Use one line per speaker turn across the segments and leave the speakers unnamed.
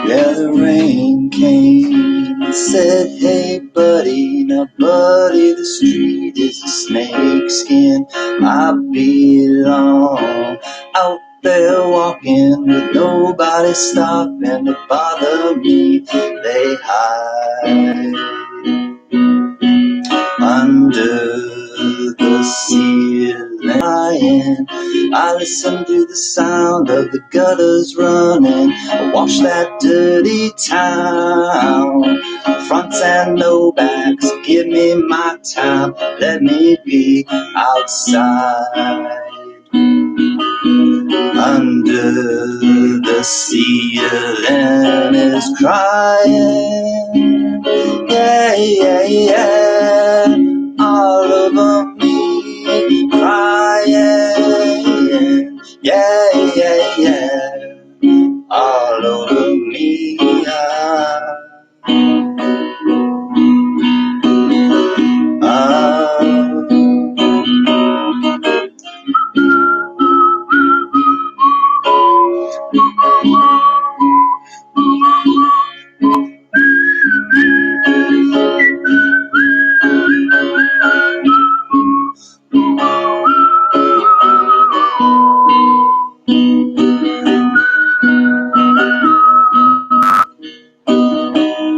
Yeah, the rain came and said, hey buddy, now buddy, the street is a snake skin. I belong out there walking with nobody stopping to bother me. They hide under the ceiling. I listen to the sound of the gutters running. I watch that dirty town. Fronts and no backs, give me my time. Let me be outside. Under the ceiling is crying. Yeah, yeah, yeah. All over me, crying. Yeah, yeah, yeah. All over me.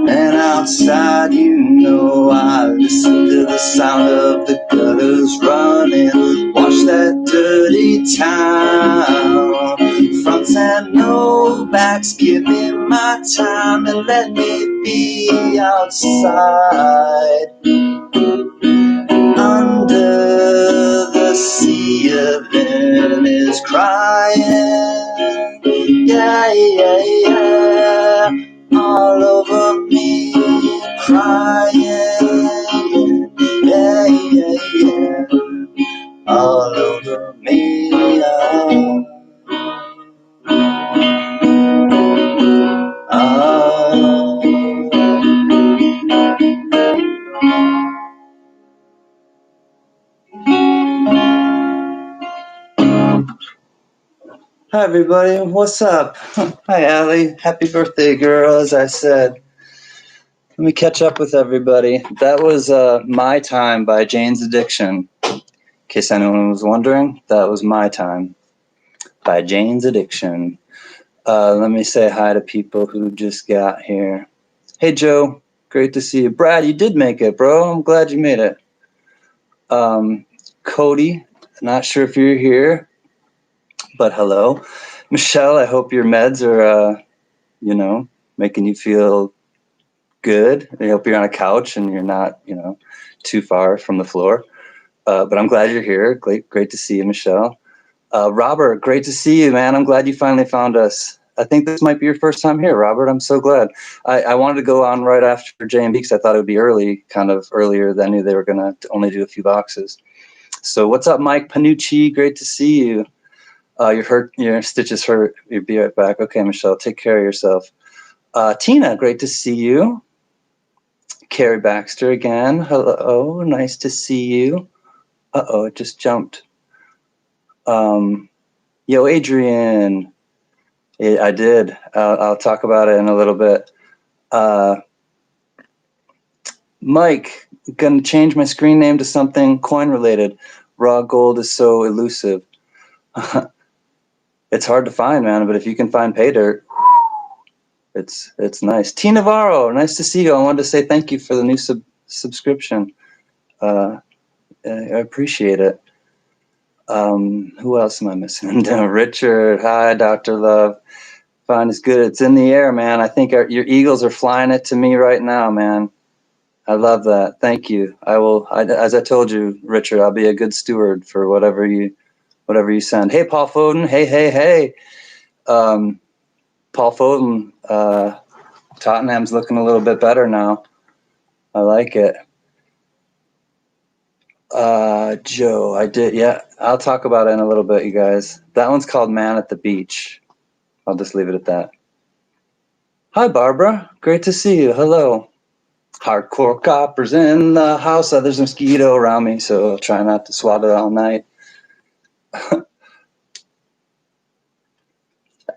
And outside, you know, I listen to the sound of the gutters running. Watch that dirty town. Fronts and no backs, give me my time and let me be outside. Under the ceiling is crying. Yeah, yeah, yeah. All over me, crying. Yeah, yeah, yeah. All over me. Hi everybody, what's up? Hi Allie, happy birthday girl, as I said. Let me catch up with everybody. That was My Time by Jane's Addiction. In case anyone was wondering, that was My Time by Jane's Addiction. Let me say hi to people who just got here. Hey Joe, great to see you. Brad, you did make it, bro. I'm glad you made it. Cody, not sure if you're here, but hello. Michelle, I hope your meds are, making you feel good. I hope you're on a couch and you're not, too far from the floor. But I'm glad you're here. Great to see you, Michelle. Robert, great to see you, man. I'm glad you finally found us. I think this might be your first time here, Robert. I'm so glad. I wanted to go on right after J&B because I thought it would be early, kind of earlier than I knew they were going to only do a few boxes. So what's up, Mike Panucci? Great to see you. Your stitches hurt. You'll be right back. Okay, Michelle, take care of yourself. Tina, great to see you. Carrie Baxter again. Hello, nice to see you. Uh-oh, it just jumped. Yo, Adrian. Yeah, I did. I'll talk about it in a little bit. Mike, gonna change my screen name to something coin related. Raw gold is so elusive. It's hard to find, man, but if you can find pay dirt, It's nice. T Navarro, nice to see you. I wanted to say thank you for the new subscription. I appreciate it. Who else am I missing? Richard, hi, Dr. Love. Fine is good. It's in the air, man. I think your eagles are flying it to me right now, man. I love that. Thank you. I will. As I told you, Richard, I'll be a good steward for whatever you send. Hey, Paul Foden. Hey. Paul Foden. Tottenham's looking a little bit better now. I like it. Joe, I did. Yeah, I'll talk about it in a little bit, you guys. That one's called Man at the Beach. I'll just leave it at that. Hi, Barbara. Great to see you. Hello. Hardcore coppers in the house. There's a mosquito around me, so I'll try not to swat it all night. All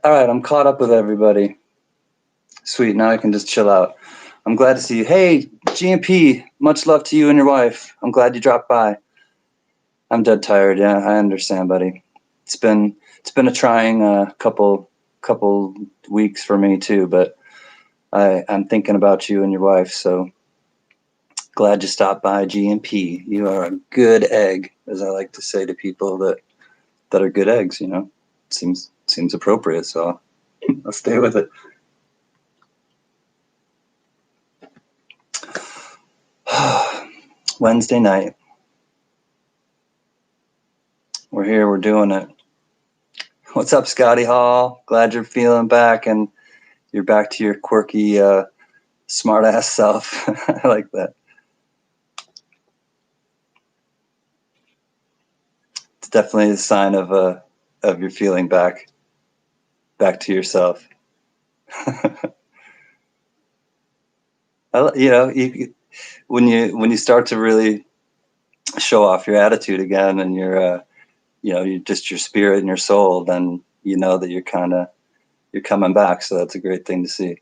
right, I'm caught up with everybody. Sweet, now I can just chill out. I'm glad to see you. Hey, GMP, much love to you and your wife. I'm glad you dropped by. I'm dead tired. Yeah, I understand, buddy. It's been a trying couple weeks for me too, but I'm thinking about you and your wife, so glad you stopped by, GMP. You are a good egg, as I like to say to people that are good eggs, you know. Seems appropriate, so I'll stay with it. Wednesday night. We're here, we're doing it. What's up, Scotty Hall? Glad you're feeling back and you're back to your quirky, smart ass self. I like that. It's definitely a sign of your feeling back to yourself. You know, when you start to really show off your attitude again and your you know, you just your spirit and your soul, then you know that you're coming back. So that's a great thing to see.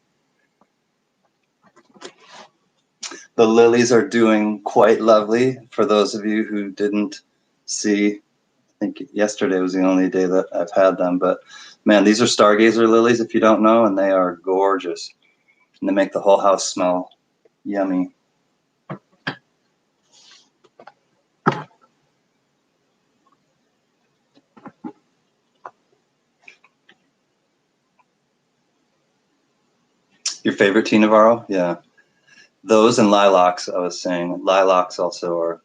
The lilies are doing quite lovely. For those of you who didn't see, I think yesterday was the only day that I've had them, but man, these are stargazer lilies, if you don't know, and they are gorgeous. And they make the whole house smell yummy. Your favorite T. Navarro? Yeah. Those and lilacs, I was saying. Lilacs also are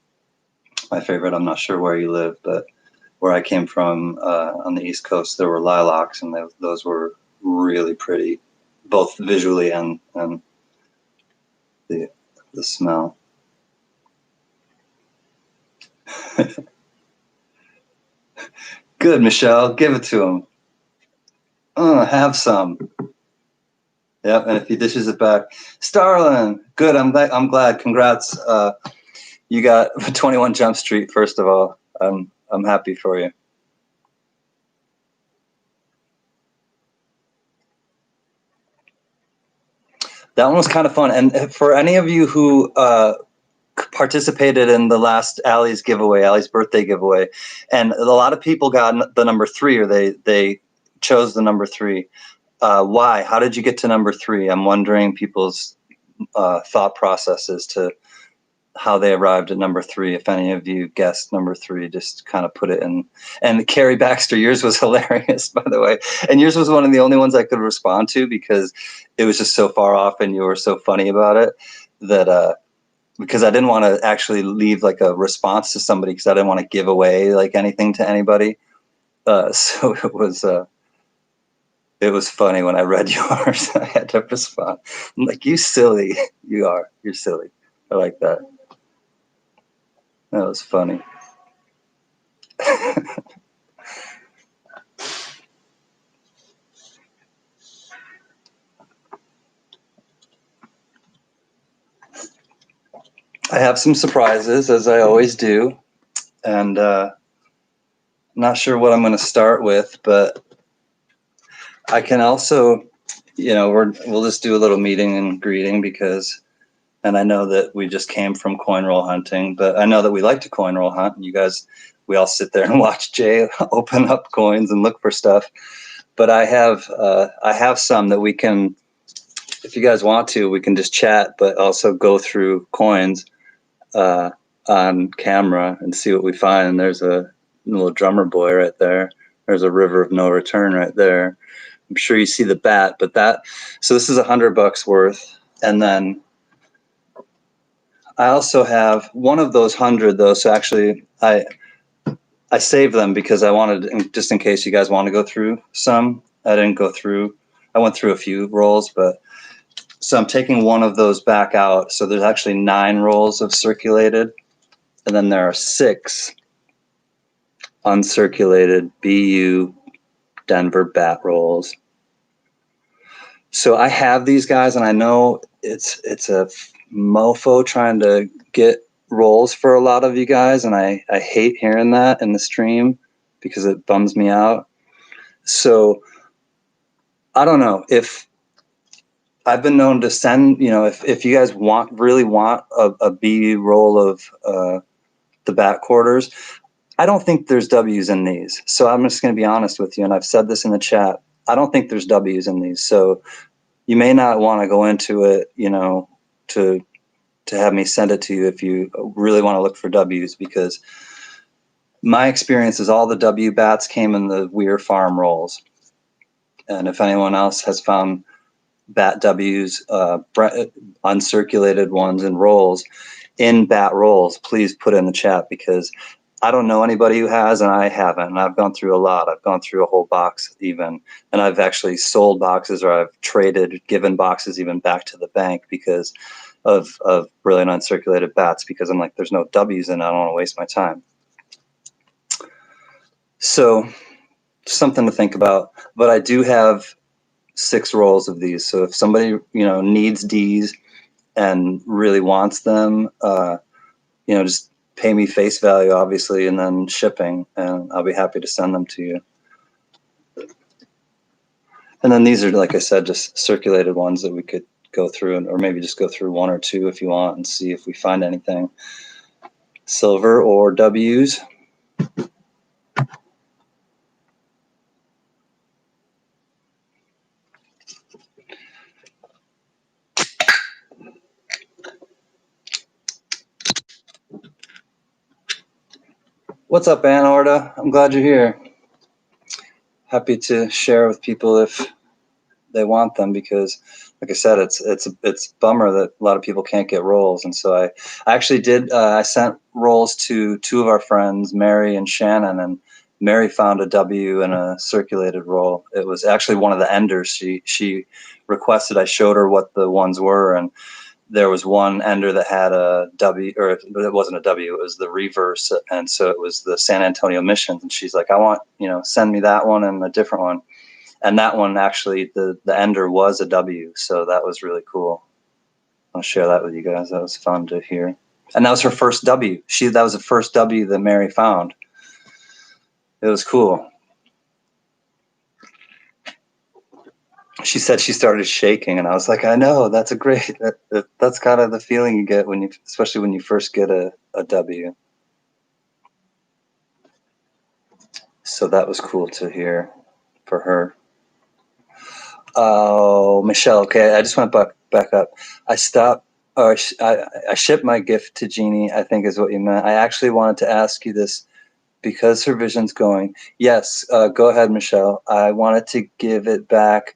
my favorite. I'm not sure where you live, but where I came from on the East Coast, there were lilacs, and those were really pretty, both visually and the smell. Good, Michelle. Give it to him. Have some. Yep, and if he dishes it back, Starlin. Good. I'm glad. Congrats. You got 21 Jump Street. First of all, I'm happy for you. That one was kind of fun. And for any of you who participated in the last Allie's birthday giveaway, and a lot of people got the number 3, or they chose the number 3. Why? How did you get to number 3? I'm wondering people's thought processes to how they arrived at number 3. If any of you guessed number 3, just kind of put it in. And Carrie Baxter, yours was hilarious, by the way. And yours was one of the only ones I could respond to because it was just so far off and you were so funny about it that because I didn't want to actually leave like a response to somebody because I didn't want to give away like anything to anybody. So it was funny when I read yours. I had to respond. I'm like, you silly. You're silly. I like that. That was funny. I have some surprises, as I always do. And not sure what I'm going to start with, but I can also, you know, we'll just do a little meeting and greeting and I know that we just came from coin roll hunting, but I know that we like to coin roll hunt. And you guys, we all sit there and watch Jay open up coins and look for stuff. But I have some that we can if you guys want to, we can just chat, but also go through coins on camera and see what we find. And there's a little drummer boy right there. There's a river of no return right there. I'm sure you see the bat, but so this is $100 worth. And then I also have one of those 100 though. So actually I saved them because I wanted, just in case you guys want to go through some. I didn't go through, I went through a few rolls, but so I'm taking one of those back out. So there's actually 9 rolls of circulated, and then there are 6 uncirculated BU Denver bat rolls. So I have these guys, and I know it's a mofo trying to get rolls for a lot of you guys, and I hate hearing that in the stream because it bums me out. So I don't know if I've been known to send, if you guys really want a BU roll of the bat quarters, I don't think there's W's in these. So I'm just going to be honest with you, and I've said this in the chat. I don't think there's W's in these. So you may not want to go into it, to have me send it to you if you really want to look for W's, because my experience is all the W bats came in the Weir Farm rolls. And if anyone else has found bat W's, uncirculated ones and rolls in bat rolls, please put it in the chat, because I don't know anybody who has, and I haven't. And I've gone through a lot. I've gone through a whole box even, and I've actually sold boxes, or I've given boxes even back to the bank because of brilliant uncirculated bats, because I'm like, there's no W's in it. I don't want to waste my time. So something to think about. But I do have 6 rolls of these. So if somebody, needs D's and really wants them, just pay me face value, obviously, and then shipping, and I'll be happy to send them to you. And then these are, like I said, just circulated ones that we could go through, or maybe just go through 1 or 2 if you want, and see if we find anything silver or W's. What's up, Ann Orta? I'm glad you're here. Happy to share with people if they want them, because like I said, it's a bummer that a lot of people can't get rolls. And so I actually did, I sent rolls to 2 of our friends, Mary and Shannon, and Mary found a W in a circulated roll. It was actually one of the enders. She requested I showed her what the ones were, and there was one ender that had a W, or it wasn't a W, it was the reverse. And so it was the San Antonio Missions. And she's like, I want, send me that one and a different one. And that one, actually, the ender was a W. So that was really cool. I'll share that with you guys. That was fun to hear. And that was her first W. That was the first W that Mary found. It was cool. She said she started shaking, and I was like, I know, that's that's kind of the feeling you get especially when you first get a W. So that was cool to hear for her. Oh, Michelle. Okay, I just went back up. I stopped, or I shipped my gift to Jeannie, I think is what you meant. I actually wanted to ask you this because her vision's going. Yes, go ahead, Michelle. I wanted to give it back,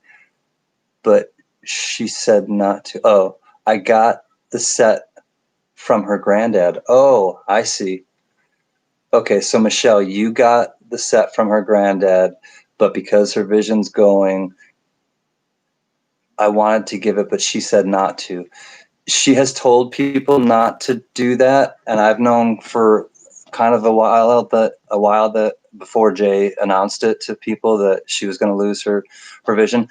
but she said not to. Oh, I got the set from her granddad. Oh, I see. Okay, so Michelle, you got the set from her granddad, but because her vision's going, I wanted to give it, but she said not to. She has told people not to do that, and I've known for kind of a while that before Jay announced it to people that she was going to lose her vision.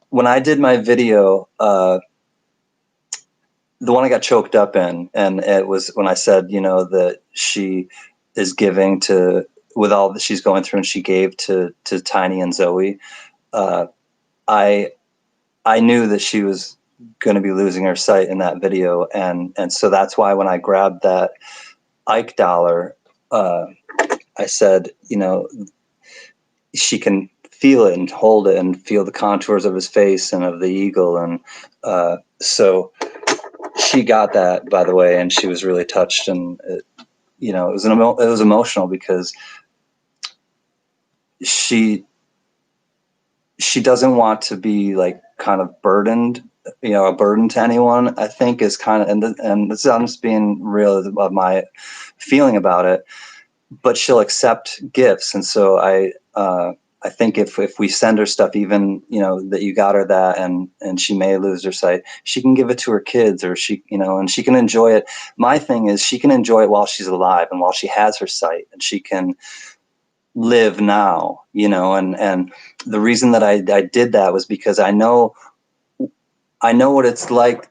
When I did my video, the one I got choked up in, and it was when I said, that she is giving to, with all that she's going through, and she gave to Tiny and Zoe. I knew that she was going to be losing her sight in that video, and so that's why when I grabbed that Ike dollar, I said, she can feel it and hold it and feel the contours of his face and of the eagle. And so she got that, by the way, and she was really touched. And it was emotional because she doesn't want to be like kind of burdened, a burden to anyone, I think is kind of, and this is, I'm just being real about my feeling about it, but she'll accept gifts. And so I think if we send her stuff, even, that you got her that, and she may lose her sight, she can give it to her kids, or she, and she can enjoy it. My thing is she can enjoy it while she's alive and while she has her sight, and she can live now, and the reason that I did that was because I know what it's like.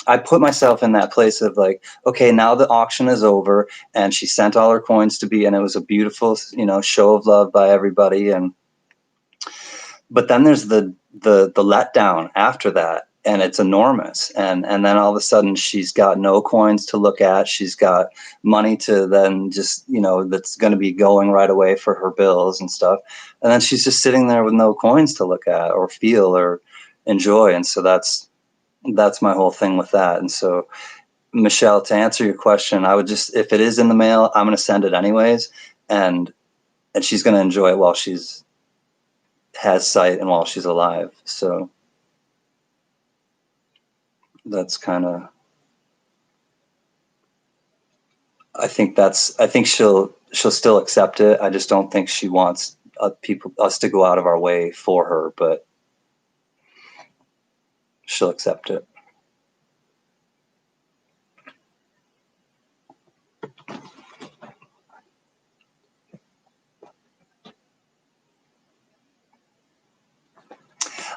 I put myself in that place of like, okay, now the auction is over, and she sent all her coins to be, and it was a beautiful, show of love by everybody. But then there's the letdown after that, and it's enormous. And then all of a sudden she's got no coins to look at. She's got money to then just, that's going to be going right away for her bills and stuff. And then she's just sitting there with no coins to look at or feel or enjoy. And so that's my whole thing with that. And so, Michelle, to answer your question, I would just, if it is in the mail, I'm going to send it anyways. And she's going to enjoy it while she's has sight and while she's alive. So that's kind of, I think she'll still accept it. I just don't think she wants us to go out of our way for her, but she'll accept it.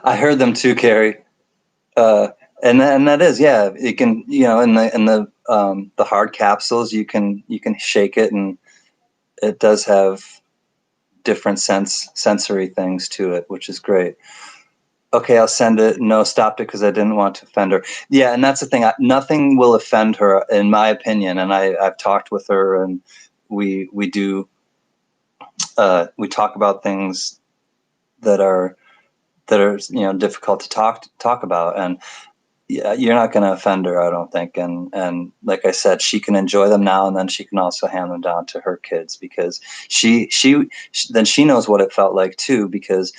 I heard them too, Carrie. And that is, yeah, you can, in the hard capsules, you can shake it, and it does have different sensory things to it, which is great. Okay, I'll send it. No, stopped it because I didn't want to offend her. Yeah, and that's the thing. Nothing will offend her, in my opinion. And I've talked with her, and we do we talk about things that are difficult to talk about. And yeah, you're not going to offend her, I don't think. And like I said, she can enjoy them now, and then she can also hand them down to her kids, because she knows what it felt like too, because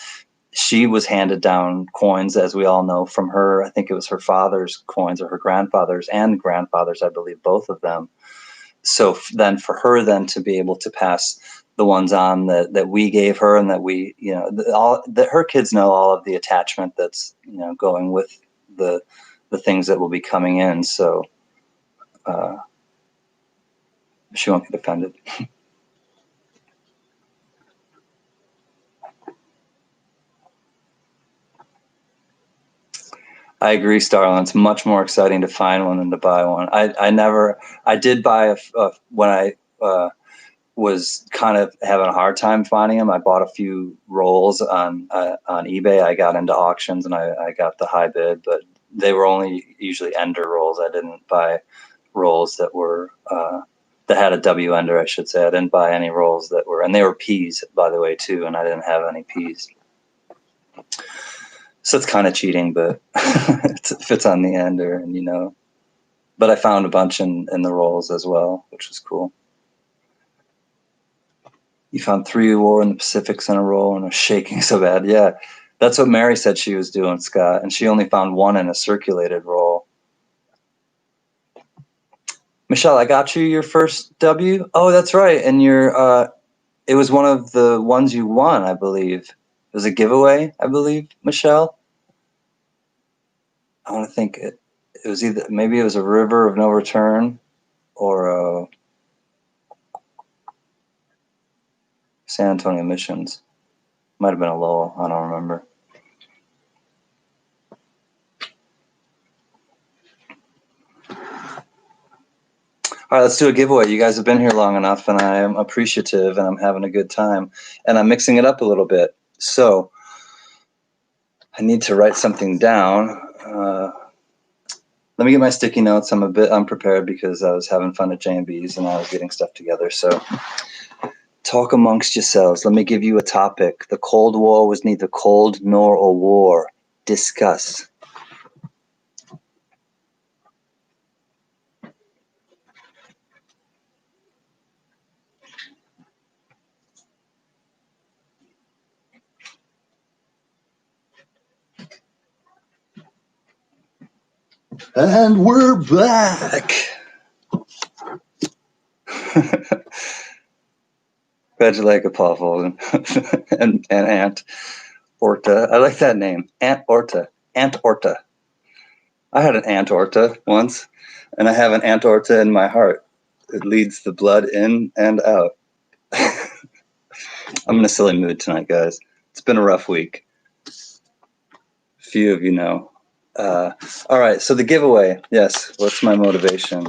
she was handed down coins, as we all know, from her. I think it was her father's coins, or her grandfather's and grandfather's, I believe, both of them. So then for her then to be able to pass the ones on that we gave her, and that we, that her kids know all of the attachment that's, going with the things that will be coming in. So she won't get offended. I agree, Starlin. It's much more exciting to find one than to buy one. I did buy when I was kind of having a hard time finding them. I bought a few rolls on eBay. I got into auctions, and I got the high bid, but they were only usually ender rolls. I didn't buy rolls that were that had a W ender, I should say. I didn't buy any rolls that were, and they were P's, by the way, too, and I didn't have any P's. So it's kind of cheating, but if it's on the ender, and but I found a bunch in the rolls as well, which was cool. You found 3 war in the Pacifics in a roll and was shaking so bad. Yeah, that's what Mary said she was doing, Scott, and she only found 1 in a circulated roll. Michelle, I got you your first W. Oh, that's right, and it was one of the ones you won, I believe. It was a giveaway, I believe, Michelle. I want to think it was maybe it was a River of No Return, or San Antonio Missions. Might have been a Lowell. I don't remember. All right, let's do a giveaway. You guys have been here long enough, and I am appreciative, and I'm having a good time, and I'm mixing it up a little bit. So I need to write something down. Let me get my sticky notes. I'm a bit unprepared because I was having fun at J&B's and I was getting stuff together. So Talk amongst yourselves. Let me give you a topic. The Cold War was neither cold nor a war. Discuss. And we're back. Glad you like a Pavel and Aunt Orta. I like that name. Aunt Orta. Aunt Orta. I had an Aunt Orta once, and I have an Aunt Orta in my heart. It leads the blood in and out. I'm in a silly mood tonight, guys. It's been a rough week. Few of you know. All right, so the giveaway. Yes, what's my motivation?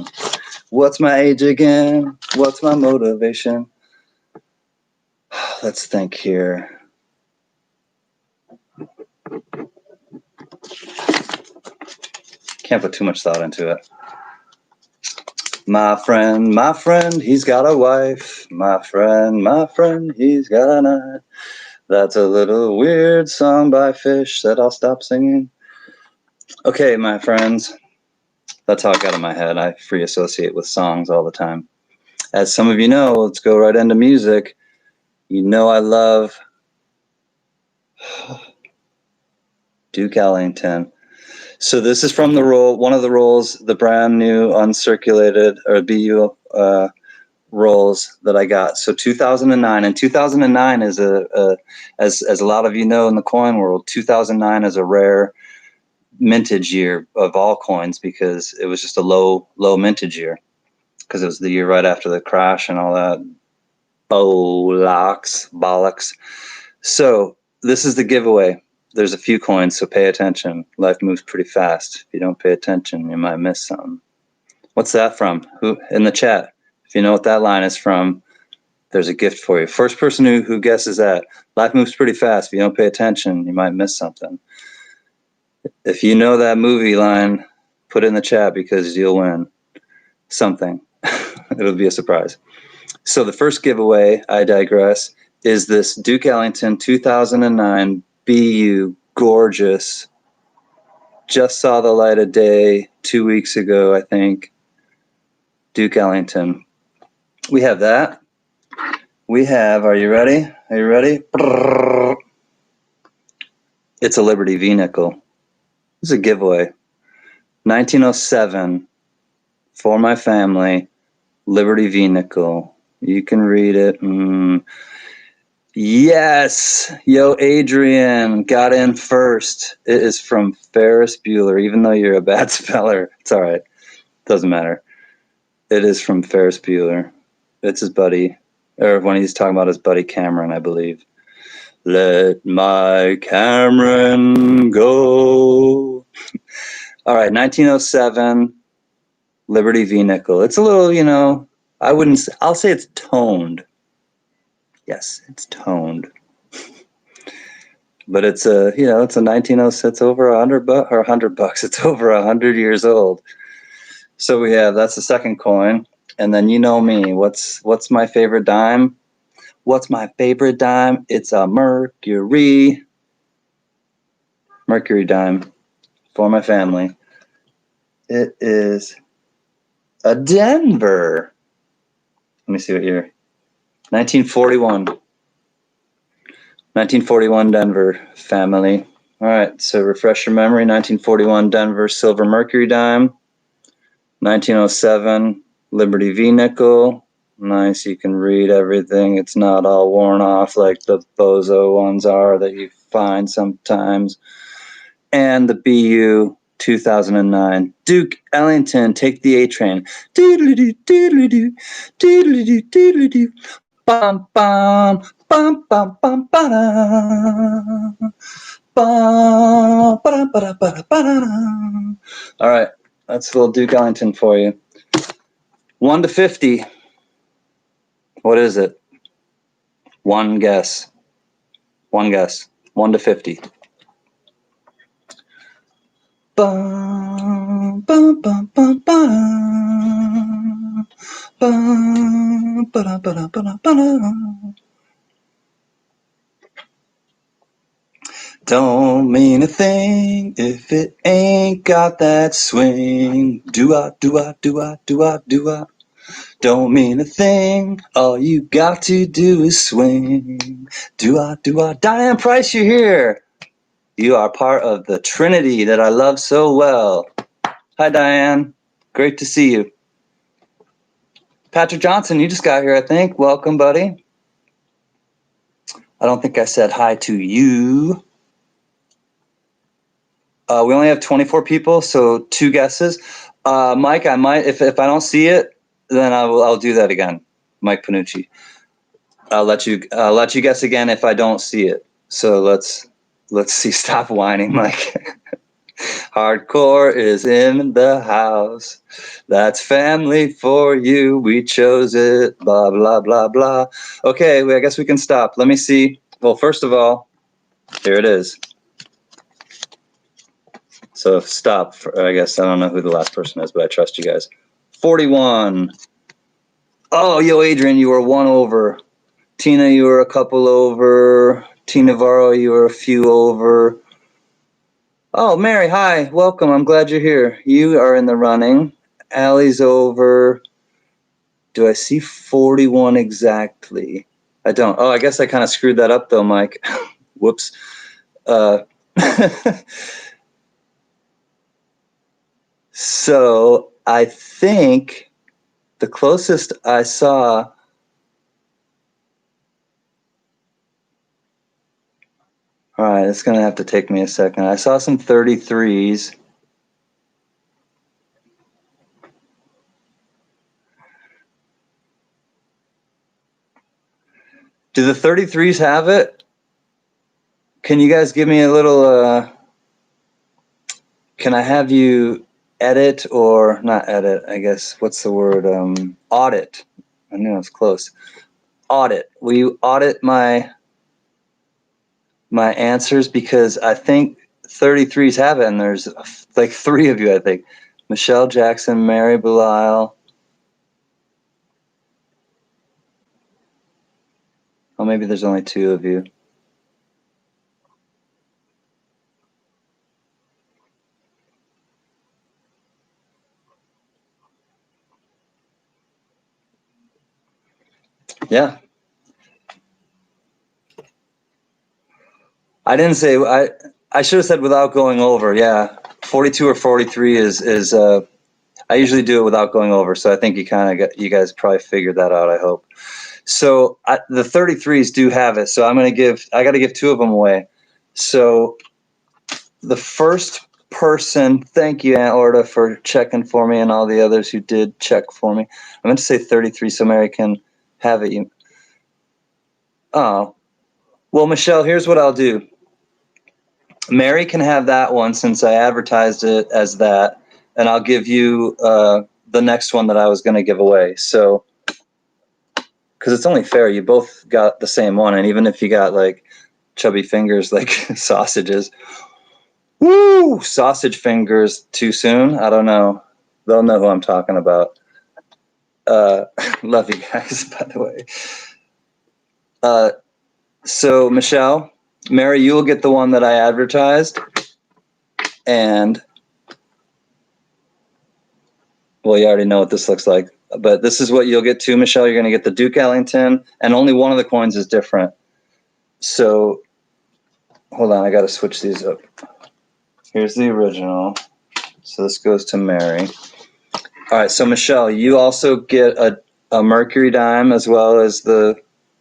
What's my age again? What's my motivation? Let's think here. Can't put too much thought into it. My friend, he's got a wife. My friend, he's got a knife. That's a little weird song by Fish that I'll stop singing. Okay, my friends. That's how I got in my head. I free associate with songs all the time. As some of you know, let's go right into music. You know I love Duke Ellington. So this is from the roll, one of the rolls, the brand new uncirculated or BU rolls that I got. So 2009, and 2009 is as a lot of you know in the coin world, 2009 is a rare mintage year of all coins because it was just a low mintage year because it was the year right after the crash and all that bollocks. So this is the giveaway. There's a few coins, so pay attention. Life moves pretty fast. If you don't pay attention, you might miss something. What's that from? Who in the chat? If you know what that line is from, there's a gift for you. First person who guesses that. Life moves pretty fast. If you don't pay attention, you might miss something. If you know that movie line, put it in the chat because you'll win something. It'll be a surprise. So the first giveaway, I digress, is this Duke Ellington 2009 BU gorgeous. Just saw the light of day 2 weeks ago, I think. Duke Ellington. We have that. We have, are you ready? Are you ready? It's a Liberty V nickel. This is a giveaway. 1907 for my family. Liberty V nickel. You can read it. Yes. Yo, Adrian got in first. It is from Ferris Bueller. Even though you're a bad speller, it's all right. Doesn't matter. It is from Ferris Bueller. It's his buddy, or when he's talking about his buddy Cameron, I believe. Let my Cameron go. All right, 1907, Liberty V nickel. It's a little, I'll say it's toned. Yes, it's toned. But it's it's a 1906. It's over $100. It's over 100 years old. So that's the second coin, and then you know me. What's my favorite dime? What's my favorite dime? It's a Mercury dime for my family. It is a Denver. Let me see what year. 1941. 1941 Denver family. All right, so refresh your memory. 1941 Denver silver Mercury dime. 1907 Liberty V nickel. Nice, you can read everything. It's not all worn off like the bozo ones are that you find sometimes. And the BU 2009 Duke Ellington, Take the A Train. Doodly-doo, doodly-doo, doodly-doo, doodly-doo. Bum, bum, bum, bum, bum, ba-da. Bum, ba-da, ba-da, ba-da, ba-da. All right, that's a little Duke Ellington for you. 1 to 50. What is it? One guess. 1 to 50. Bum, bum, bum, bum, bum. Bum, ba-da, ba-da, ba-da, ba-da. if it ain't got that swing. Do-ah, do-ah, do-ah, do-ah, do-ah. Don't mean a thing. All you got to do is swing. Do-ah, do-ah. Diane Price, you're here. You are part of the Trinity that I love so well. Hi, Diane. Great to see you. Patrick Johnson, you just got here, I think. Welcome, buddy. I don't think I said hi to you. We only have 24 people, so 2 guesses. Mike, I might, if I don't see it, then I'll do that again. Mike Panucci. I'll let you guess again if I don't see it. So let's see. Stop whining, Mike. Hardcore is in the house. That's family for you. We chose it. Blah blah blah blah. Okay, I guess we can stop. Let me see. Well, first of all, here it is. So stop. I guess I don't know who the last person is, but I trust you guys. 41. Oh, yo, Adrian, you were 1 over. Tina, you were a couple over. T. Navarro, you were a few over. Oh, Mary, hi. Welcome. I'm glad you're here. You are in the running. Allie's over. Do I see 41 exactly? I don't. Oh, I guess I kind of screwed that up, though, Mike. Whoops. So I think the closest I saw... All right, it's going to have to take me a second. I saw some 33s. Do the 33s have it? Can you guys give me a little... can I have you edit or not edit, I guess. What's the word? Audit. I knew I was close. Audit. Will you audit my answers? Because I think 33s have it, and there's like 3 of you, I think. Michelle Jackson, Mary Belisle. Oh, maybe there's only 2 of you. Yeah. I didn't say... I should have said without going over. Yeah. 42 or 43 is I usually do it without going over, so I think you guys probably figured that out, I hope. So the 33s do have it, so I got to give 2 of them away. So the first person, thank you, Aunt Orta, for checking for me, and all the others who did check for me. I meant to say 33 so Mary can have it. Oh, well, Michelle, here's what I'll do. Mary can have that one since I advertised it as that, and I'll give you the next one that I was going to give away. So, because it's only fair, you both got the same one, and even if you got like chubby fingers like sausages, woo, sausage fingers too soon, I don't know. They'll know who I'm talking about. Love you guys, by the way. So Michelle, Mary, you will get the one that I advertised, and well, you already know what this looks like, but this is what you'll get too, Michelle. You're going to get the Duke Ellington, and only one of the coins is different. So hold on, I got to switch these up. Here's the original. So this goes to Mary. All right, so Michelle, you also get a Mercury dime as well as the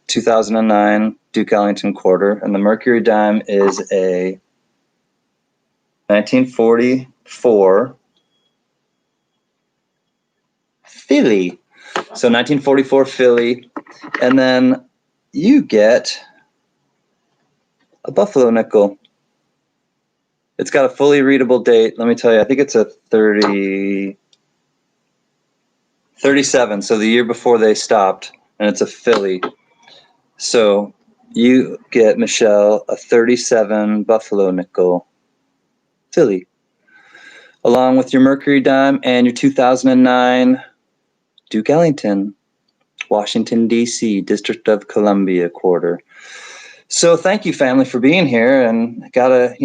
2009 Duke Ellington quarter, and the Mercury dime is a 1944 Philly. So 1944 Philly, and then you get a Buffalo nickel. It's got a fully readable date. Let me tell you, I think it's a 37, so the year before they stopped, and it's a Philly. So you get, Michelle, a 37 Buffalo nickel Philly, along with your Mercury dime and your 2009 Duke Ellington, Washington, D.C., District of Columbia quarter. So thank you, family, for being here, and gotta,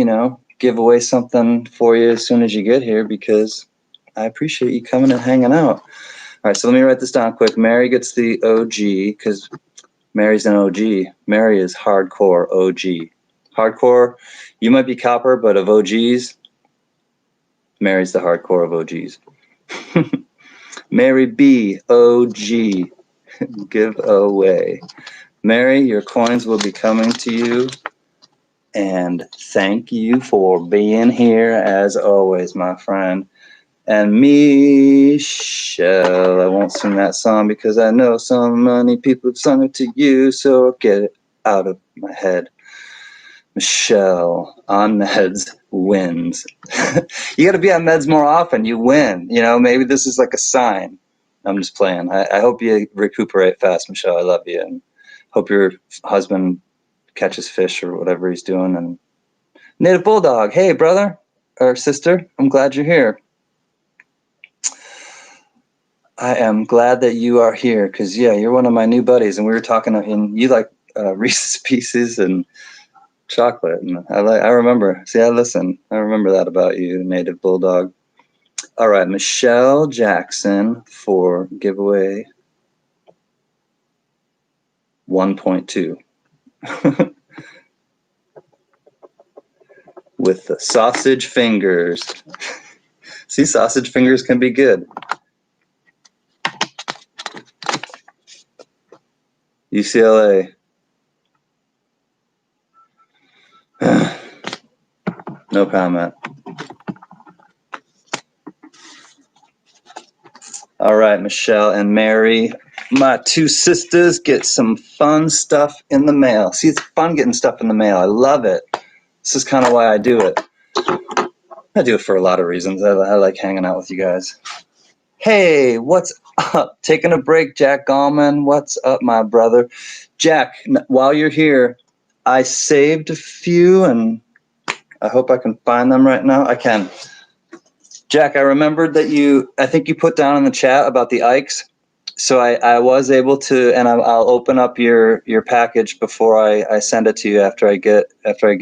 give away something for you as soon as you get here because I appreciate you coming and hanging out. All right, so let me write this down quick. Mary gets the OG because Mary's an OG. Mary is hardcore OG. Hardcore, you might be copper, but of OGs, Mary's the hardcore of OGs. Mary B, OG, give away. Mary, your coins will be coming to you. And thank you for being here as always, my friend. And Michelle, I won't sing that song because I know so many people have sung it to you, so get it out of my head. Michelle on meds wins. You got to be on meds more often. You win. You know, maybe this is like a sign. I'm just playing. I hope you recuperate fast, Michelle. I love you, and hope your husband catches fish or whatever he's doing. And Native Bulldog, hey brother or sister, I'm glad you're here. I am glad that you are here because yeah, you're one of my new buddies, and we were talking, and you like Reese's Pieces and chocolate, and I remember. See, I listen. I remember that about you, Native Bulldog. All right, Michelle Jackson for giveaway 1.2 with the sausage fingers. See, sausage fingers can be good. UCLA. No comment. All right, Michelle and Mary, my two sisters, get some fun stuff in the mail. See, it's fun getting stuff in the mail. I love it. This is kind of why I do it. I do it for a lot of reasons. I like hanging out with you guys. Hey, what's up? Taking a break, Jack Gallman. What's up, my brother? Jack, while you're here, I saved a few, and I hope I can find them right now. I can. Jack, I remembered that I think you put down in the chat about the Ikes. So I was able to, and I'll open up your package before I send it to you after I get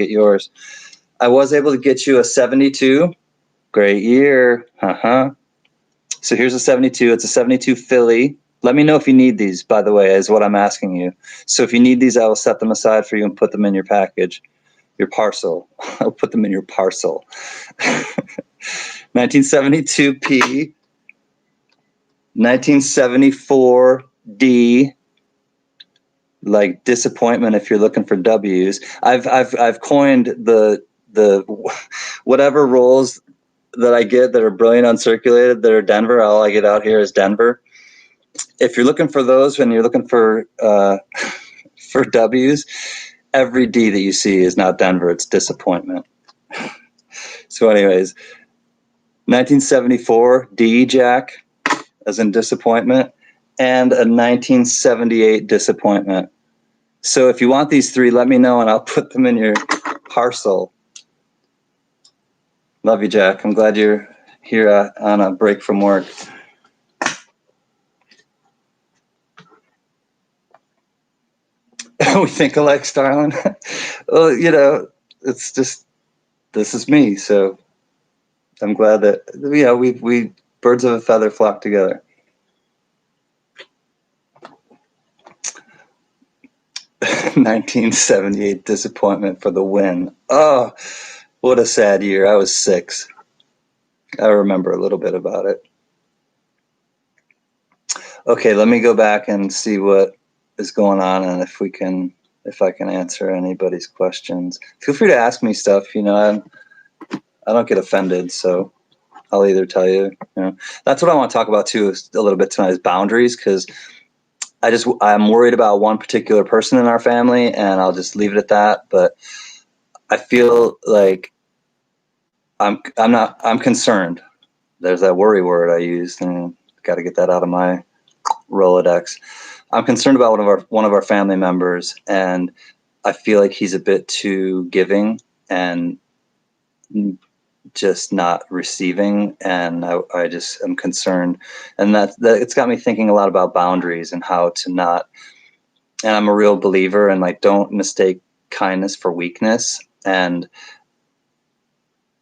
yours. I was able to get you a 72. Great year. So here's a 72. It's a 72 Philly. Let me know if you need these, by the way, is what I'm asking you. So if you need these, I will set them aside for you and put them in your package, your parcel. I'll put them in your parcel. 1972P, 1974D, like disappointment if you're looking for W's. I've coined the whatever rolls that I get that are brilliant uncirculated that are Denver. All I get out here is Denver. If you're looking for those, when you're looking for W's, every D that you see is not Denver. It's disappointment. So, anyways, 1974 D, Jack, as in disappointment, and a 1978 disappointment. So if you want these three, let me know and I'll put them in your parcel. Love you, Jack. I'm glad you're here on a break from work. We think alike, Starlin. Well, you know, it's just, this is me. So I'm glad that, you know, we birds of a feather flock together. $1978 disappointment for the win. Oh, what a sad year. I was 6. I remember a little bit about it. Okay, let me go back and see what is going on and if I can answer anybody's questions. Feel free to ask me stuff. You know, I don't get offended, so I'll either tell you. You know, that's what I want to talk about too, is a little bit tonight, is boundaries, because I'm worried about one particular person in our family, and I'll just leave it at that. But I feel like I'm concerned. There's that worry word I used, and got to get that out of my Rolodex. I'm concerned about one of our family members, and I feel like he's a bit too giving and just not receiving, and I just am concerned, and that it's got me thinking a lot about boundaries and how to not. And I'm a real believer in, like, don't mistake kindness for weakness, and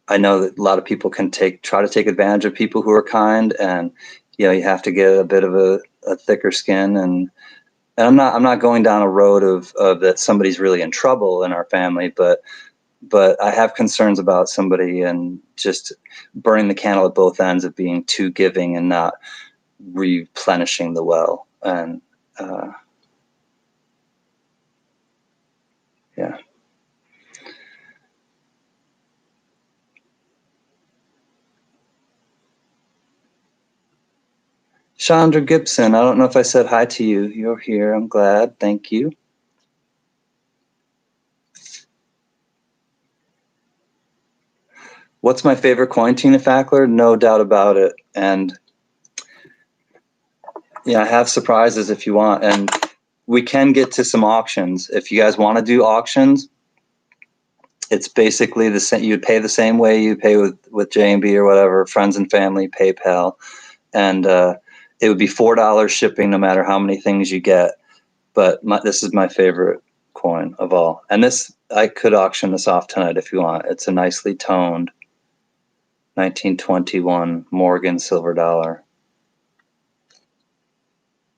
I know that a lot of people can try to take advantage of people who are kind, and you have to get a bit of a thicker skin. And I'm not going down a road of that somebody's really in trouble in our family, but I have concerns about somebody and just burning the candle at both ends of being too giving and not replenishing the well. And yeah. Chandra Gibson, I don't know if I said hi to you. You're here. I'm glad. Thank you. What's my favorite coin, Tina Fackler? No doubt about it. And yeah, I have surprises if you want. And we can get to some auctions. If you guys want to do auctions, it's basically the same. You'd pay the same way you pay with JMB or whatever, friends and family, PayPal. And it would be $4 shipping no matter how many things you get. But this is my favorite coin of all. And I could auction this off tonight if you want. It's a nicely toned 1921 Morgan silver dollar.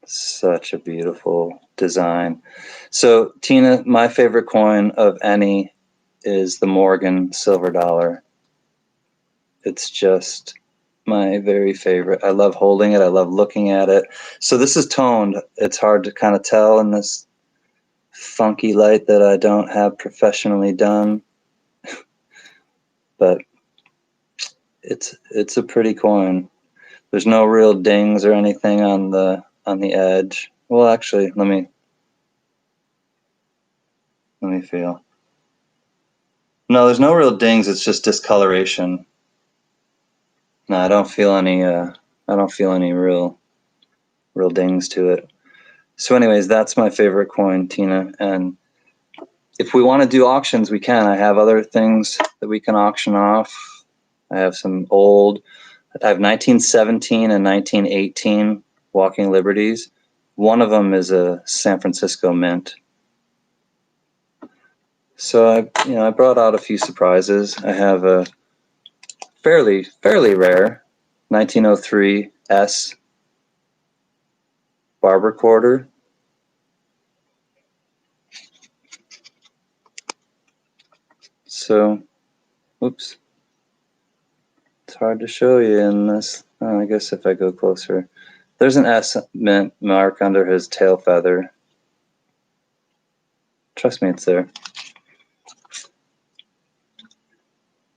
Such a beautiful design. So, Tina, my favorite coin of any is the Morgan silver dollar. It's just my very favorite. I love holding it. I love looking at it. So this is toned. It's hard to kind of tell in this funky light that I don't have professionally done, but it's a pretty coin. There's no real dings or anything on the edge. Well, actually, let me feel. No, there's no real dings. It's just discoloration. No, I don't feel any. I don't feel any real dings to it. So, anyways, that's my favorite coin, Tina. And if we want to do auctions, we can. I have other things that we can auction off. I have some old. I have 1917 and 1918 Walking Liberties. One of them is a San Francisco mint. So I brought out a few surprises. I have a fairly rare 1903 S barber quarter. So, oops, it's hard to show you in this. Oh, I guess if I go closer, there's an S mint mark under his tail feather. Trust me, it's there.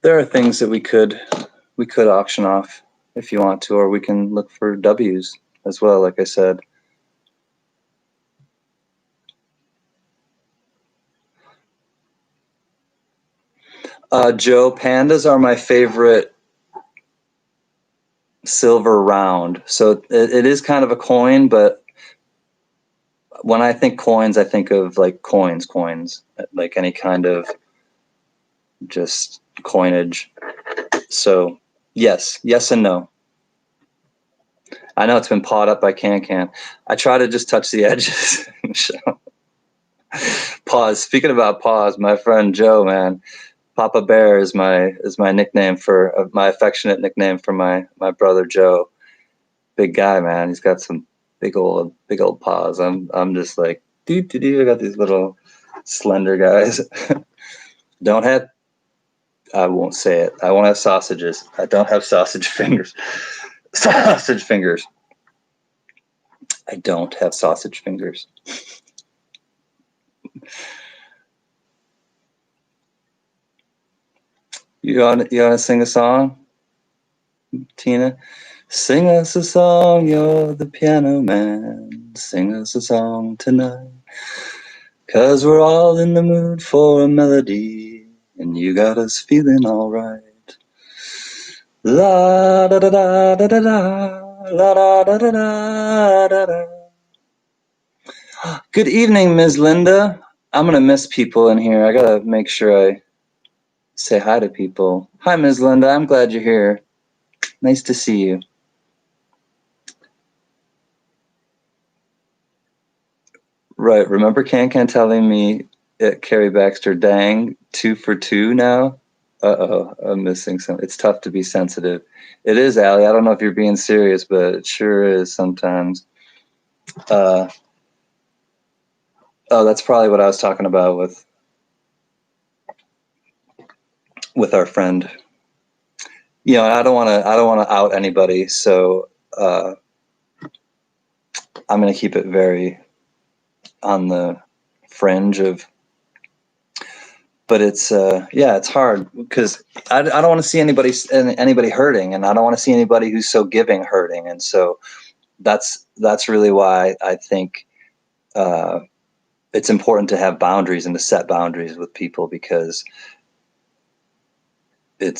There are things that we could auction off if you want to, or we can look for W's as well, like I said. Joe, pandas are my favorite silver round. So it is kind of a coin, but when I think coins, I think of like coins, like any kind of just coinage. So yes and no. I know it's been pawed up by CanCan. I try to just touch the edges. Pause. Speaking about pause, my friend Joe, man, Papa Bear is my nickname for my affectionate nickname for my brother Joe. Big guy, man. He's got some big old paws. I'm just like doo. I got these little slender guys. Don't have. I won't say it. I won't have sausages. I don't have sausage fingers. Sausage fingers. I don't have sausage fingers. You want to sing a song, Tina? Sing us a song, you're the piano man. Sing us a song tonight. 'Cause we're all in the mood for a melody, and you got us feeling alright. La da da da da da da, la da da da da da da. Good evening, Ms. Linda. I'm gonna miss people in here. I gotta make sure I say hi to people. Hi, Ms. Linda. I'm glad you're here. Nice to see you. Right. Remember CanCan telling me at Carrie Baxter, dang, 2 for 2 now? Uh-oh, I'm missing some. It's tough to be sensitive. It is, Allie. I don't know if you're being serious, but it sure is sometimes. Oh, that's probably what I was talking about with our friend. I don't want to out anybody, so I'm going to keep it very on the fringe of. But it's it's hard because I don't want to see anybody hurting, and I don't want to see anybody who's so giving hurting, and so that's really why I think it's important to have boundaries and to set boundaries with people, because and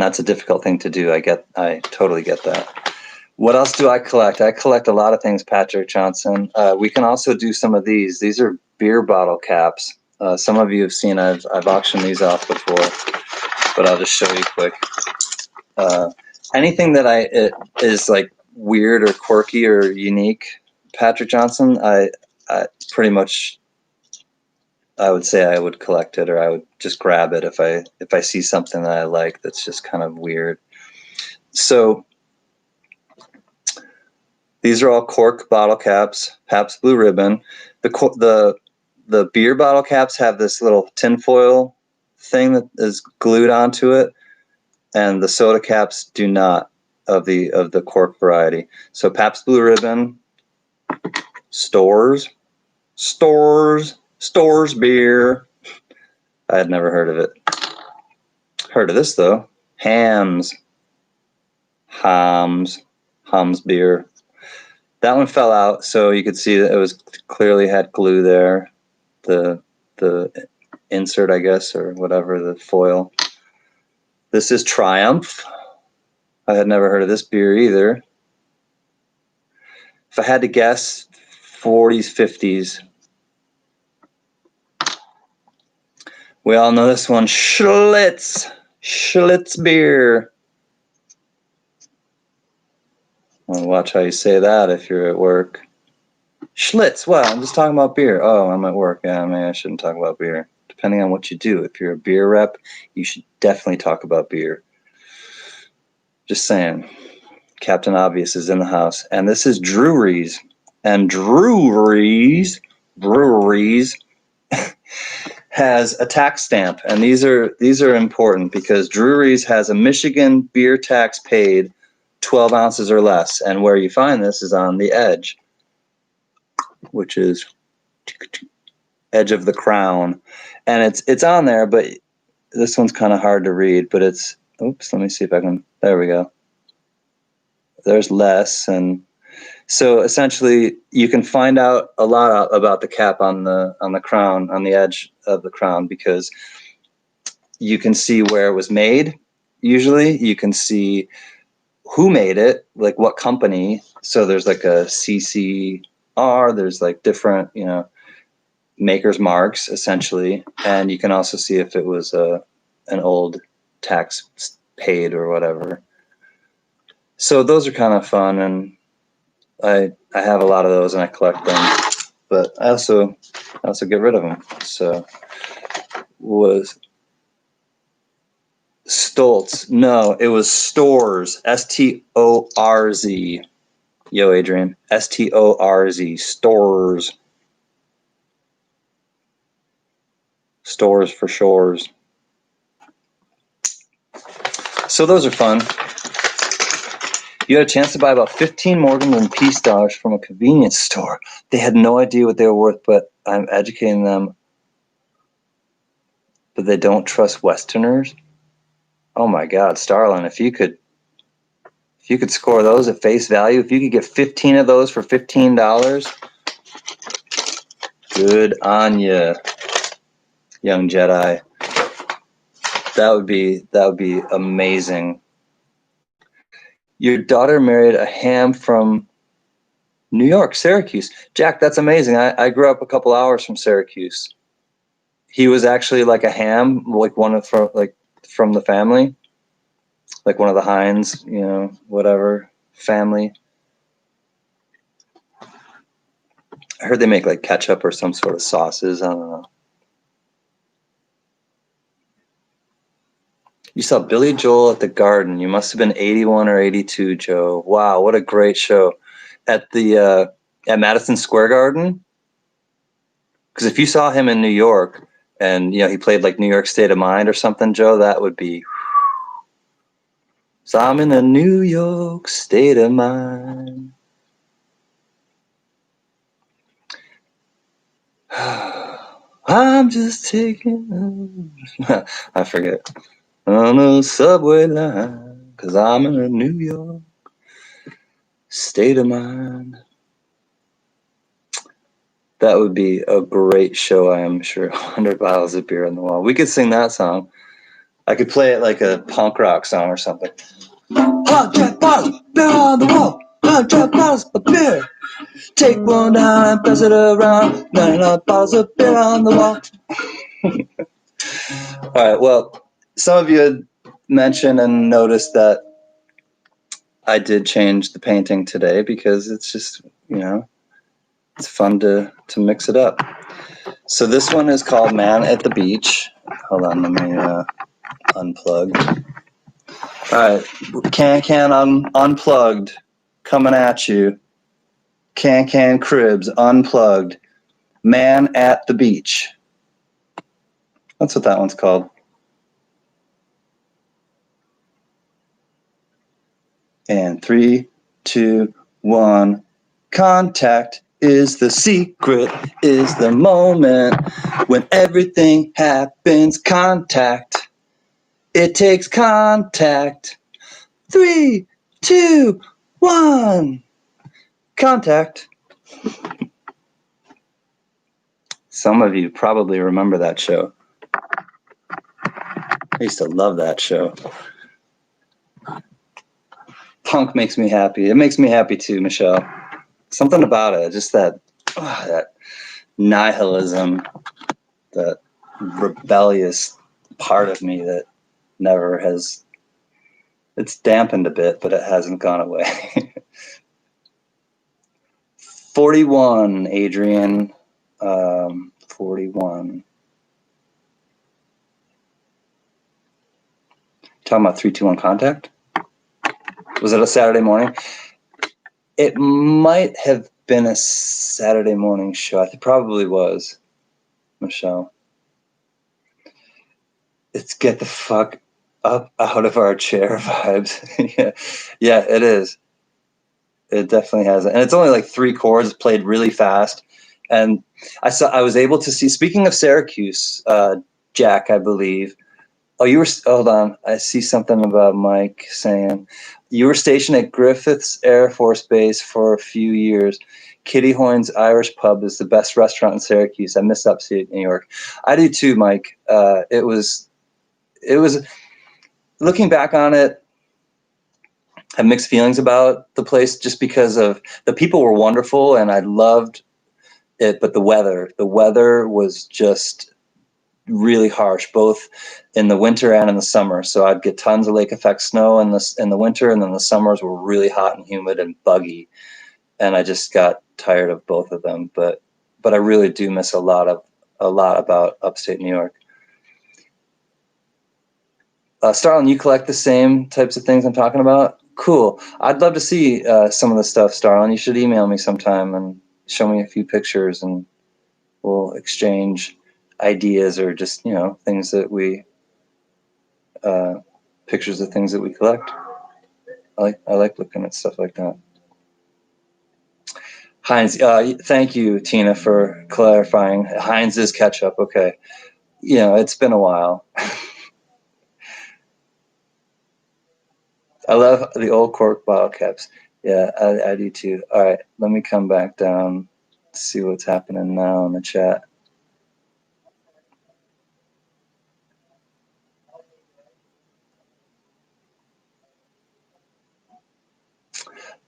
that's a difficult thing to do. I totally get that. What else do I collect? I collect a lot of things, Patrick Johnson. We can also do some of these. These are beer bottle caps. Some of you have seen I've auctioned these off before, but I'll just show you quick. Anything that is like weird or quirky or unique, Patrick Johnson, I pretty much, I would say I would collect it, or I would just grab it if I see something that I like that's just kind of weird. So these are all cork bottle caps, Pabst Blue Ribbon. The beer bottle caps have this little tinfoil thing that is glued onto it, and the soda caps do not, of the cork variety. So Pabst Blue Ribbon, Stores beer. I had never heard of it. Heard of this though. Hams beer. That one fell out, so you could see that it was clearly had glue there. The insert, I guess, or whatever, the foil. This is Triumph. I had never heard of this beer either. If I had to guess, 40s, 50s. We all know this one, Schlitz beer. Well, watch how you say that if you're at work. Schlitz, what? I'm just talking about beer. Oh, I'm at work. Yeah, maybe I shouldn't talk about beer. Depending on what you do. If you're a beer rep, you should definitely talk about beer. Just saying. Captain Obvious is in the house. And this is Drewry's. And Drewry's has a tax stamp. And these are important because Drewry's has a Michigan beer tax paid 12 ounces or less. And where you find this is on the edge, which is edge of the crown. And it's on there, but this one's kind of hard to read, but it's, oops, let me see if I can, there we go. There's less. And so essentially you can find out a lot about the cap on the crown, on the edge of the crown, because you can see where it was made. Usually you can see who made it, like what company. So there's like a CCR, there's like different, maker's marks essentially. And you can also see if it was an old tax paid or whatever. So those are kind of fun, and I have a lot of those and I collect them, but I also get rid of them. So was Stoltz? No, it was Stores. STORZ. Yo, Adrian. STORZ. Stores. Stores for shores. So those are fun. You had a chance to buy about 15 Morgan and Peace dollars from a convenience store. They had no idea what they were worth, but I'm educating them. But they don't trust Westerners. Oh my God, Starlin, if you could score those at face value, if you could get 15 of those for $15, good on you, young Jedi. That would be amazing. Your daughter married a ham from New York, Syracuse. Jack, that's amazing. I grew up a couple hours from Syracuse. He was actually like a ham, like from the family, like one of the Heinz, whatever family. I heard they make like ketchup or some sort of sauces. I don't know. You saw Billy Joel at the Garden. You must have been 81 or 82, Joe. Wow, what a great show. At the at Madison Square Garden? Because if you saw him in New York and he played like New York State of Mind or something, Joe, that would be. So I'm in a New York state of mind. I'm just taking I forget. On a subway line, 'cause I'm in a New York state of mind. That would be a great show, I am sure. 100 bottles of beer on the wall. We could sing that song. I could play it like a punk rock song or something. 100 bottles of beer on the wall. 100 bottles of beer. Take one down and pass it around. 99 bottles of beer on the wall. All right, well, some of you had mentioned and noticed that I did change the painting today because it's just, it's fun to mix it up. So this one is called Man at the Beach. Hold on, let me unplug. All right, CanCan Unplugged coming at you. CanCan Cribs Unplugged. Man at the Beach. That's what that one's called. And 3, 2, 1. Contact is the secret, is the moment when everything happens. Contact. It takes contact. 3, 2, 1. Contact. Some of you probably remember that show. I used to love that show. Punk makes me happy. It makes me happy too, Michelle. Something about it, just that nihilism, that rebellious part of me that never has. It's dampened a bit, but it hasn't gone away. 41, Adrian. 41. Talking about 321 Contact? Was it a Saturday morning? It might have been a Saturday morning show. It probably was, Michelle. It's get the fuck up out of our chair vibes. Yeah, it is. It definitely has. And it's only like 3 chords played really fast. And I was able to see, speaking of Syracuse, Jack, I believe. Oh, hold on. I see something about Mike saying you were stationed at Griffiths Air Force Base for a few years. Kitty Hoyne's Irish Pub is the best restaurant in Syracuse. I miss upstate New York. I do too, Mike. It was looking back on it, I have mixed feelings about the place just because of the people were wonderful and I loved it, but the weather was just really harsh, both in the winter and in the summer. So I'd get tons of lake effect snow in the winter, and then the summers were really hot and humid and buggy. And I just got tired of both of them. But I really do miss a lot about upstate New York. Starlin, you collect the same types of things I'm talking about? Cool. I'd love to see some of the stuff, Starlin. You should email me sometime and show me a few pictures, and we'll exchange ideas or just things that we pictures of things that we collect. I like looking at stuff like that. Heinz, thank you, Tina, for clarifying. Heinz is ketchup. Okay, it's been a while. I love the old cork bottle caps. Yeah, I do too. All right, let me come back down, see what's happening now in the chat.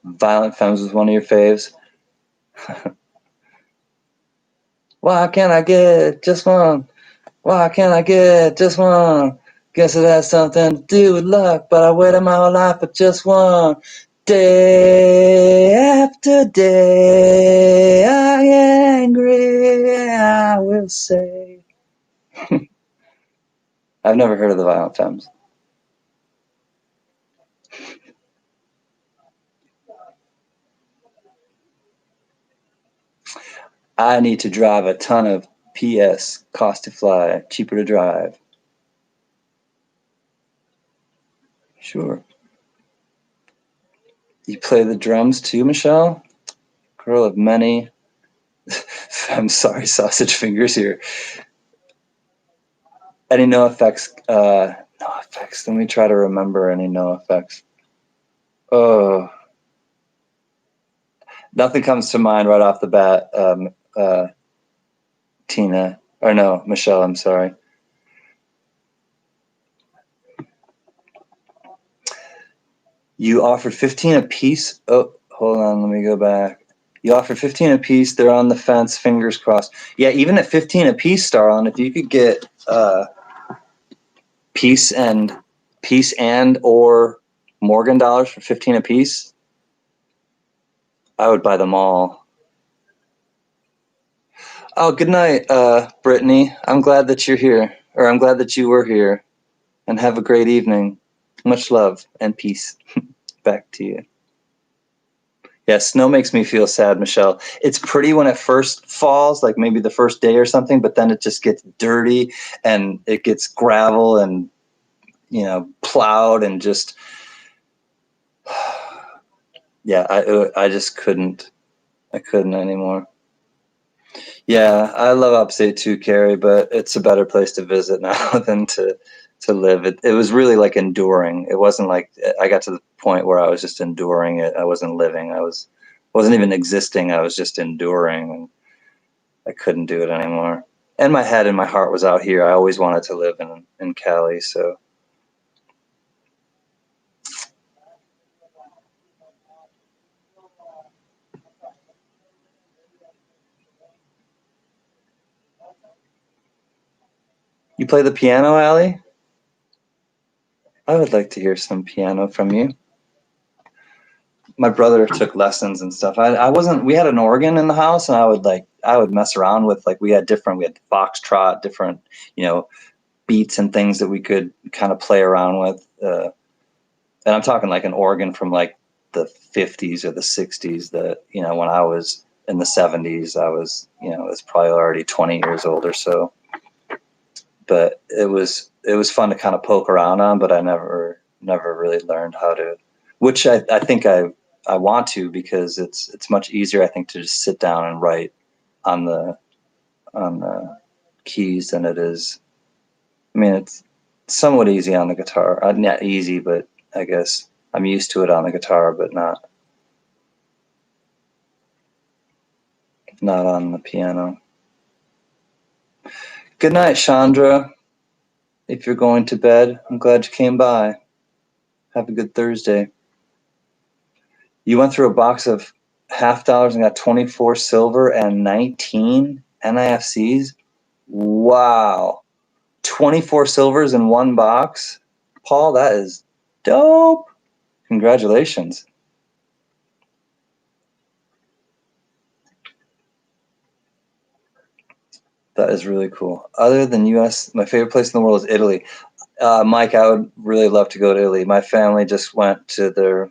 Violent Femmes was one of your faves. Why can't I get just one? Why can't I get just one? Guess it has something to do with luck, but I waited my whole life for just one. Day after day, I get angry, I will say. I've never heard of the Violent Femmes. I need to drive a ton of PS, cost to fly, cheaper to drive. Sure. You play the drums too, Michelle? Girl of many. I'm sorry, sausage fingers here. Any no effects? No effects. Let me try to remember any no effects. Oh, nothing comes to mind right off the bat. Tina, or no, Michelle. I'm sorry. You offered 15 a piece. Oh, hold on. Let me go back. You offered 15 a piece. They're on the fence. Fingers crossed. Yeah, even at 15 a piece, Starlin, if you could get piece and or Morgan dollars for 15 a piece, I would buy them all. Oh, good night, Brittany. I'm glad that you're here, or I'm glad that you were here, and have a great evening. Much love and peace. Back to you. Yeah, snow makes me feel sad, Michelle. It's pretty when it first falls, like maybe the first day or something, but then it just gets dirty and it gets gravel and, plowed and just, yeah, I just couldn't. I couldn't anymore. Yeah, I love upstate too, Carrie, but it's a better place to visit now than to live. It was really like enduring. It wasn't like I got to the point where I was just enduring it. I wasn't living. Wasn't even existing. I was just enduring, and I couldn't do it anymore. And my head and my heart was out here. I always wanted to live in Cali, so. You play the piano, Allie? I would like to hear some piano from you. My brother took lessons and stuff. I wasn't. We had an organ in the house, and I would mess around with we had foxtrot, different beats and things that we could kind of play around with. And I'm talking like an organ from like the 50s or the 60s. That when I was in the 70s, I was it's probably already 20 years old or so. But it was fun to kind of poke around on, but I never really learned how to, which I think I want to, because it's much easier, I think, to just sit down and write on the keys than it is. I mean, it's somewhat easy on the guitar. Not easy, but I guess I'm used to it on the guitar, but not on the piano. Good night, Chandra. If you're going to bed, I'm glad you came by. Have a good Thursday. You went through a box of $half and got 24 silver and 19 NIFCs. Wow. 24 silvers in one box. Paul, that is dope. Congratulations. That is really cool. Other than US, my favorite place in the world is Italy. Mike, I would really love to go to Italy. My family just went to their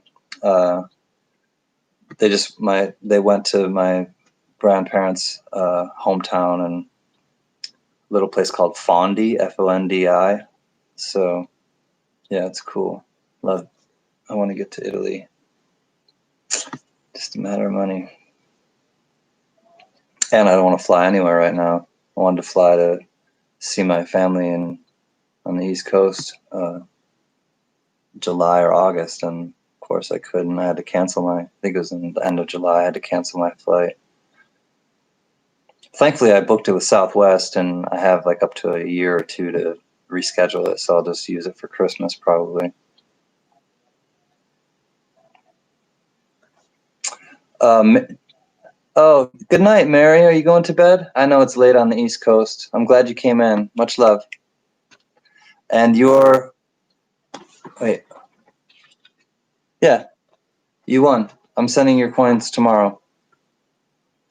they went to my grandparents' hometown and little place called Fondi, Fondi. So yeah, it's cool. I want to get to Italy. Just a matter of money. And I don't want to fly anywhere right now. I wanted to fly to see my family on the East Coast, July or August, and of course I couldn't. I had to cancel I think it was in the end of July, I had to cancel my flight. Thankfully, I booked it with Southwest, and I have like up to a year or two to reschedule it, so I'll just use it for Christmas probably. Oh, good night, Mary. Are you going to bed? I know it's late on the East Coast. I'm glad you came in. Much love. And wait. Yeah, you won. I'm sending your coins tomorrow.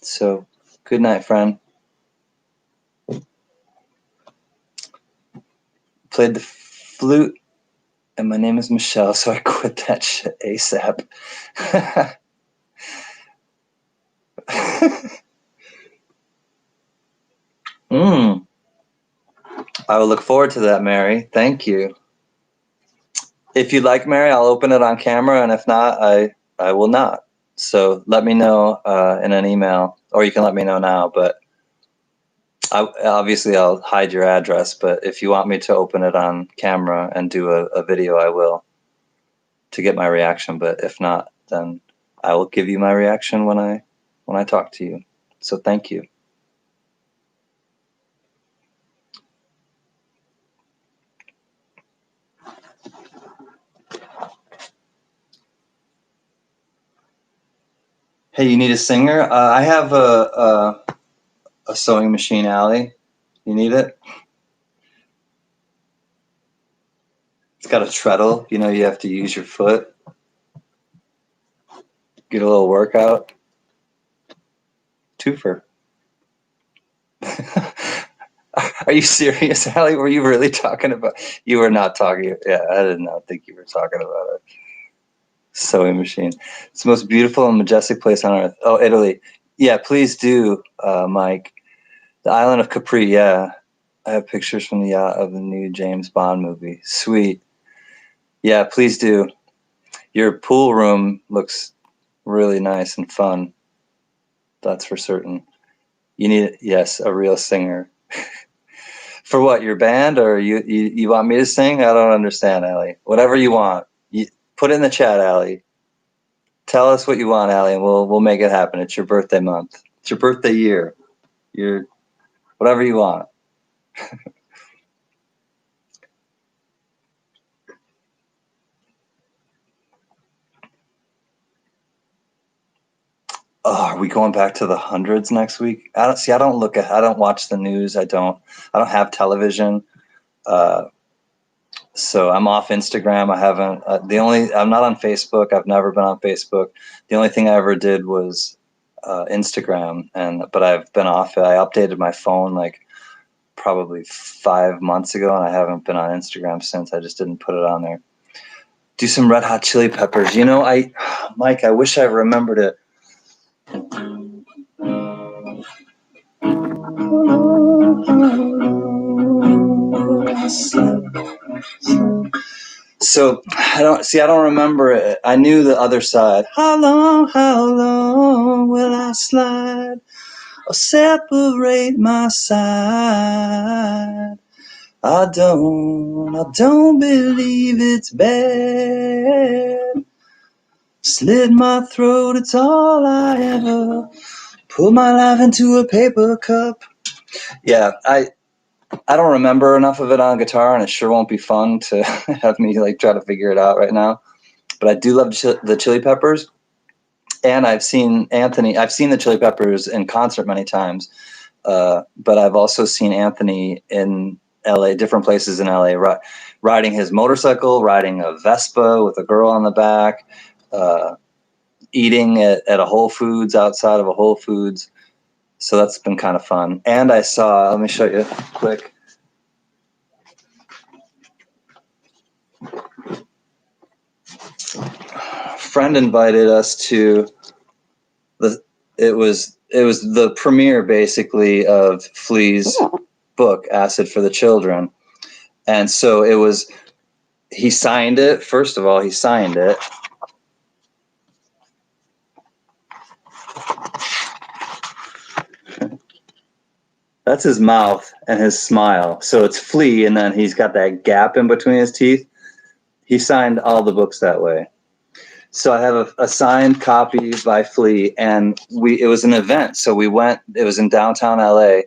So, good night, friend. Played the flute, and my name is Michelle, so I quit that shit ASAP. I will look forward to that, Mary. Thank you. If you'd like, Mary, I'll open it on camera, and if not, I will not. So let me know in an email, or you can let me know now. But obviously, I'll hide your address. But if you want me to open it on camera and do a video, I will, to get my reaction. But if not, then I will give you my reaction when I talk to you. So thank you. Hey, you need a singer? I have a sewing machine, Allie. You need it? It's got a treadle. You know, you have to use your foot. Get a little workout. Twofer. Are you serious, Allie? Were you really talking about? You were not talking. Yeah, I did not think you were talking about a sewing machine. It's the most beautiful and majestic place on earth. Oh, Italy. Yeah, please do, Mike. The island of Capri. Yeah, I have pictures from the yacht of the new James Bond movie. Sweet. Yeah, please do. Your pool room looks really nice and fun. That's for certain. You need, yes, a real singer. For what, your band, or you want me to sing? I don't understand, Allie. Whatever you want. You, put it in the chat, Allie. Tell us what you want, Allie, and we'll make it happen. It's your birthday month. It's your birthday year. You're whatever you want. Oh, are we going back to the hundreds next week? I don't watch the news. I don't have television. So I'm off Instagram. I haven't. I'm not on Facebook. I've never been on Facebook. The only thing I ever did was Instagram, but I've been off it. I updated my phone like probably 5 months ago, and I haven't been on Instagram since. I just didn't put it on there. Do some Red Hot Chili Peppers. You know, Mike, I wish I remembered it. So I don't remember it. I knew the other side. How long will I slide or separate my side? I don't believe it's bad. Slit my throat, it's all I ever. Put my life into a paper cup. Yeah, I don't remember enough of it on guitar, and it sure won't be fun to have me like try to figure it out right now. But I do love the Chili Peppers, and I've seen the Chili Peppers in concert many times, but I've also seen Anthony in LA, different places in LA, riding his motorcycle, riding a Vespa with a girl on the back, eating at a Whole Foods, outside of a Whole Foods. So that's been kind of fun. And I saw, let me show you quick. A friend invited us to it was the premiere basically of Flea's book, Acid for the Children. And so he signed it. First of all, he signed it. That's his mouth and his smile. So it's Flea, and then he's got that gap in between his teeth. He signed all the books that way. So I have a signed copy by Flea, and it was an event. So we went. It was in downtown LA,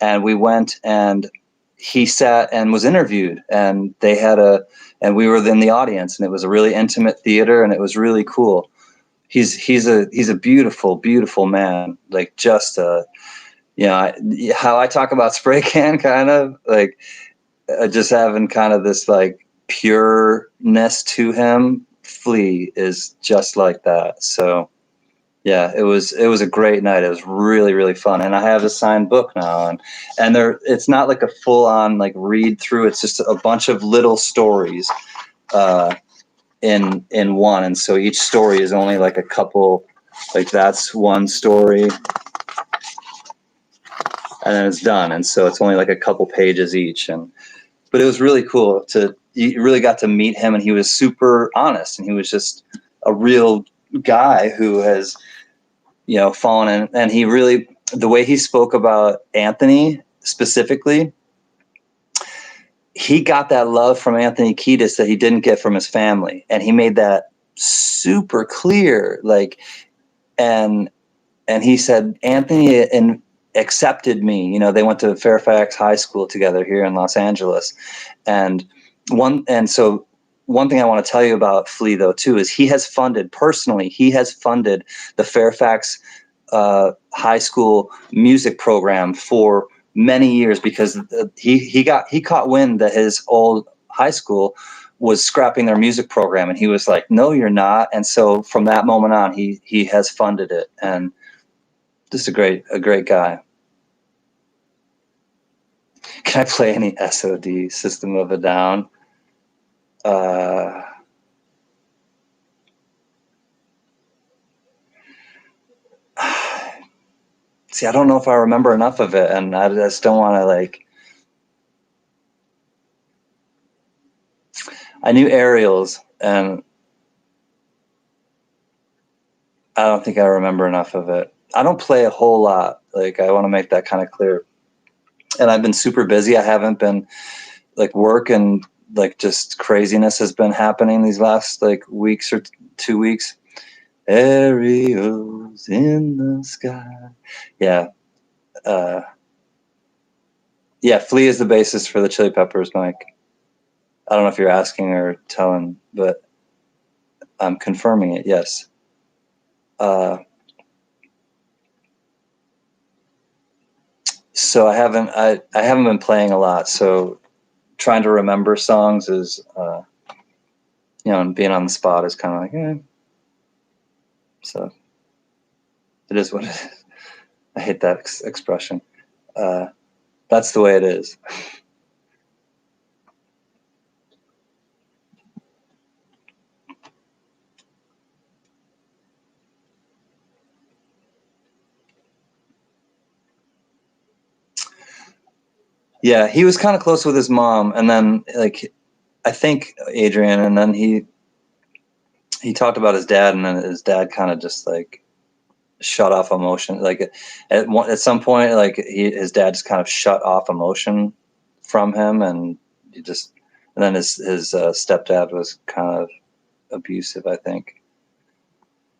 and we went, and he sat and was interviewed, and and we were in the audience, and it was a really intimate theater, and it was really cool. He's a beautiful man, like just a. How I talk about Spray Can, kind of like just having kind of this like pureness to him. Flea is just like that. So yeah, it was a great night. It was really fun, and I have a signed book now, and it's not like a full on like read through. It's just a bunch of little stories in one, and so each story is only like a couple. Like that's one story. and then it's done. And so it's only like a couple pages each. But it was really cool you really got to meet him, and he was super honest, and he was just a real guy who has, fallen in. And he really, the way he spoke about Anthony specifically, he got that love from Anthony Kiedis that he didn't get from his family. And he made that super clear. And he said, Anthony accepted me. They went to Fairfax High School together here in Los Angeles. And so one thing I want to tell you about Flea, though, too, is he has funded the Fairfax high school music program for many years, because he caught wind that his old high school was scrapping their music program, and he was like, no, you're not. And so from that moment on, he has funded it, and just a great guy. Can I play any SOD, System of a Down? See, I don't know if I remember enough of it, and I just don't want to I knew Aerials, and I don't think I remember enough of it. I don't play a whole lot. I want to make that kind of clear. And I've been super busy. I haven't been work and just craziness has been happening these last weeks or 2 weeks. Aerials in the sky. Yeah. Yeah, Flea is the bassist for the Chili Peppers, Mike. I don't know if you're asking or telling, but I'm confirming it, yes. So I haven't been playing a lot, so trying to remember songs is and being on the spot is kind of so it is what it is. I hate that expression. That's the way it is. Yeah, he was kind of close with his mom, and then I think Adrian, and then he talked about his dad, and then his dad kind of just shut off emotion. At some point, his dad just kind of shut off emotion from him, and and then his stepdad was kind of abusive, I think.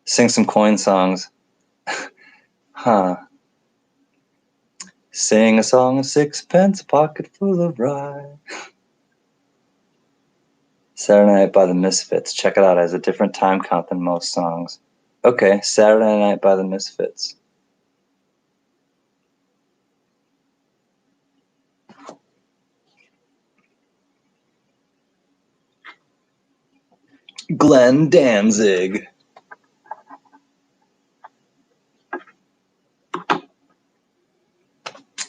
Sing some Coin songs. Huh. Sing a song of sixpence, pocket full of rye. Saturday Night by the Misfits. Check it out. It has a different time count than most songs. Okay, Saturday Night by the Misfits. Glenn Danzig.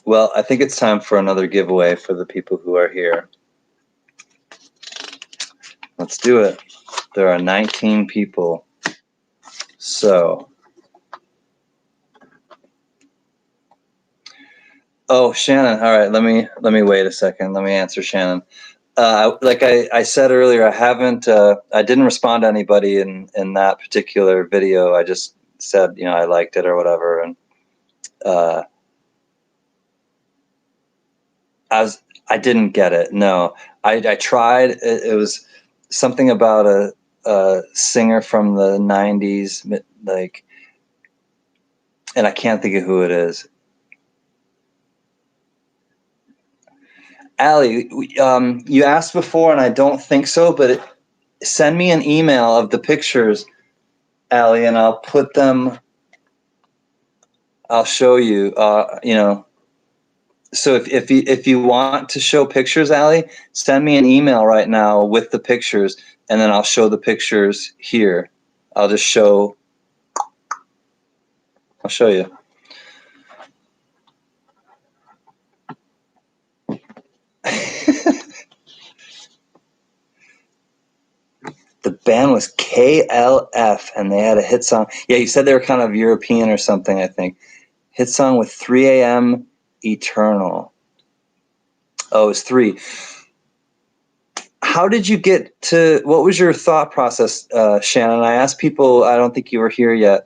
Well, I think it's time for another giveaway for the people who are here. Let's do it. There are 19 people. So. Oh, Shannon. All right. Let me wait a second. Let me answer Shannon. Like I said earlier, I didn't respond to anybody in that particular video. I just said, I liked it or whatever. And I didn't get it. No, I tried. It was something about a singer from the 90s, and I can't think of who it is. Allie, you asked before, and I don't think so, but send me an email of the pictures, Allie, and I'll put them. I'll show you. So if you want to show pictures, Allie, send me an email right now with the pictures, and then I'll show the pictures here. I'll show you. The band was KLF, and they had a hit song. Yeah, you said they were kind of European or something, I think. Hit song with 3 a.m. eternal. Oh, it's 3. How did you get to, what was your thought process, Shannon? I asked people, I don't think you were here yet.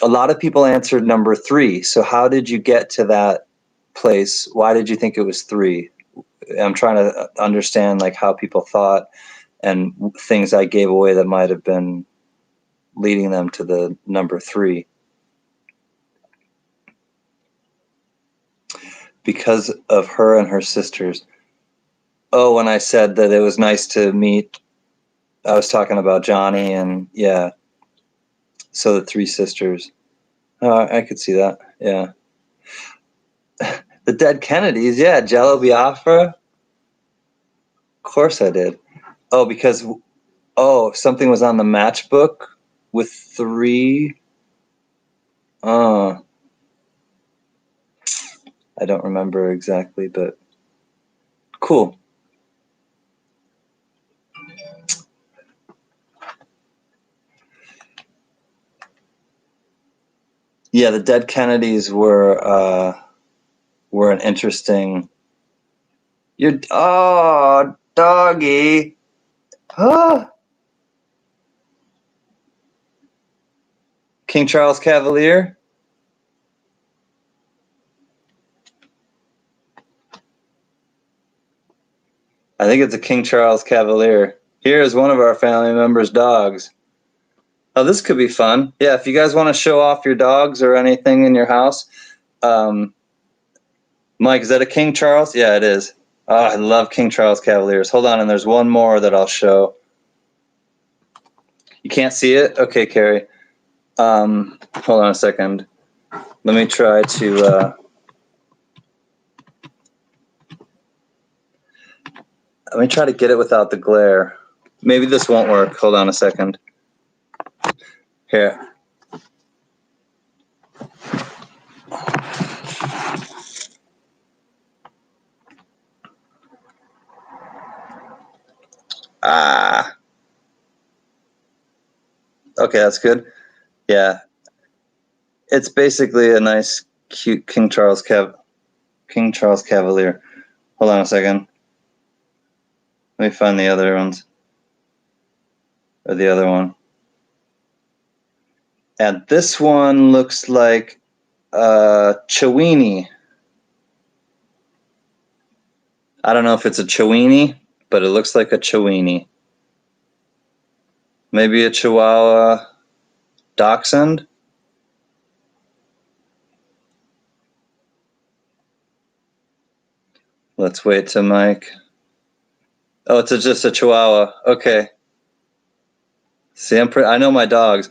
A lot of people answered number 3. So how did you get to that place? Why did you think it was 3? I'm trying to understand like how people thought and things I gave away that might have been leading them to the number 3. Because of her and her sisters. Oh, when I said that it was nice to meet, I was talking about Johnny and yeah. So the 3 sisters. Oh, I could see that. Yeah. The dead Kennedys. Yeah. Jello Biafra. Of course I did. Oh, because, something was on the matchbook with 3. I don't remember exactly, but cool. Yeah, the dead Kennedys were an interesting. Doggy. King Charles Cavalier. I think it's a King Charles Cavalier. Here is one of our family members' dogs. Oh, this could be fun. Yeah, if you guys want to show off your dogs or anything in your house. Mike, is that a King Charles? Yeah, it is. Oh, I love King Charles Cavaliers. Hold on, and there's one more that I'll show. You can't see it? Okay, Carrie. Hold on a second. Let me try to... let me try to get it without the glare. Maybe this won't work. Hold on a second. Here. Okay, that's good. Yeah. It's basically a nice, cute King Charles Cavalier. Hold on a second. Let me find the other ones. Or the other one. And this one looks like Chiweenie. I don't know if it's a Chiweenie, but it looks like a Chiweenie. Maybe a Chihuahua Dachshund? Let's wait till Mike. Oh, it's just a Chihuahua. Okay. See, I know my dogs.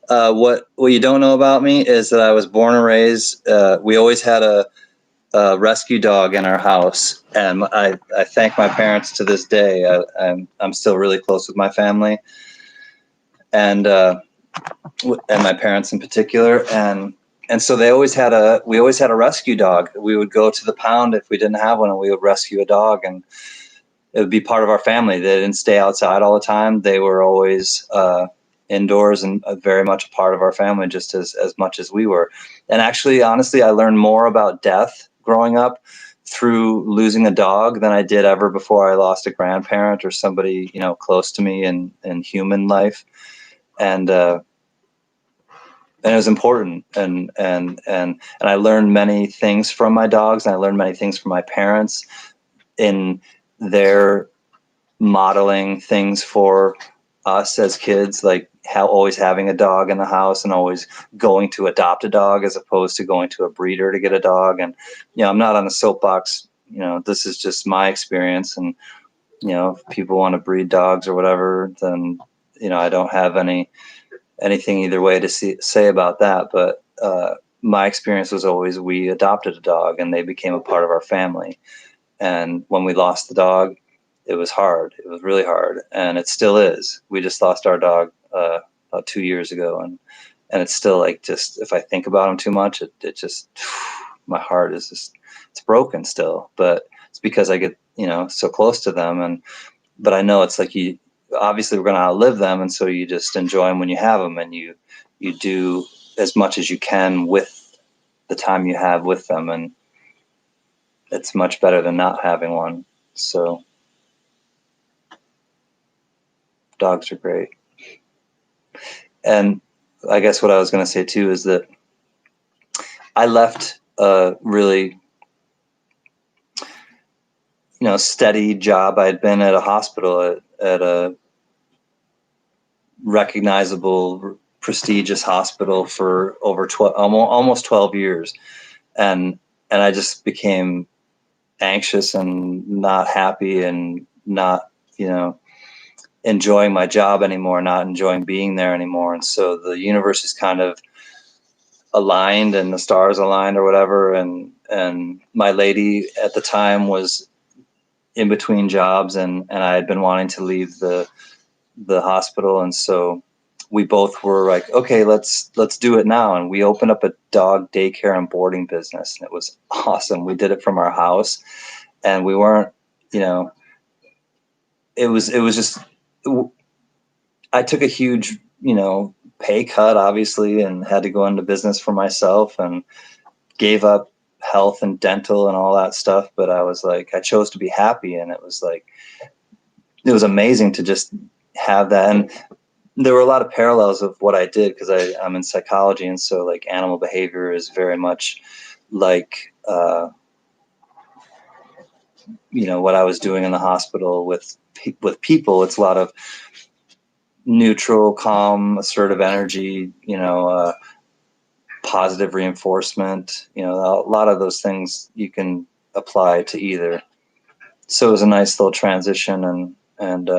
What you don't know about me is that I was born and raised. We always had a rescue dog in our house, and I thank my parents to this day. I'm still really close with my family, and my parents in particular, and so we always had a rescue dog. We would go to the pound if we didn't have one, and we would rescue a dog, and it would be part of our family. They didn't stay outside all the time. They were always indoors and very much a part of our family, just as much as we were. And actually, honestly, I learned more about death growing up through losing a dog than I did ever before I lost a grandparent or somebody, close to me in human life. And it was important. And I learned many things from my dogs, and I learned many things from my parents in their modeling things for us as kids, like always having a dog in the house and always going to adopt a dog as opposed to going to a breeder to get a dog. And, I'm not on a soapbox, this is just my experience. And, if people want to breed dogs or whatever, then, I don't have anything either way to say about that. But my experience was always we adopted a dog and they became a part of our family. And when we lost the dog, it was hard. It was really hard, and it still is. We just lost our dog about 2 years ago, and it's still like, just if I think about him too much, it just my heart is just, it's broken still. But it's because I get so close to them, but I know it's like obviously we're going to outlive them, and so you just enjoy them when you have them, and you do as much as you can with the time you have with them. And it's much better than not having one. So dogs are great. And I guess what I was going to say too is that I left a really, steady job. I had been at a hospital at a recognizable, prestigious hospital for over almost 12 years. And I just became anxious and not happy and not, enjoying my job anymore, not enjoying being there anymore. And so the universe is kind of aligned and the stars aligned or whatever. And my lady at the time was in between jobs, and I had been wanting to leave the hospital. And so we both were like, okay, let's do it now. And we opened up a dog daycare and boarding business. And it was awesome. We did it from our house, and we weren't, it was just, I took a huge, pay cut, obviously, and had to go into business for myself and gave up health and dental and all that stuff. But I was like, I chose to be happy. And it was like, it was amazing to just have that. And there were a lot of parallels of what I did, because I'm in psychology. And so like animal behavior is very much like, what I was doing in the hospital with people. It's a lot of neutral, calm, assertive energy, positive reinforcement, a lot of those things you can apply to either. So it was a nice little transition, and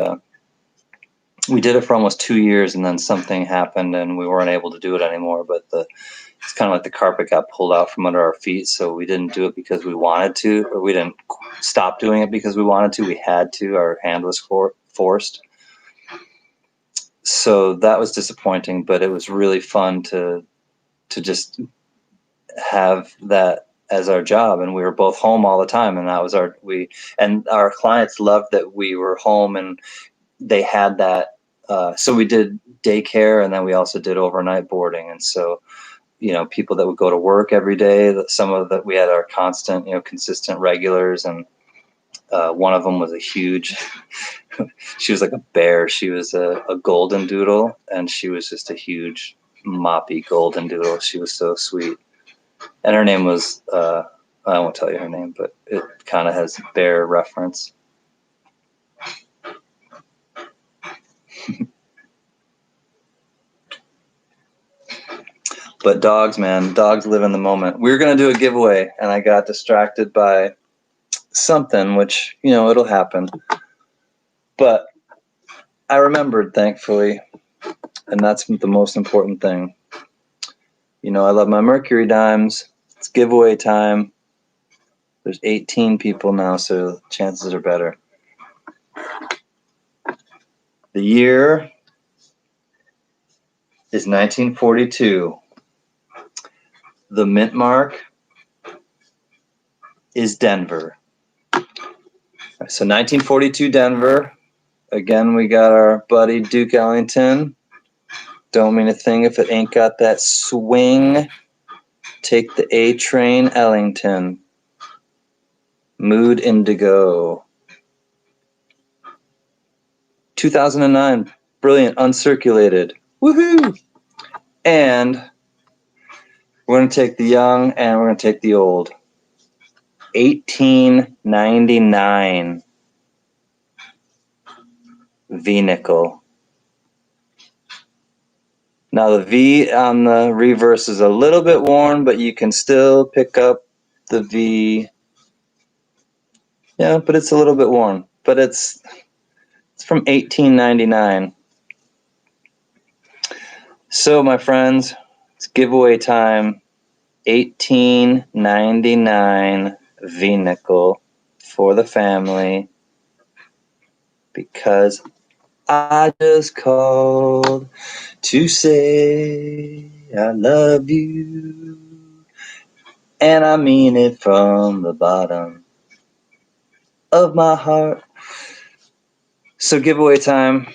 we did it for almost 2 years, and then something happened and we weren't able to do it anymore. But it's kind of like the carpet got pulled out from under our feet. So we didn't do it because we wanted to, or we didn't stop doing it because we wanted to. We had to. Our hand was forced. So that was disappointing, but it was really fun to just have that as our job. And we were both home all the time, and that was and our clients loved that we were home, and they had that. So we did daycare, and then we also did overnight boarding. And so, people that would go to work every day, some of that we had our constant, consistent regulars. And one of them was a huge, she was like a bear. She was a golden doodle, and she was just a huge moppy golden doodle. She was so sweet. And her name was, I won't tell you her name, but it kind of has bear reference. But dogs, man, dogs live in the moment. We were going to do a giveaway, and I got distracted by something, which, it'll happen. But I remembered, thankfully, and that's the most important thing. I love my Mercury dimes. It's giveaway time. There's 18 people now, so chances are better. The year is 1942. The mint mark is Denver. So 1942 Denver. Again, we got our buddy Duke Ellington. Don't mean a thing if it ain't got that swing. Take the A train, Ellington. Mood Indigo. 2009, brilliant, uncirculated. Woohoo! And we're going to take the young and we're going to take the old. 1899 V-nickel. Now the V on the reverse is a little bit worn, but you can still pick up the V. Yeah, but it's a little bit worn. But it's from 1899. So my friends, it's giveaway time. 1899 V-nickel for the family, because I just called to say I love you, and I mean it from the bottom of my heart. So giveaway time.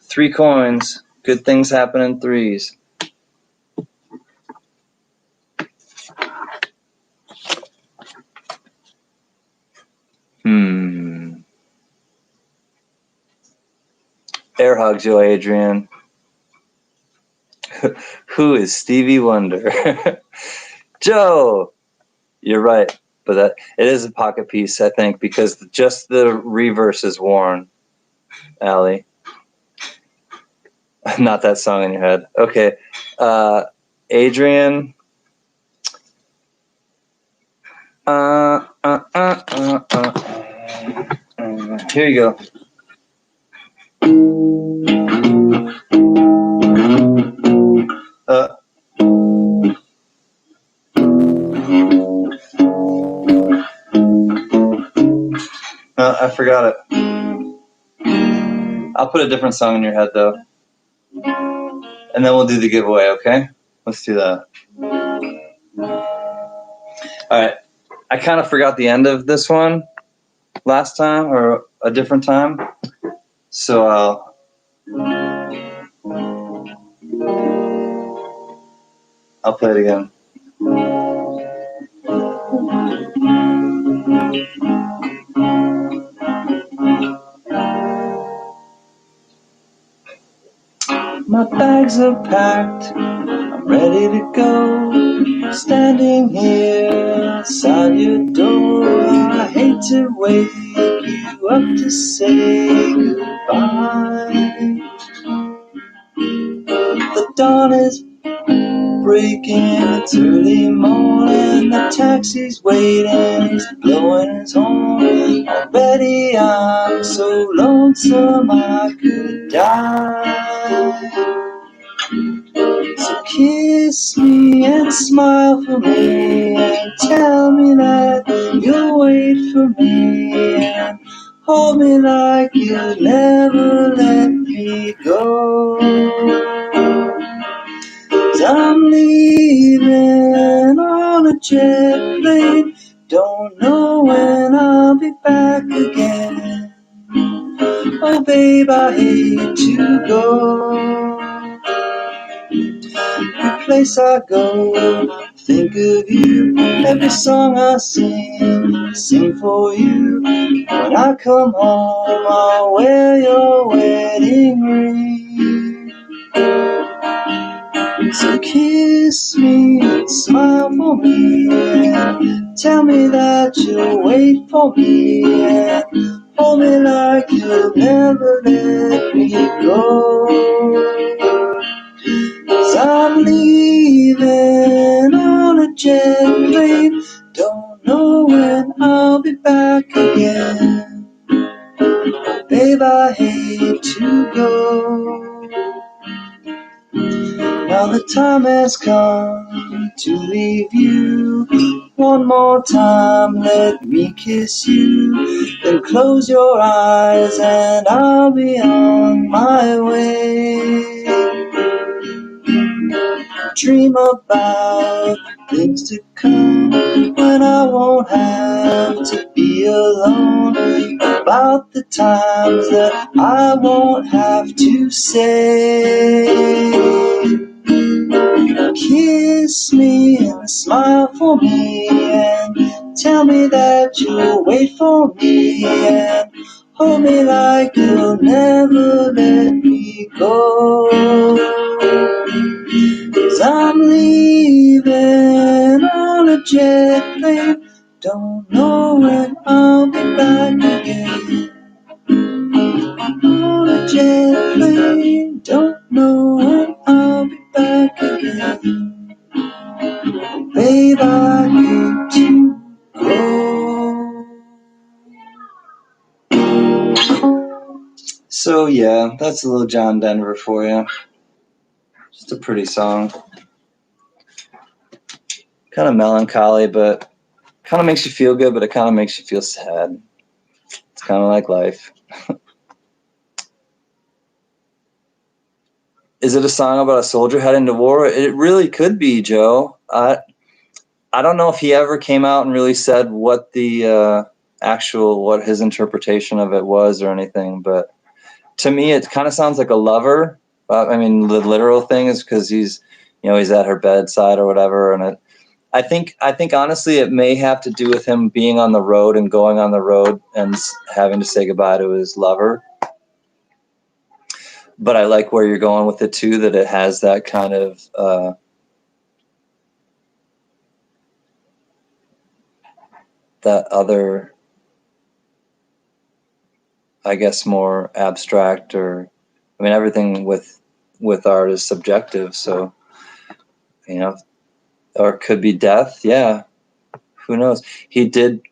3 coins. Good things happen in threes. Air hugs, yo, Adrian. Who is Stevie Wonder? Joe, you're right, but that it is a pocket piece, I think, because just the reverse is worn. Allie, not that song in your head. Okay, Adrian. Here you go. I forgot it. I'll put a different song in your head, though. And then we'll do the giveaway, okay? Let's do that. All right. I kind of forgot the end of this one last time or a different time. So I'll play it again. My bags are packed, I'm ready to go. Standing here outside your door, I hate to wake you up to say goodbye. The dawn is breaking, it's early morning, the taxi's waiting, he's blowing his horn. Already I'm so lonesome I could die. So kiss me and smile for me and tell me that you'll wait for me and hold me like you'll never let me go. 'Cause I'm leaving on a jet plane, don't know when I'll be back again. Oh babe, I hate to go. Every place I go, think of you. Every song I sing for you. When I come home, I'll wear your wedding ring. So kiss me, smile for me, and tell me that you'll wait for me, and hold me like you'll never let me go. 'Cause I'm leaving on a jet plane, don't know when I'll be back again. Babe, I hate to go. Now the time has come to leave you. One more time, let me kiss you. Then close your eyes and I'll be on my way. Dream about things to come when I won't have to be alone. About the times that I won't have to say. Kiss me and smile for me and tell me that you'll wait for me and hold me like you'll never let me go. 'Cause I'm leaving on a jet plane, don't know when I'll be back again. On a jet plane, don't know when I'll be back again. Babe, I hate to go. So yeah, that's a little John Denver for you. Just a pretty song. Kind of melancholy, but kind of makes you feel good, but it kind of makes you feel sad. It's kind of like life. Is it a song about a soldier heading to war? It really could be, Joe. I don't know if he ever came out and really said what the what his interpretation of it was or anything, but to me it kind of sounds like a lover. I mean, the literal thing is because he's at her bedside or whatever, and I think honestly it may have to do with him being on the road and going on the road and having to say goodbye to his lover. but I like where you're going with it too, that it has that kind of that other, I guess, more abstract, or I mean, everything with art is subjective, so or it could be death. Yeah, who knows? He did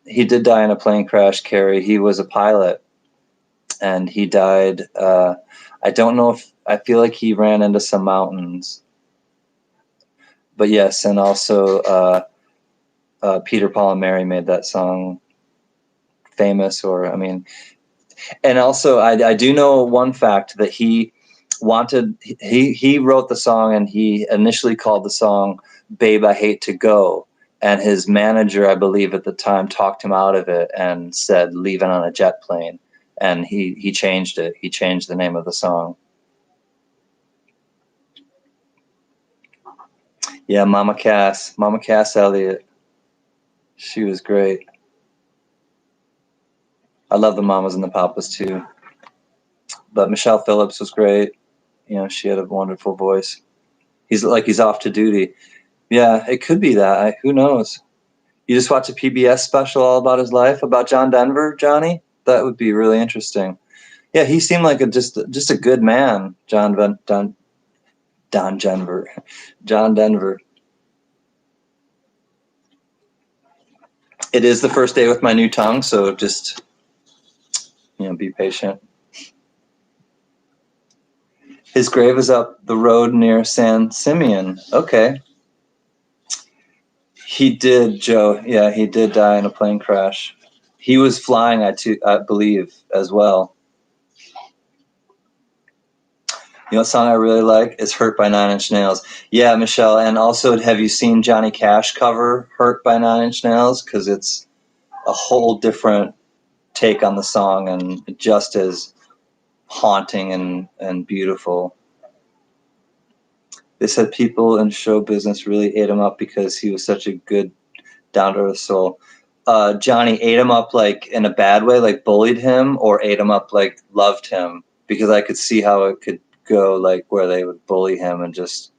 die in a plane crash, Carrie. He was a pilot, and he died. I don't know if I feel like he ran into some mountains, but yes, and also Peter, Paul, and Mary made that song famous, or I mean, and also I do know one fact that he wrote the song, and he initially called the song "Babe, I Hate to Go," and his manager, I believe at the time, talked him out of it and said "Leaving on a Jet Plane," and he changed it. He changed the name of the song. Yeah, Mama Cass Elliott, she was great. I love the Mamas and the Papas too, but Michelle Phillips was great. She had a wonderful voice. He's off to duty. Yeah, it could be that. Who knows? You just watch a PBS special all about his life, about John Denver, Johnny? That would be really interesting. Yeah, he seemed like just a good man, Don Denver. John Denver. It is the first day with my new tongue, so just be patient. His grave is up the road near San Simeon. Okay. He did, Joe. Yeah, he did die in a plane crash. He was flying, I believe, as well. What song I really like is "Hurt" by 9 Inch Nails. Yeah, Michelle. And also, have you seen Johnny Cash cover "Hurt" by 9 Inch Nails? Because it's a whole different take on the song, and just as haunting and beautiful. They said people in show business really ate him up because he was such a good, down-to-earth soul. Johnny ate him up like in a bad way, like bullied him, or ate him up like loved him, because I could see how it could go, like where they would bully him and just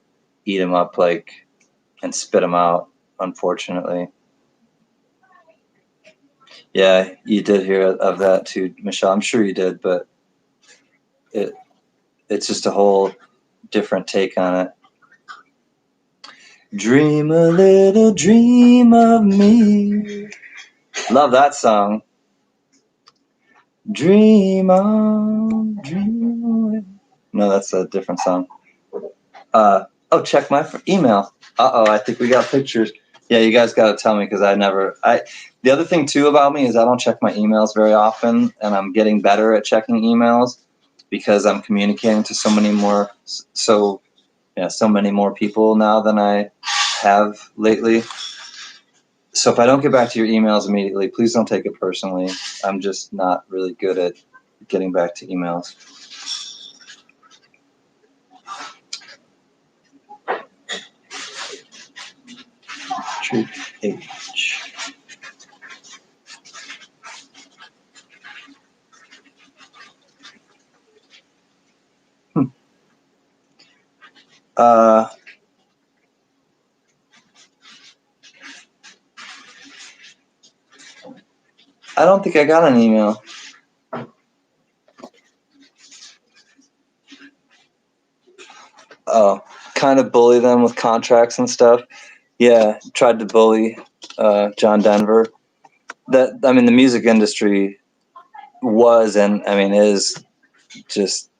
eat him up, like, and spit him out, unfortunately. Yeah, you did hear of that too, Michelle. I'm sure you did, but it's just a whole different take on it. Dream a little dream of me. Love that song. Dream on, dream away. No, that's a different song. Check my email. I think we got pictures. Yeah, you guys got to tell me, because the other thing too about me is I don't check my emails very often, and I'm getting better at checking emails because I'm communicating to so many more people now than I have lately. So if I don't get back to your emails immediately, please don't take it personally. I'm just not really good at getting back to emails. H. I don't think I got an email. Oh, kind of bully them with contracts and stuff. Yeah, tried to bully John Denver. The music industry was, and is just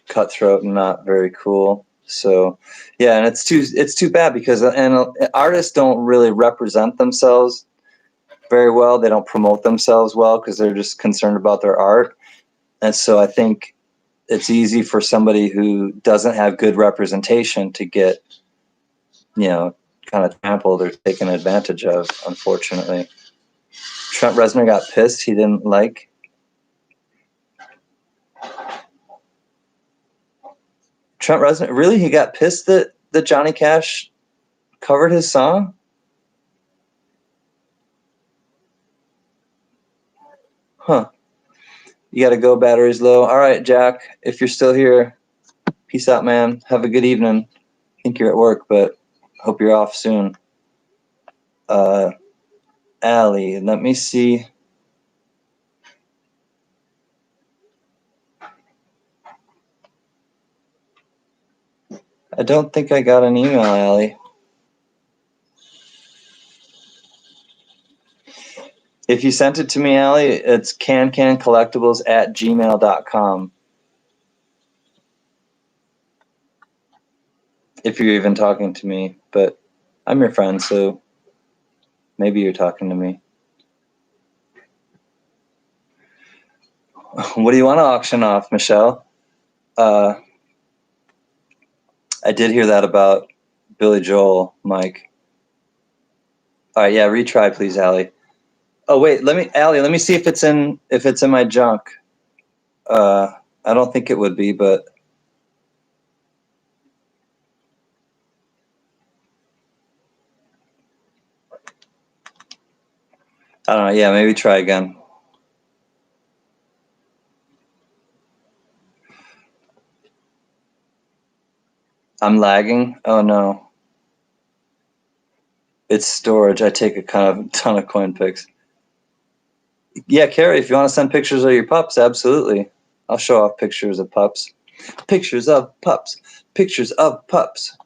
cutthroat and not very cool. So yeah, and it's too bad, because artists don't really represent themselves very well. They don't promote themselves well because they're just concerned about their art. And so I think it's easy for somebody who doesn't have good representation to get, kind of trampled or taken advantage of, unfortunately. Trent Reznor got pissed. He didn't like. Trent Reznor, really? He got pissed that Johnny Cash covered his song? Huh. You got to go. Battery's low. All right, Jack. If you're still here, peace out, man. Have a good evening. I think you're at work, but hope you're off soon. Allie, let me see. I don't think I got an email, Allie. If you sent it to me, Allie, it's cancancollectibles@gmail.com. If you're even talking to me, but I'm your friend, so maybe you're talking to me. What do you want to auction off, Michelle? I did hear that about Billy Joel, Mike. All right, yeah, retry, please, Allie. Oh wait, Allie, let me see if it's in my junk. I don't think it would be, but I don't know. Yeah, maybe try again. I'm lagging. Oh no. It's storage. I take a ton of coin pics. Yeah, Carrie, if you want to send pictures of your pups, absolutely. I'll show off pictures of pups. Pictures of pups. Pictures of pups.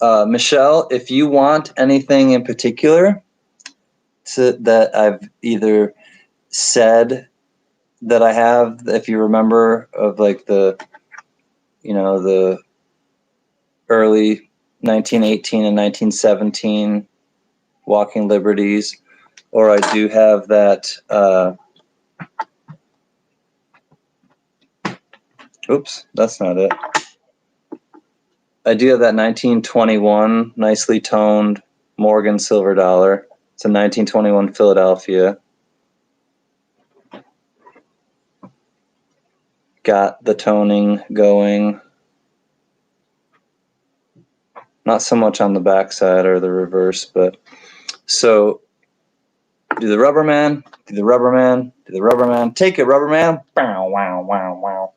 Michelle, if you want anything in particular that I've either said that I have, if you remember, of like the early 1918 and 1917 Walking Liberties, or I do have that. Oops, that's not it. I do have that 1921 nicely toned Morgan silver dollar. It's a 1921 Philadelphia. Got the toning going. Not so much on the backside or the reverse, but so do the rubber man, do the rubber man, do the rubber man. Take it, rubber man. Wow, wow, wow, wow.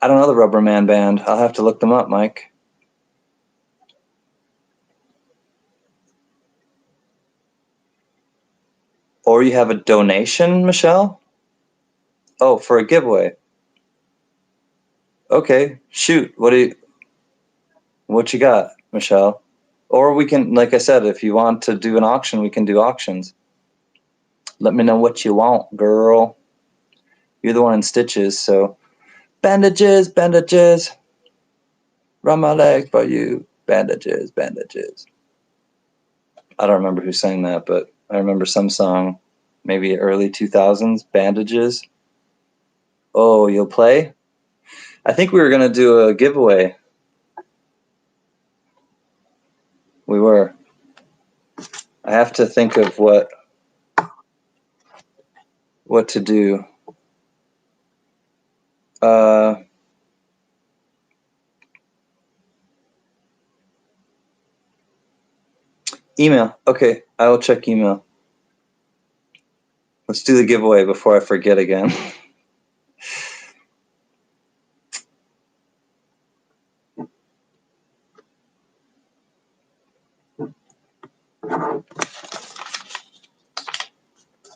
I don't know the Rubber Man band. I'll have to look them up, Mike. Or you have a donation, Michelle? Oh, for a giveaway. Okay, shoot. What you got, Michelle? Or we can, like I said, if you want to do an auction, we can do auctions. Let me know what you want, girl. You're the one in stitches, so bandages, bandages. Run my leg for you. Bandages, bandages. I don't remember who sang that, but I remember some song, maybe early 2000s, Bandages. Oh, you'll play? I think we were going to do a giveaway. We were. I have to think of what to do. Email. Okay, I will check email. Let's do the giveaway before I forget again.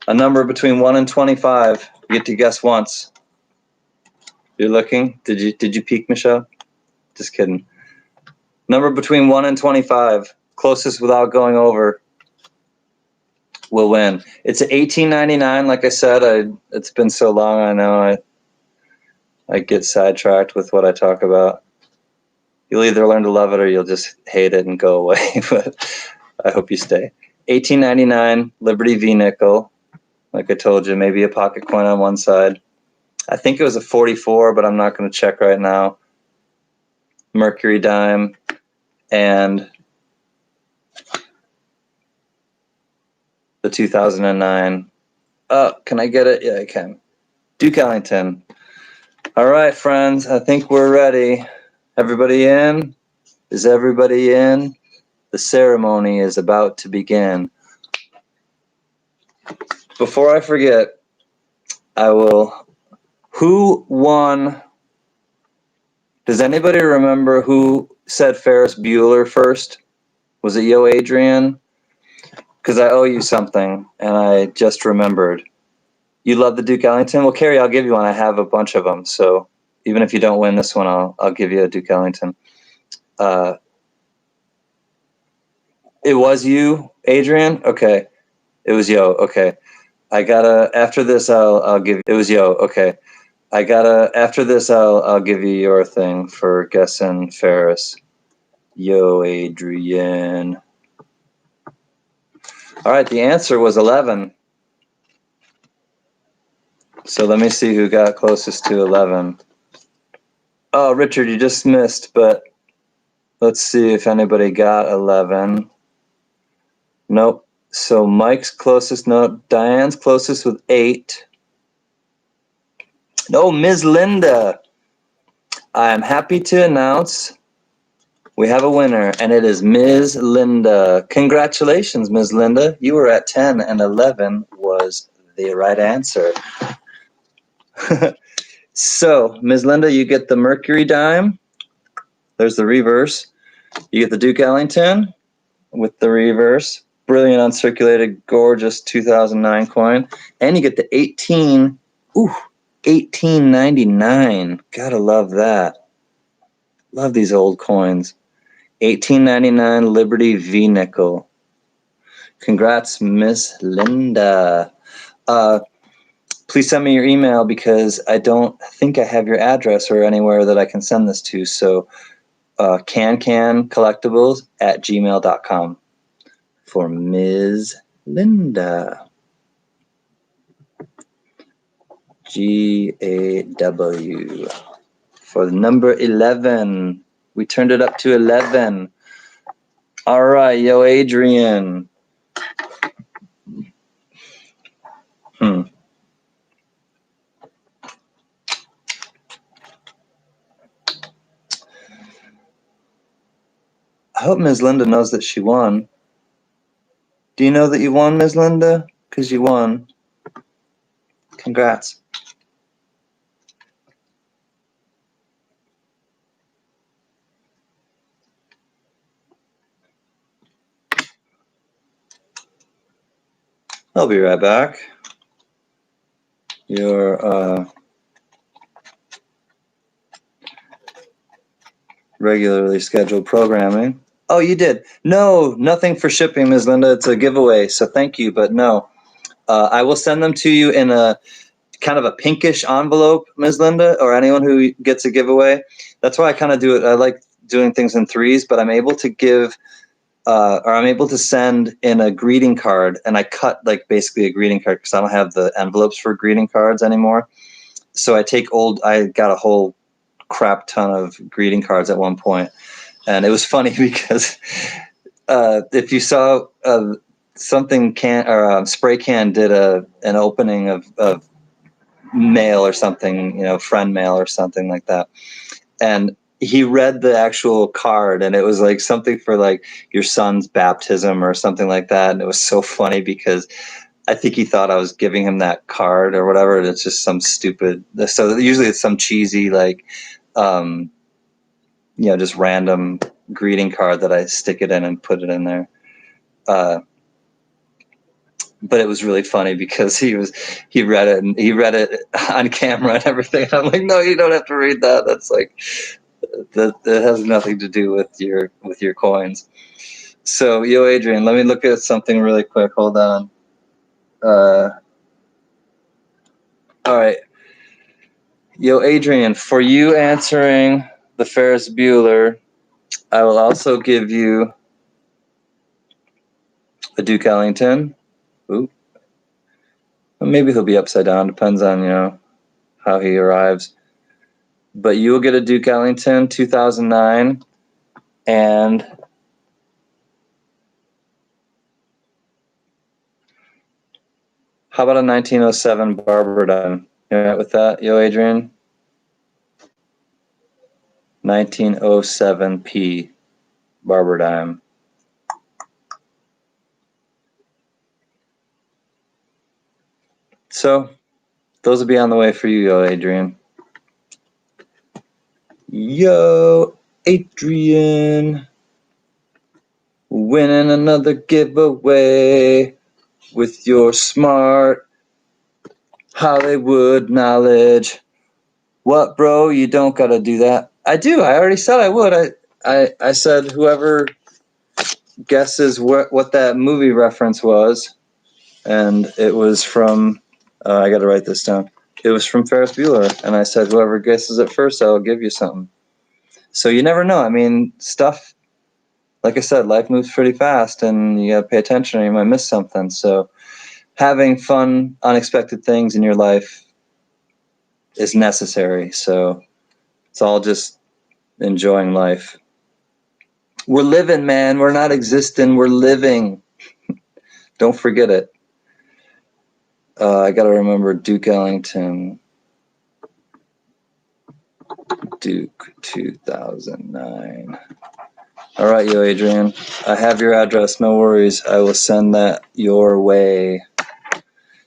A number between 1 and 25. You get to guess once. You're looking? Did you peek, Michelle? Just kidding. Number between 1 and 25. Closest without going over will win. It's $18.99. Like I said, it's been so long. I know I get sidetracked with what I talk about. You'll either learn to love it or you'll just hate it and go away. But I hope you stay. $18.99 Liberty V nickel. Like I told you, maybe a pocket coin on one side. I think it was a 44, but I'm not going to check right now. Mercury dime and the 2009. Oh, can I get it? Yeah, I can. Duke Ellington. All right, friends. I think we're ready. Everybody in? Is everybody in? The ceremony is about to begin. Before I forget, I will. Who won? Does anybody remember who said Ferris Bueller first? Was it Yo Adrian? Because I owe you something, and I just remembered. You love the Duke Ellington? Well, Carrie, I'll give you one. I have a bunch of them, so even if you don't win this one, I'll give you a Duke Ellington. It was you, Adrian? Okay. It was Yo. Okay. I gotta after this I'll give it was Yo. Okay. I gotta after this I'll give you your thing for guessing Ferris. Yo, Adrian. All right, the answer was 11. So let me see who got closest to 11. Oh, Richard, you just missed, but let's see if anybody got 11. Nope. So Mike's closest. No, Diane's closest with 8. No, Ms. Linda. I am happy to announce we have a winner, and it is Ms. Linda. Congratulations, Ms. Linda. You were at 10, and 11 was the right answer. So, Ms. Linda, you get the Mercury dime. There's the reverse. You get the Duke Ellington with the reverse. Brilliant uncirculated, gorgeous 2009 coin. And you get the 1899. Gotta love that. Love these old coins. 1899 Liberty V nickel. Congrats, Miss Linda. Please send me your email because I don't think I have your address or anywhere that I can send this to. So CanCanCollectibles@gmail.com for Ms. Linda. GAW for the number 11. We turned it up to 11. All right, yo, Adrian. I hope Ms. Linda knows that she won. Do you know that you won, Ms. Linda? Because you won. Congrats. I'll be right back. Your regularly scheduled programming. Oh, you did? No, nothing for shipping, Ms. Linda. It's a giveaway, so thank you, but no. I will send them to you in a kind of a pinkish envelope, Ms. Linda, or anyone who gets a giveaway. That's why I kind of do it. I like doing things in threes, but I'm able to give, or I'm able to send in a greeting card, and I cut like basically a greeting card because I don't have the envelopes for greeting cards anymore. So I got a whole crap ton of greeting cards at one point, and it was funny because if you saw something Spray Can did an opening of mail or something, friend mail or something like that, and he read the actual card, and it was like something for like your son's baptism or something like that, and it was so funny because I think he thought I was giving him that card or whatever, and it's just some stupid. So usually it's some cheesy like, just random greeting card that I stick it in and put it in there. But it was really funny because he read it on camera and everything. And I'm like, no, you don't have to read that. That's like that has nothing to do with your coins. So, yo, Adrian, let me look at something really quick. Hold on. All right. Yo, Adrian, for you answering the Ferris Bueller, I will also give you a Duke Ellington. Ooh. Maybe he'll be upside down. Depends on, how he arrives. But you will get a Duke Ellington 2009. And how about a 1907 Barber dime? You all right with that, yo, Adrian? 1907 Barber dime. So Those will be on the way for you, yo, Adrian. Yo, Adrian. Winning another giveaway with your smart Hollywood knowledge. What, bro? You don't gotta do that. I do. I already said I would. I said whoever guesses what that movie reference was, and it was from. I got to write this down. It was from Ferris Bueller, and I said whoever guesses it first, I'll give you something. So you never know. I mean, stuff. Like I said, life moves pretty fast, and you got to pay attention, or you might miss something. So having fun, unexpected things in your life is necessary. So it's all just enjoying life. We're living, man. We're not existing. We're living. Don't forget it. I got to remember Duke Ellington. Duke 2009. All right, yo, Adrian. I have your address. No worries. I will send that your way.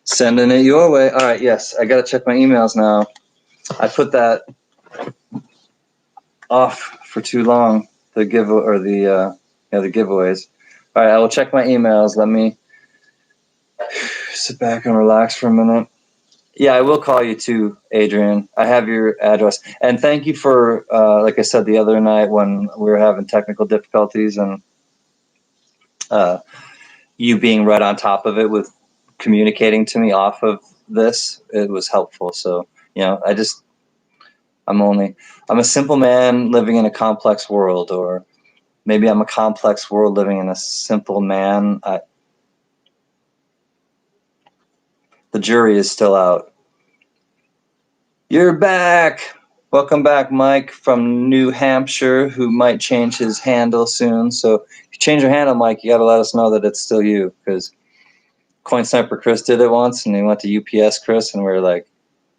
Sending it your way. All right, yes. I got to check my emails now. I put that off for too long. The giveaways. All right, I will check my emails. Let me sit back and relax for a minute. Yeah, I will call you too, Adrian. I have your address. And thank you for, like I said the other night when we were having technical difficulties and you being right on top of it with communicating to me off of this. It was helpful. So, I'm a simple man living in a complex world, or maybe I'm a complex world living in a simple man. The jury is still out. You're back. Welcome back, Mike from New Hampshire, who might change his handle soon. So if you change your handle, Mike, you got to let us know that it's still you, because Coin Sniper Chris did it once, and he went to UPS Chris, and we were like,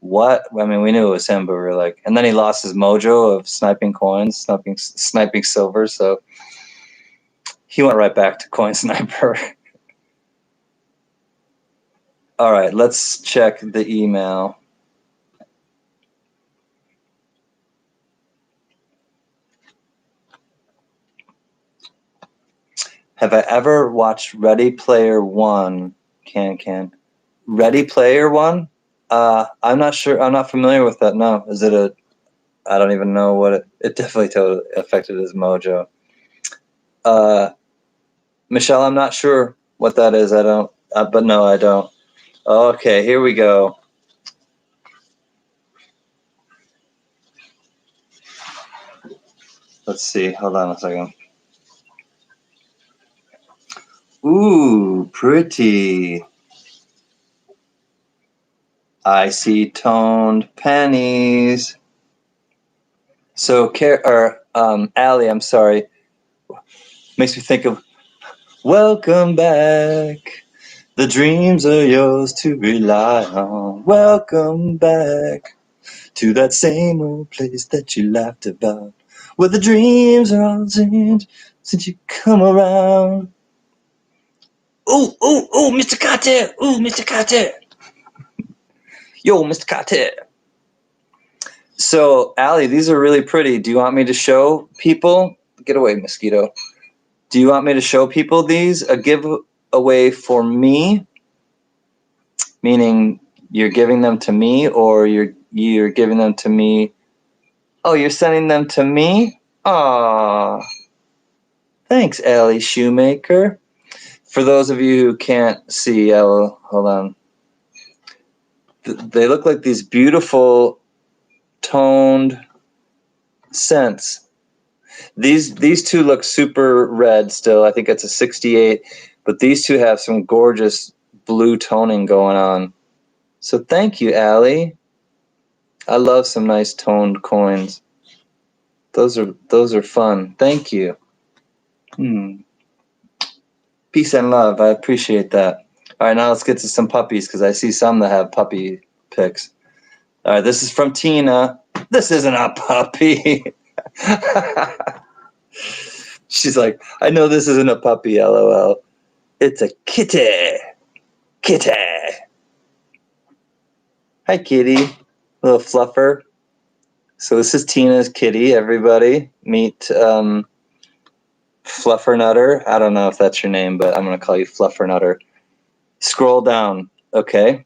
what? I mean, we knew it was him, but we were like, and then he lost his mojo of sniping coins, sniping silver, so he went right back to Coin Sniper. All right, let's check the email. Have I ever watched Ready Player One? Can Ready Player One? I'm not sure. I'm not familiar with that. No, is it a? I don't even know what it definitely totally affected his mojo. Michelle, I'm not sure what that is. I don't. But no, I don't. Okay, here we go. Let's see. Hold on a second. Ooh, pretty. I see toned pennies. So, Allie, I'm sorry. Makes me think of welcome back. The dreams are yours to rely on. Welcome back to that same old place that you laughed about, where the dreams are all changed since you come around. Ooh, Mr. Carter. Ooh, Mr. Carter. Yo, Mr. Carter. So, Allie, these are really pretty. Do you want me to show people? Get away, mosquito. Do you want me to show people these? A giveaway for me, meaning you're giving them to me, or you're giving them to me. Oh, you're sending them to me? Aw. Thanks, Allie Shoemaker. For those of you who can't see, hold on. They look like these beautiful toned scents. These two look super red still. I think it's a 68, but these two have some gorgeous blue toning going on. So thank you, Allie. I love some nice toned coins. Those are fun. Thank you. Peace and love. I appreciate that. All right, now let's get to some puppies, because I see some that have puppy pics. All right, this is from Tina. This isn't a puppy. She's like, I know this isn't a puppy, LOL. It's a kitty. Kitty. Hi, kitty. Little fluffer. So this is Tina's kitty, everybody. Meet Fluffernutter. I don't know if that's your name, but I'm going to call you Fluffernutter. Scroll down. Okay.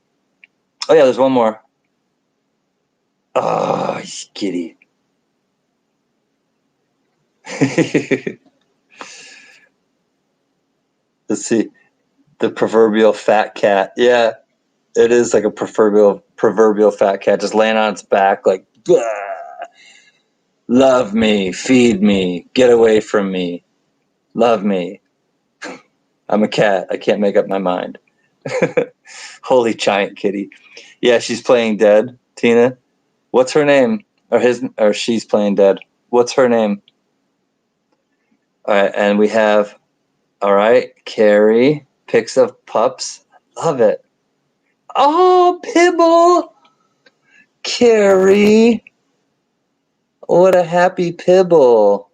Oh, yeah, there's one more. Oh, kitty. Let's see. The proverbial fat cat. Yeah, it is like a proverbial fat cat just laying on its back like, "Bah! Love me, feed me, get away from me, love me. I'm a cat. I can't make up my mind." Holy giant kitty. Yeah, she's playing dead, Tina. What's her name? Or she's playing dead. What's her name? All right, and we have, all right, Carrie picks up pups. Love it. Oh, Pibble! Carrie! What a happy Pibble.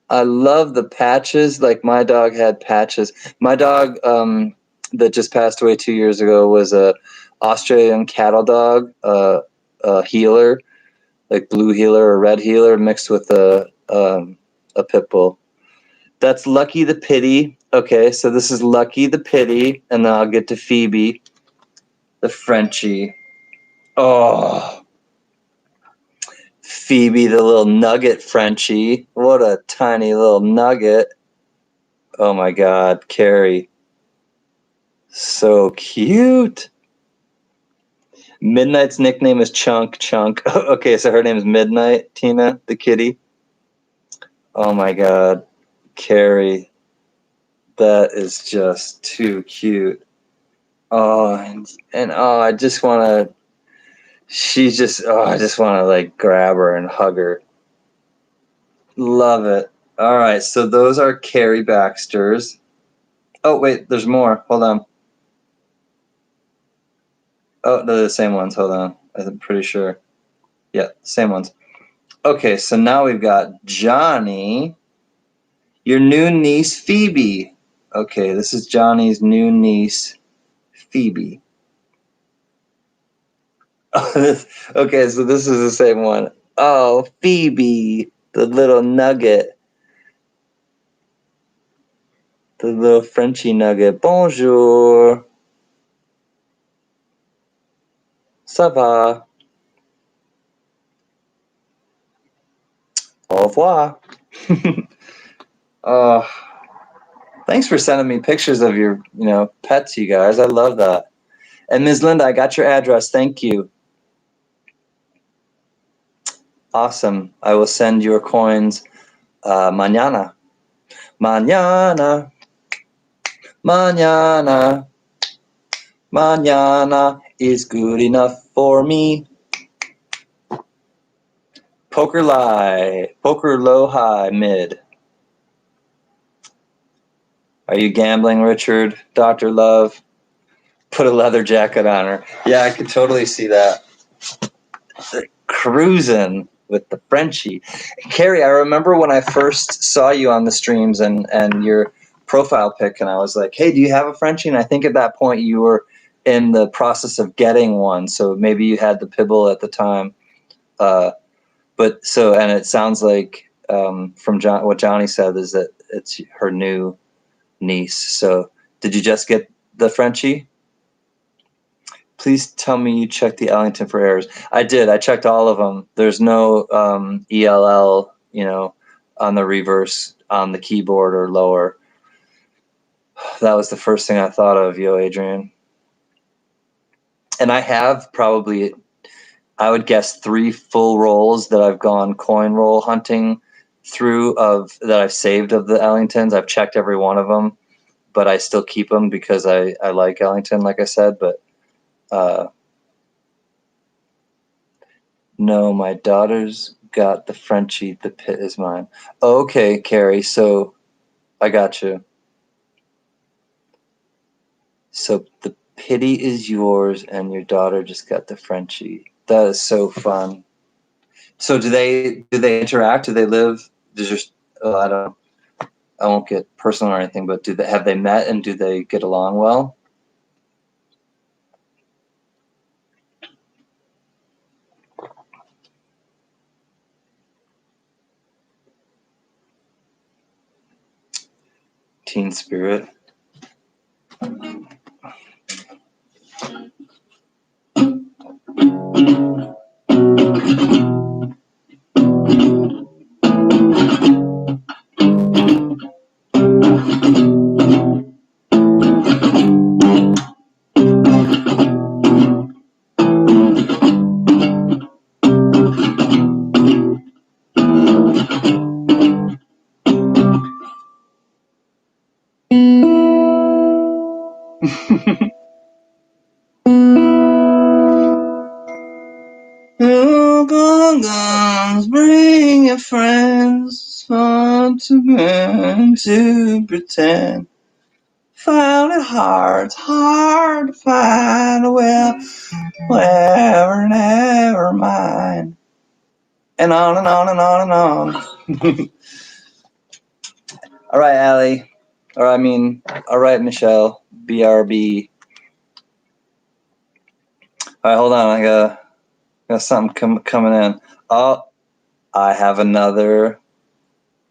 I love the patches. Like my dog had patches. My dog that just passed away 2 years ago was a Australian cattle dog, a healer, like blue healer or red healer mixed with a pit bull. That's Lucky the Pity. Okay, so this is Lucky the Pity, and then I'll get to Phoebe, the Frenchie. Oh, Phoebe, the little nugget Frenchie. What a tiny little nugget. Oh my God, Carrie. So cute. Midnight's nickname is Chunk. Okay, so her name is Midnight, Tina, the kitty. Oh my God, Carrie. That is just too cute. Oh, and oh, I just want to. She's just. Oh, I just want to like grab her and hug her. Love it. All right, so those are Carrie Baxter's. Oh wait, there's more. Hold on. Oh, they're the same ones. Hold on. I'm pretty sure. Yeah, same ones. Okay, so now we've got Johnny, your new niece Phoebe. Okay, this is Johnny's new niece Phoebe. Okay, so this is the same one. Oh, Phoebe, the little nugget, the little Frenchy nugget. Bonjour. Ça va? Au revoir. Oh, thanks for sending me pictures of your, pets, you guys. I love that. And Ms. Linda, I got your address. Thank you. Awesome. I will send your coins mañana. Mañana. Mañana. Mañana is good enough for me. Poker low high, mid. Are you gambling, Richard? Dr. Love? Put a leather jacket on her. Yeah, I could totally see that. Cruising with the Frenchie. Carrie, I remember when I first saw you on the streams and your profile pic, and I was like, hey, do you have a Frenchie? And I think at that point you were in the process of getting one, so maybe you had the Pibble at the time. And it sounds like from what Johnny said is that it's her new niece. So did you just get the Frenchie? Please tell me you checked the Ellington for errors. I did. I checked all of them. There's no ELL, on the reverse on the keyboard or lower. That was the first thing I thought of, Adrian. And I have probably, I would guess, 3 full rolls that I've gone coin roll hunting through that I've saved of the Ellingtons. I've checked every one of them, but I still keep them because I like Ellington, like I said. But no, my daughter's got the Frenchie. The pit is mine. Okay, Carrie. So I got you. So the pity is yours, and your daughter just got the Frenchie. That is so fun. So do they interact? Do they live? I won't get personal or anything, but have they met and do they get along well? teen spirit. Bring your friends, fun to pretend. Found it hard, it's hard to find a well, whatever, never mind. And on and on and on and on. All right, Allie. All right, Michelle. BRB. All right, hold on. I got something coming in. Oh, I have another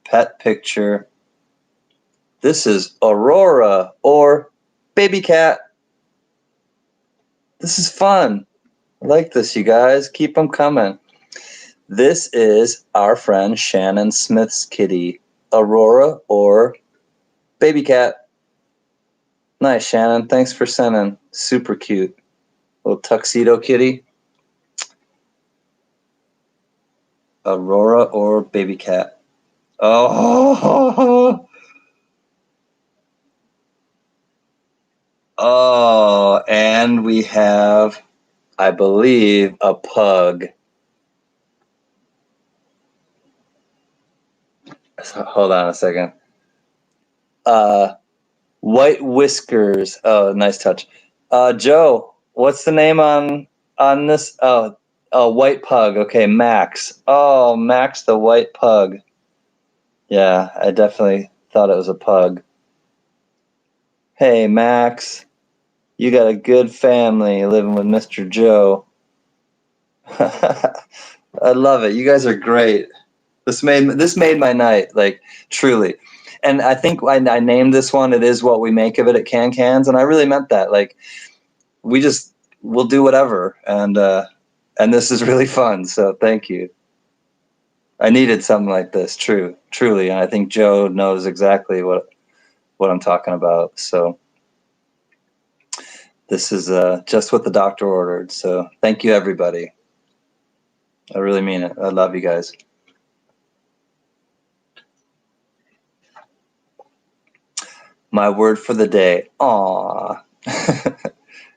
pet picture. This is Aurora or Baby Cat. This is fun. I like this, you guys. Keep them coming. This is our friend Shannon Smith's kitty, Aurora or Baby Cat. Nice, Shannon. Thanks for sending. Super cute. Little tuxedo kitty. Aurora or Baby Cat. Oh. Oh, and we have, I believe, a pug. So, hold on a second. White whiskers. Oh, nice touch. Joe, what's the name on this? Oh, white pug. Okay, Max. Oh, Max the white pug. Yeah, I definitely thought it was a pug. Hey, Max, you got a good family living with Mr. Joe. I love it. You guys are great. This made my night, like truly. And I think I named this one. It is what we make of it at CanCan's, and I really meant that. Like we'll do whatever, and this is really fun. So thank you. I needed something like this, truly, and I think Joe knows exactly what I'm talking about. So this is just what the doctor ordered. So thank you, everybody. I really mean it. I love you guys. My word for the day. Aww.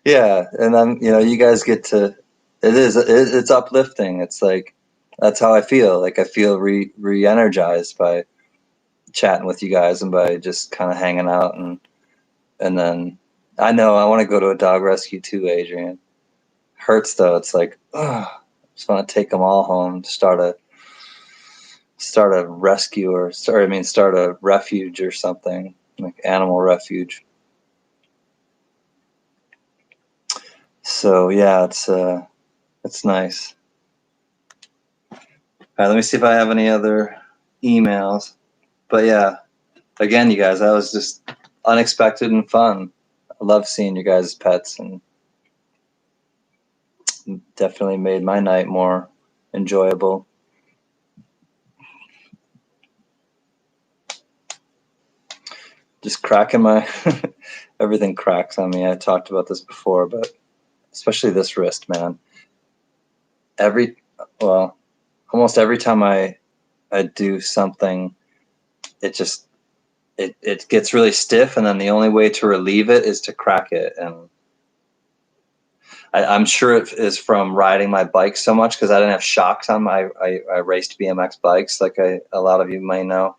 Yeah, and then you guys get to. It's uplifting. It's like that's how I feel. Like I feel re-energized by chatting with you guys and by just kind of hanging out and then I know I want to go to a dog rescue too, Adrian. Hurts though. It's like, I just want to take them all home. Start a rescue start a refuge or something like animal refuge. So yeah, it's nice. All right, let me see if I have any other emails. But yeah, again, you guys, that was just unexpected and fun. I love seeing you guys' pets and definitely made my night more enjoyable. Just cracking my everything cracks on me. I talked about this before, but especially this wrist, man. Almost every time I do something, it gets really stiff, and then the only way to relieve it is to crack it. And I'm sure it is from riding my bike so much because I didn't have shocks on my. I raced BMX bikes, like a lot of you may know,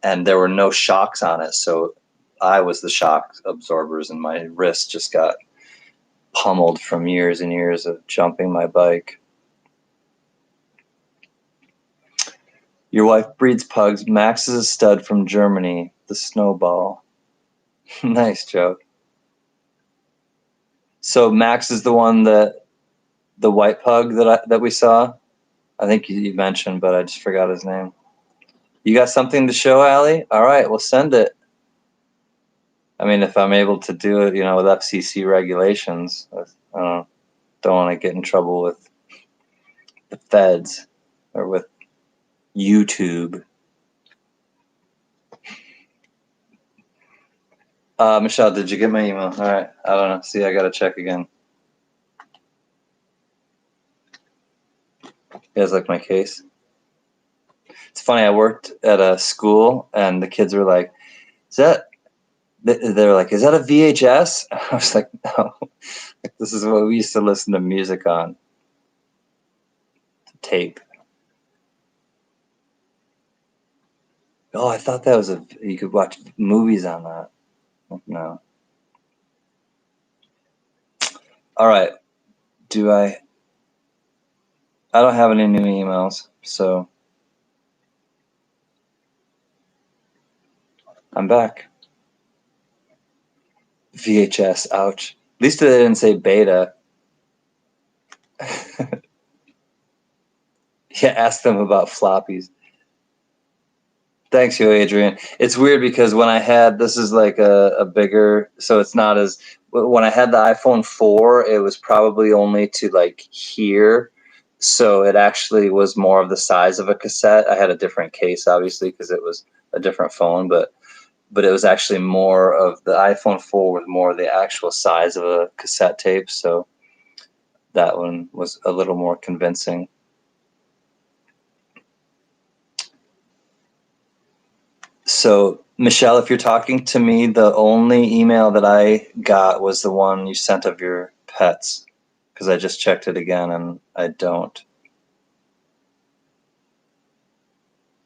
and there were no shocks on it, so I was the shock absorbers, and my wrist just got pummeled from years and years of jumping my bike. Your wife breeds pugs. Max is a stud from Germany. The snowball. Nice joke. So Max is the one the white pug that we saw. I think you mentioned, but I just forgot his name. You got something to show, Allie? All right, we'll send it. I mean, if I'm able to do it, with FCC regulations, don't want to get in trouble with the feds or with YouTube. Michelle, did you get my email? All right. I don't know. See, I got to check again. You guys like my case? It's funny. I worked at a school, and the kids were like, "Is that?" They were like, "Is that a VHS?" I was like, "No. This is what we used to listen to music on. Tape." Oh, I thought that was you could watch movies on that. No. All right. I don't have any new emails, so I'm back. VHS, ouch. At least they didn't say beta. Yeah, ask them about floppies. Thanks, you, Adrian. It's weird because when I had, this is like a bigger, so it's not as, when I had the iPhone 4, it was probably only to like here. So it actually was more of the size of a cassette. I had a different case, obviously, because it was a different phone, but it was actually more of the iPhone 4 was more the actual size of a cassette tape. So that one was a little more convincing. So, Michelle, if you're talking to me, the only email that I got was the one you sent of your pets, because I just checked it again and I don't.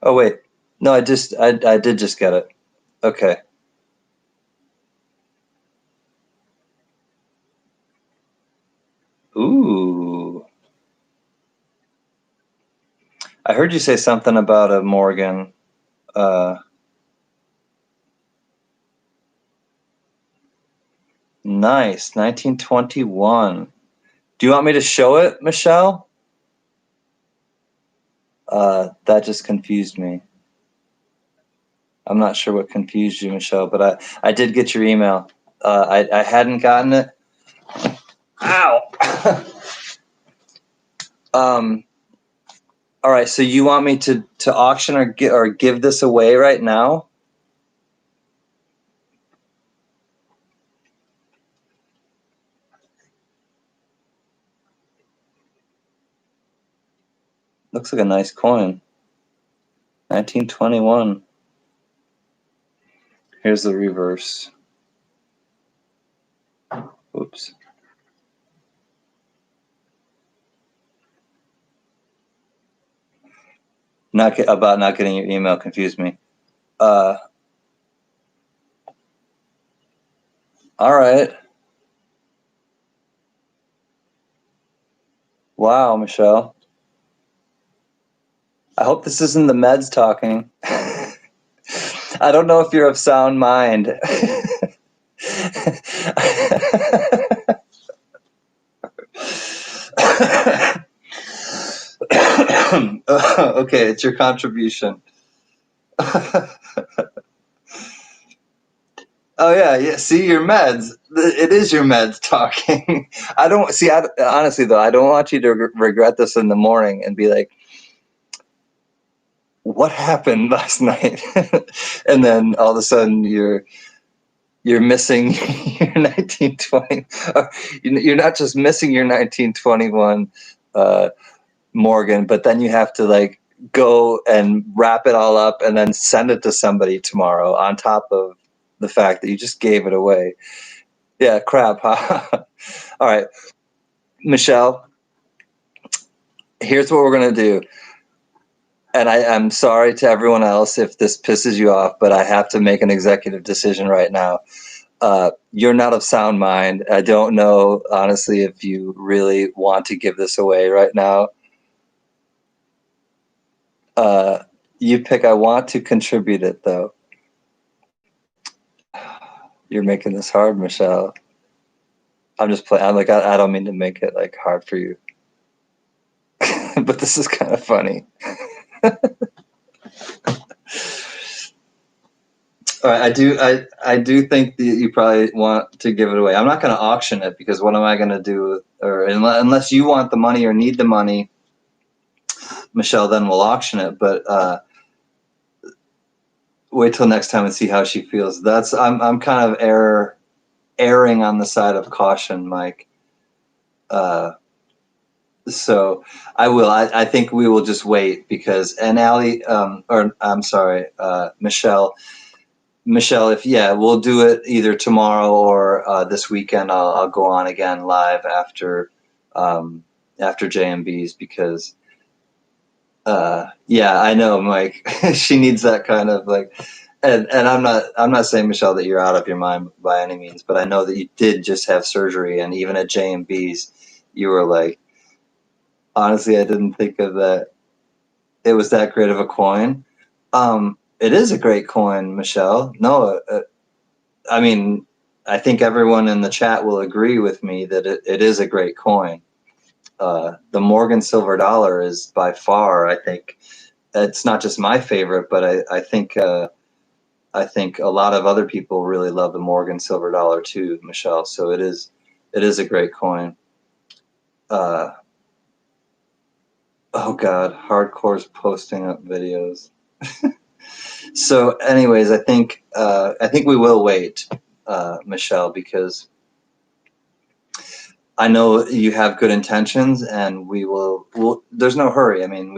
Oh, wait. No, I did just get it. Okay. Ooh. I heard you say something about a Morgan. Nice. 1921. Do you want me to show it, Michelle? That just confused me. I'm not sure what confused you, Michelle, but I did get your email. I hadn't gotten it. Ow. All right, so you want me to auction or give this away right now? Looks like a nice coin. 1921. Here's the reverse. Oops. About not getting your email confused me. All right. Wow, Michelle. I hope this isn't the meds talking. I don't know if you're of sound mind. Okay, it's your contribution. Oh yeah. See your meds. It is your meds talking. I don't see. Honestly though, I don't want you to regret this in the morning and be like, "What happened last night?" And then all of a sudden you're missing your 1920. You're not just missing your 1921 Morgan, but then you have to like go and wrap it all up and then send it to somebody tomorrow on top of the fact that you just gave it away. Yeah, crap. Huh? All right, Michelle, here's what we're going to do. And I'm sorry to everyone else if this pisses you off, but I have to make an executive decision right now. You're not of sound mind. I don't know, honestly, if you really want to give this away right now. You pick. I want to contribute it, though. You're making this hard, Michelle. I'm just playing. I'm like, I don't mean to make it like hard for you, but this is kind of funny. All right, I do think that you probably want to give it away. I'm not going to auction it because what am I going to do? Or unless you want the money or need the money, Michelle, then we'll auction it. But wait till next time and see how she feels. I'm kind of erring on the side of caution, Mike. So I will. I think we will just wait because Allie, or I'm sorry, Michelle. Michelle, if we'll do it either tomorrow or this weekend. I'll go on again live after JMB's because I know, Mike. She needs that kind of like, and I'm not saying, Michelle, that you're out of your mind by any means, but I know that you did just have surgery, and even at JMB's, you were like, honestly, I didn't think of that. It was that great of a coin. It is a great coin, Michelle. No, I mean, I think everyone in the chat will agree with me that it is a great coin. The Morgan silver dollar is by far, I think, it's not just my favorite, but I think a lot of other people really love the Morgan silver dollar too, Michelle. So it is a great coin. Oh God, hardcore's posting up videos. So, anyways, I think we will wait, Michelle, because I know you have good intentions, and we'll there's no hurry. I mean,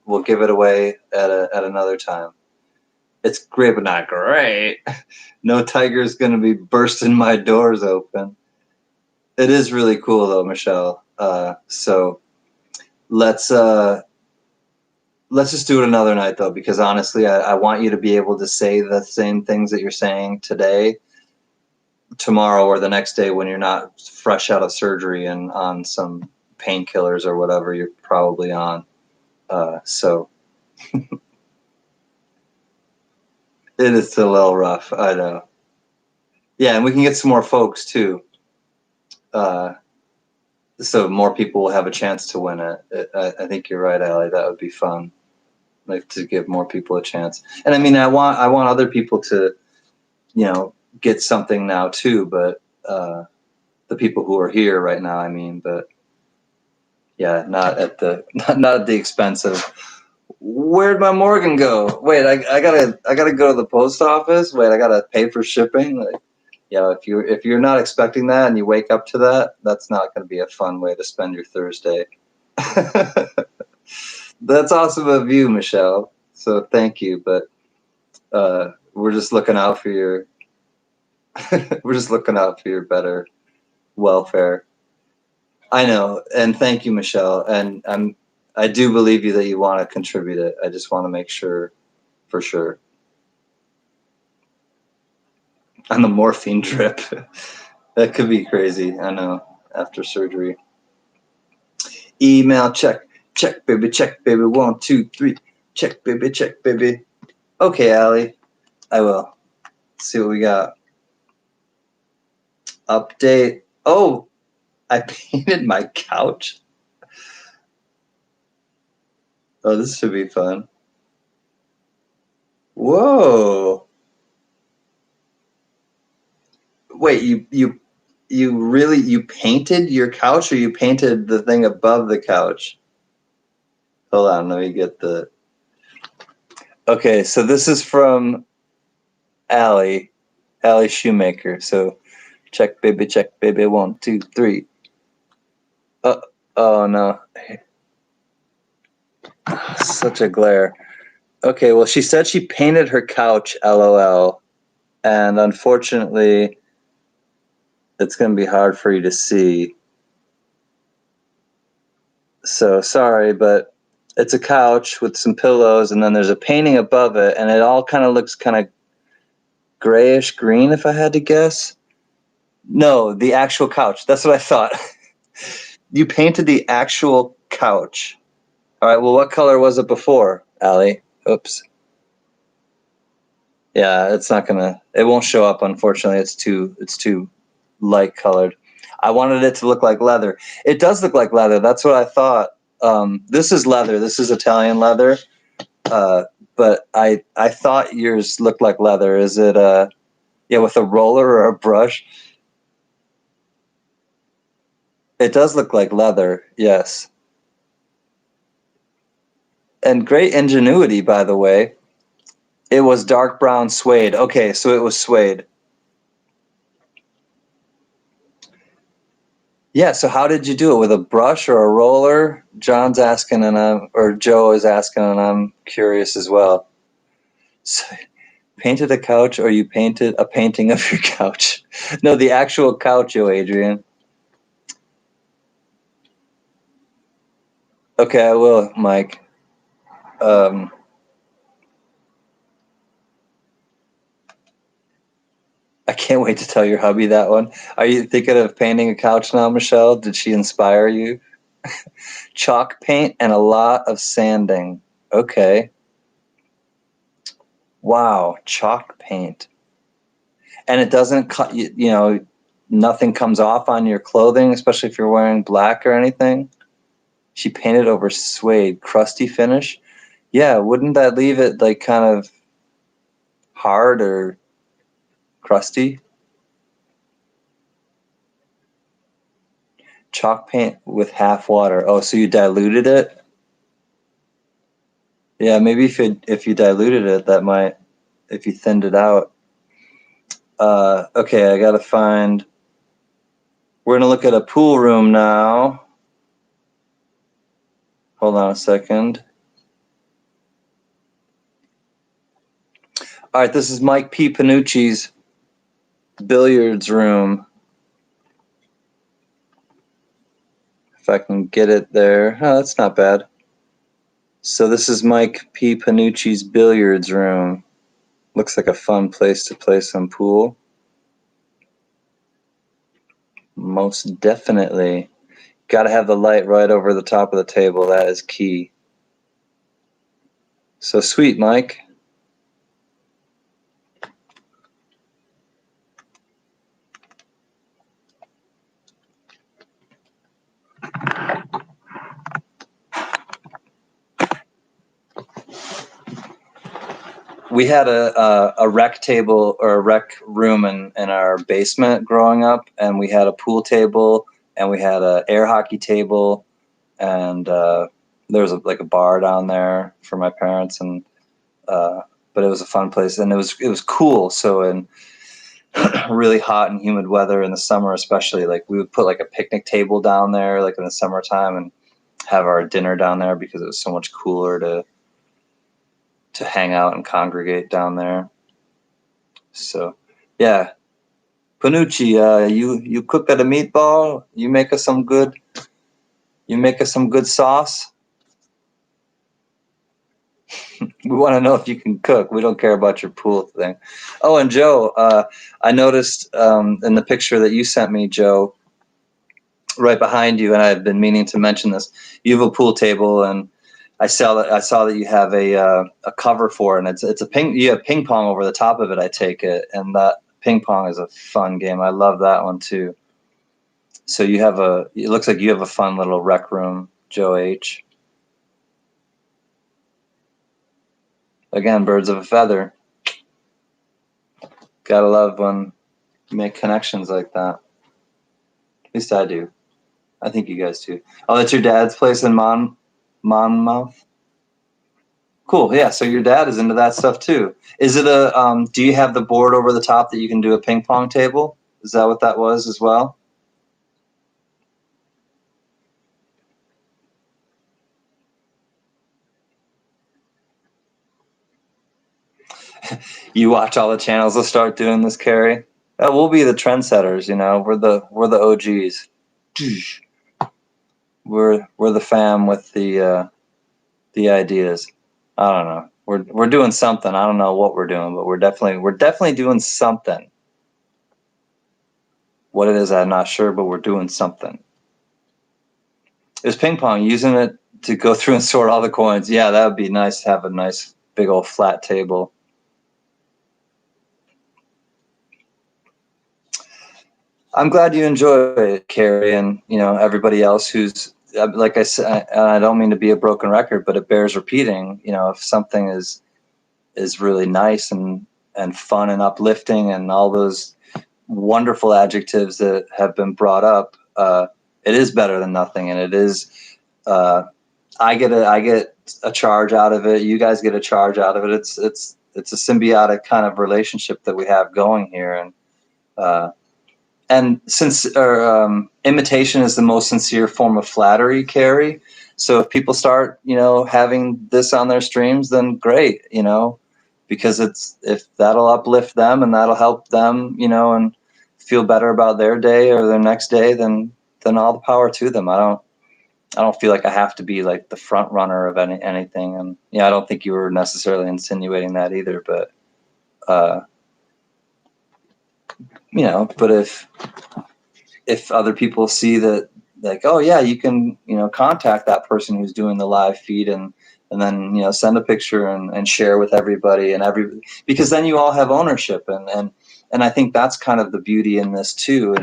we'll give it away at another time. It's great, but not great. No tiger's going to be bursting my doors open. It is really cool though, Michelle. So let's just do it another night though, because honestly, I want you to be able to say the same things that you're saying today, tomorrow, or the next day when you're not fresh out of surgery and on some painkillers or whatever you're probably on. So it is a little rough, I know. Yeah, and we can get some more folks too. So more people will have a chance to win it. I think you're right, Allie. That would be fun, like to give more people a chance. And I mean, I want other people to, get something now too. But the people who are here right now, I mean, but yeah, not at the expense of. Where'd my Morgan go? Wait, I gotta go to the post office. Wait, I gotta pay for shipping. Like, if you're not expecting that and you wake up to that, that's not going to be a fun way to spend your Thursday. That's awesome of you, Michelle. So thank you, but we're just looking out for your better welfare. I know, and thank you, Michelle. And I do believe you that you want to contribute it. I just want to make sure, for sure. And the morphine drip, that could be crazy. I know, after surgery. Email check, baby, 1, 2, 3, check, baby. Okay, Allie, I will. Let's see what we got. Update. Oh, I painted my couch. Oh, this should be fun. Whoa. Wait, you really painted your couch, or you painted the thing above the couch? Hold on, let me get the. Okay, so this is from Allie Shoemaker. So check, baby, 1, 2, 3. Oh no. Such a glare. Okay, well, she said she painted her couch, LOL, and unfortunately, it's going to be hard for you to see. So sorry, but it's a couch with some pillows, and then there's a painting above it, and it all kind of looks kind of grayish green, if I had to guess. No, the actual couch. That's what I thought. You painted the actual couch. All right, well, what color was it before, Allie? Oops. Yeah, it won't show up, unfortunately. It's too light colored. I wanted it to look like leather. It does look like leather. That's what I thought. This is leather. This is Italian leather. But but I thought yours looked like leather. Is it yeah, with a roller or a brush? It does look like leather, yes. And great ingenuity, by the way. It was dark brown suede. Okay, so it was suede. Yeah, so how did you do it? With a brush or a roller? John's asking, or Joe is asking, and I'm curious as well. So, painted a couch, or you painted a painting of your couch? No, the actual couch, yo, Adrian. Okay, I will, Mike. Um, I can't wait to tell your hubby that one. Are you thinking of painting a couch now, Michelle? Did she inspire you? Chalk paint and a lot of sanding. Okay. Wow, chalk paint. And it doesn't cut, nothing comes off on your clothing, especially if you're wearing black or anything. She painted over suede, crusty finish. Yeah, wouldn't that leave it like kind of hard or crusty? Chalk paint with half water. Oh, so you diluted it? Yeah, maybe if you diluted it, that might, if you thinned it out. Okay, I gotta find. We're gonna look at a pool room now. Hold on a second. All right, this is Mike P. Panucci's billiards room. If I can get it there. Oh, that's not bad. So this is Mike P. Panucci's billiards room. Looks like a fun place to play some pool. Most definitely. Got to have the light right over the top of the table. That is key. So sweet, Mike. We had a rec table or a rec room in our basement growing up, and we had a pool table, and we had an air hockey table, and there was like a bar down there for my parents, and but it was a fun place, and it was cool. So in really hot and humid weather in the summer, especially, like we would put like a picnic table down there, like in the summertime, and have our dinner down there because it was so much cooler to hang out and congregate down there. So, yeah, Panucci, you cook at a meatball. You make us some good sauce. We want to know if you can cook. We don't care about your pool thing. Oh, and Joe, I noticed in the picture that you sent me, Joe, right behind you, and I've been meaning to mention this. You have a pool table, and I saw that you have a cover for it, and it's a ping. You have ping pong over the top of it. I take it, and that ping pong is a fun game. I love that one too. So you have it looks like you have a fun little rec room, Joe H. Again, birds of a feather. Gotta love when you make connections like that. At least I do. I think you guys do. Oh, that's your dad's place in Monmouth? Cool. Yeah. So your dad is into that stuff too. Is it do you have the board over the top that you can do a ping pong table? Is that what that was as well? You watch all the channels will start doing this, Carrie. We'll be the trendsetters, we're the OGs. We're the fam with the ideas. I don't know. We're doing something. I don't know what we're doing, but we're definitely doing something. What it is, I'm not sure, but we're doing something. Is ping pong using it to go through and sort all the coins? Yeah, that would be nice to have a nice big old flat table. I'm glad you enjoy it, Carrie, and everybody else who's like I said. I don't mean to be a broken record, but it bears repeating. If something is is really nice and fun and uplifting and all those wonderful adjectives that have been brought up, it is better than nothing. And it is, I get a charge out of it. You guys get a charge out of it. It's a symbiotic kind of relationship that we have going here. And since imitation is the most sincere form of flattery, Carrie. So if people start, having this on their streams, then great, because if that'll uplift them and that'll help them, and feel better about their day or their next day, then all the power to them. I don't feel like I have to be like the front runner of anything. And I don't think you were necessarily insinuating that either, but but if other people see that, like, oh yeah, you can, contact that person who's doing the live feed and then, send a picture and share with everybody because then you all have ownership. And I think that's kind of the beauty in this too.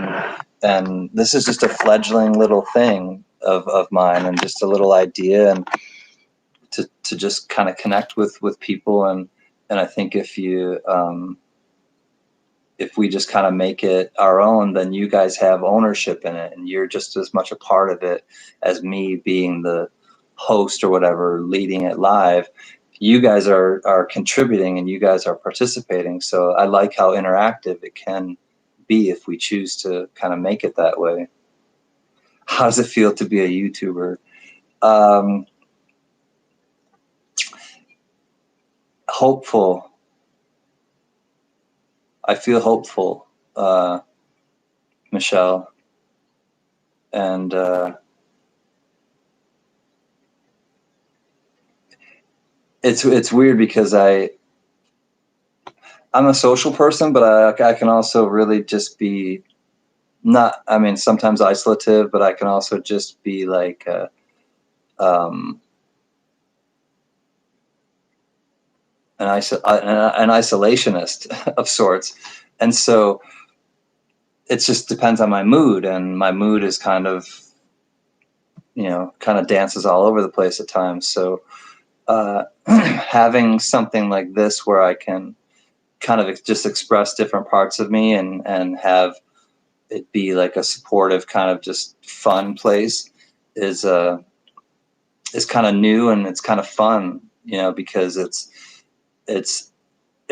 And this is just a fledgling little thing of mine and just a little idea, and to just kind of connect with people. And I think if we just kind of make it our own, then you guys have ownership in it, and you're just as much a part of it as me being the host or whatever, leading it live. You guys are contributing and you guys are participating. So I like how interactive it can be if we choose to kind of make it that way. How does it feel to be a YouTuber? Hopeful. I feel hopeful, Michelle. And it's weird because I'm a social person, but I can also really just be sometimes isolative, but I can also just be like an isolationist of sorts. And so it just depends on my mood, and my mood is kind of dances all over the place at times. So having something like this where I can kind of just express different parts of me and have it be like a supportive kind of just fun place is kind of new, and it's kind of fun, because it's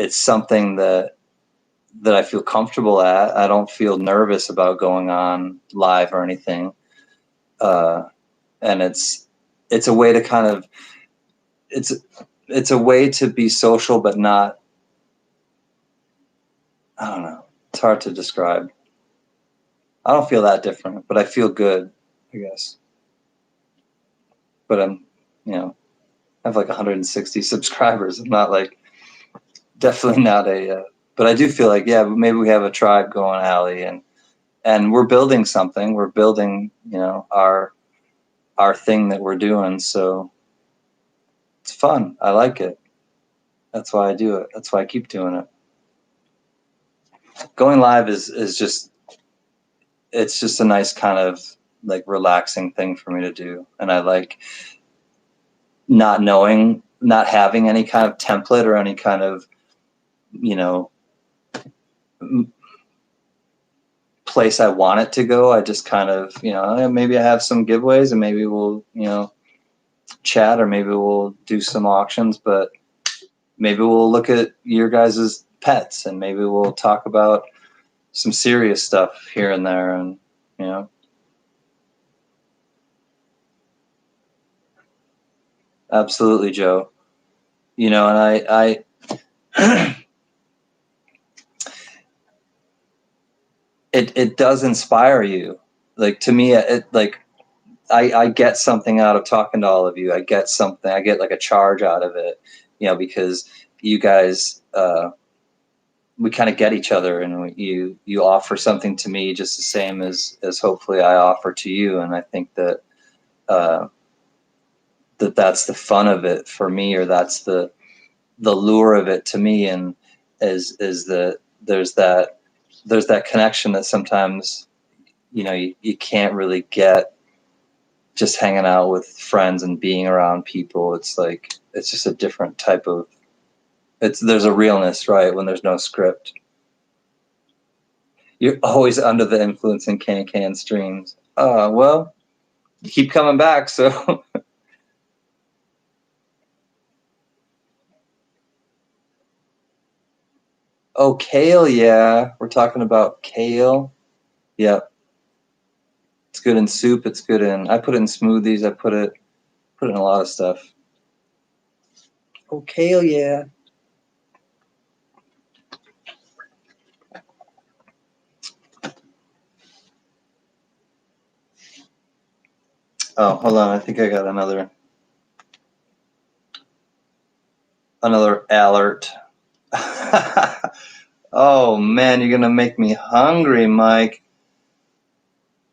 something that I feel comfortable at. I don't feel nervous about going on live or anything. And it's a way to kind of, it's a way to be social, but not, I don't know. It's hard to describe. I don't feel that different, but I feel good, I guess. But I have like 160 subscribers. I'm not like, definitely not but I do feel like, yeah, maybe we have a tribe going, Allie, and we're building something. We're building, our thing that we're doing. So it's fun. I like it. That's why I do it. That's why I keep doing it. Going live is just, it's just a nice kind of like relaxing thing for me to do. And I like not having any kind of template or any kind of, place I want it to go. I just kind of, maybe I have some giveaways and maybe we'll, chat, or maybe we'll do some auctions, but maybe we'll look at your guys' pets, and maybe we'll talk about some serious stuff here and there. And, absolutely, Joe. And I it does inspire you. Like, to me, I get something out of talking to all of you. I get like a charge out of it, because you guys, we kind of get each other, and you offer something to me just the same as hopefully I offer to you. And I think that that's the fun of it for me, or that's the lure of it to me, and is that there's that connection that sometimes you can't really get just hanging out with friends and being around people. It's like, it's just a different type of There's a realness, right, when there's no script. You're always under the influence in CanCan's streams. Well, you keep coming back, so. Oh, kale, yeah. We're talking about kale. Yep. It's good in soup. It's good in. I put it in smoothies. I put it in a lot of stuff. Oh, kale, yeah. Oh, hold on. I think I got another alert. Oh man, you're gonna make me hungry, Mike.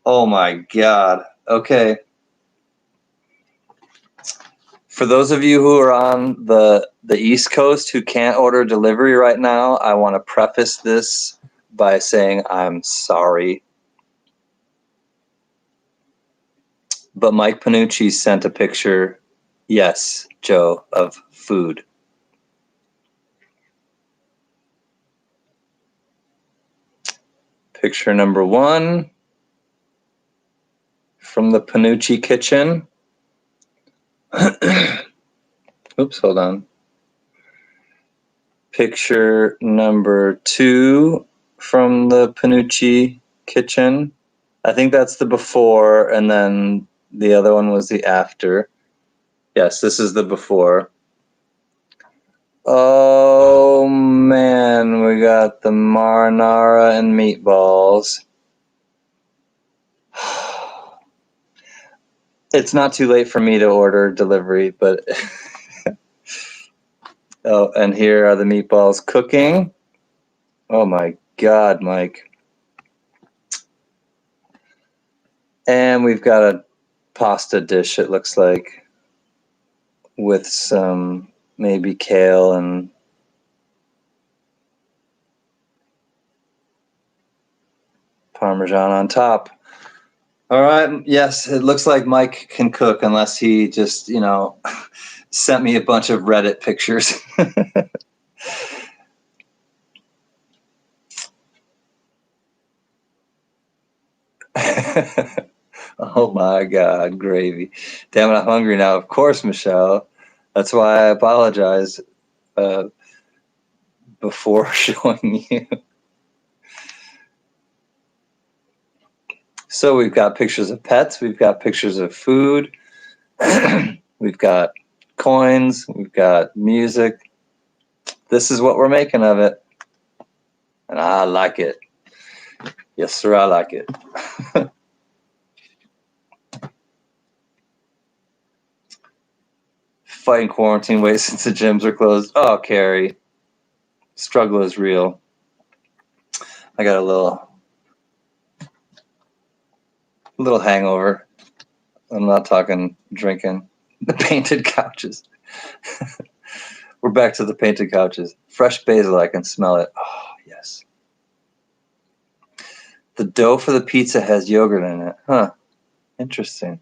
Oh my God. Okay. For those of you who are on the East Coast who can't order delivery right now, I want to preface this by saying I'm sorry. But Mike Panucci sent a picture, yes, Joe, of food. Picture number 1 from the Panucci kitchen. Oops, hold on. Picture number 2 from the Panucci kitchen. I think that's the before, and then the other one was the after. Yes, this is the before. Oh man, we got the marinara and meatballs. It's not too late for me to order delivery, but oh, and here are the meatballs cooking. Oh my God, Mike. And we've got a pasta dish, it looks like, with some maybe kale and Parmesan on top. All right. Yes, it looks like Mike can cook unless he just, sent me a bunch of Reddit pictures. Oh my God, gravy. Damn it, I'm hungry now. Of course, Michelle. That's why I apologize before showing you. So we've got pictures of pets. We've got pictures of food. We've got coins. We've got music. This is what we're making of it. And I like it. Yes, sir, I like it. Fighting quarantine weight since the gyms are closed. Oh, Carrie. Struggle is real. I got a little hangover. I'm not talking drinking. The painted couches. We're back to the painted couches. Fresh basil, I can smell it. Oh, yes. The dough for the pizza has yogurt in it. Huh. Interesting.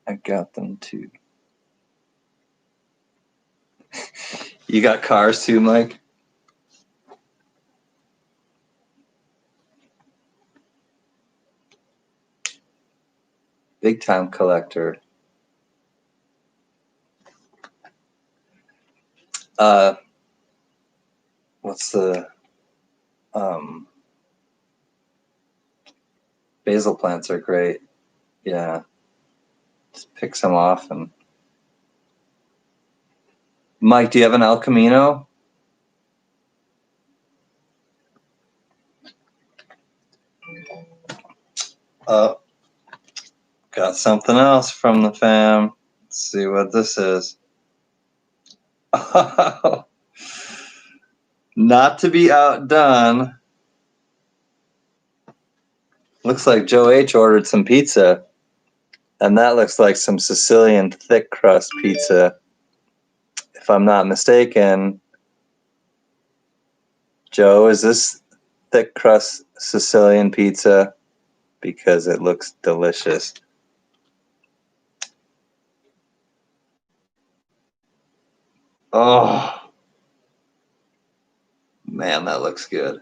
I got them too. You got cars too, Mike? Big time collector. What's the basil plants are great. Yeah. Just pick some off and Mike, do you have an El Camino? Got something else from the fam. Let's see what this is. Not to be outdone. Looks like Joe H ordered some pizza. And that looks like some Sicilian thick crust pizza. If I'm not mistaken. Joe, is this thick crust Sicilian pizza? Because it looks delicious. Oh. Man, that looks good.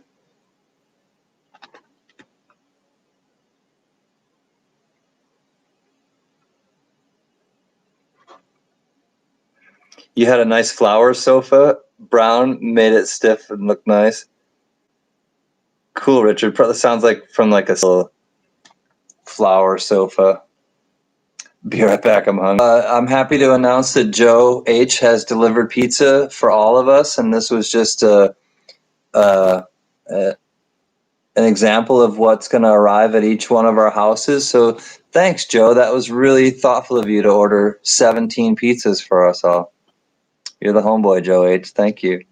You had a nice flower sofa. Brown made it stiff and look nice. Cool, Richard. Probably sounds like from like a flower sofa. Be right back. I'm hungry. I'm happy to announce that Joe H has delivered pizza for all of us, and this was just an example of what's going to arrive at each one of our houses. So thanks, Joe. That was really thoughtful of you to order 17 pizzas for us all. You're the homeboy, Joe H. Thank you.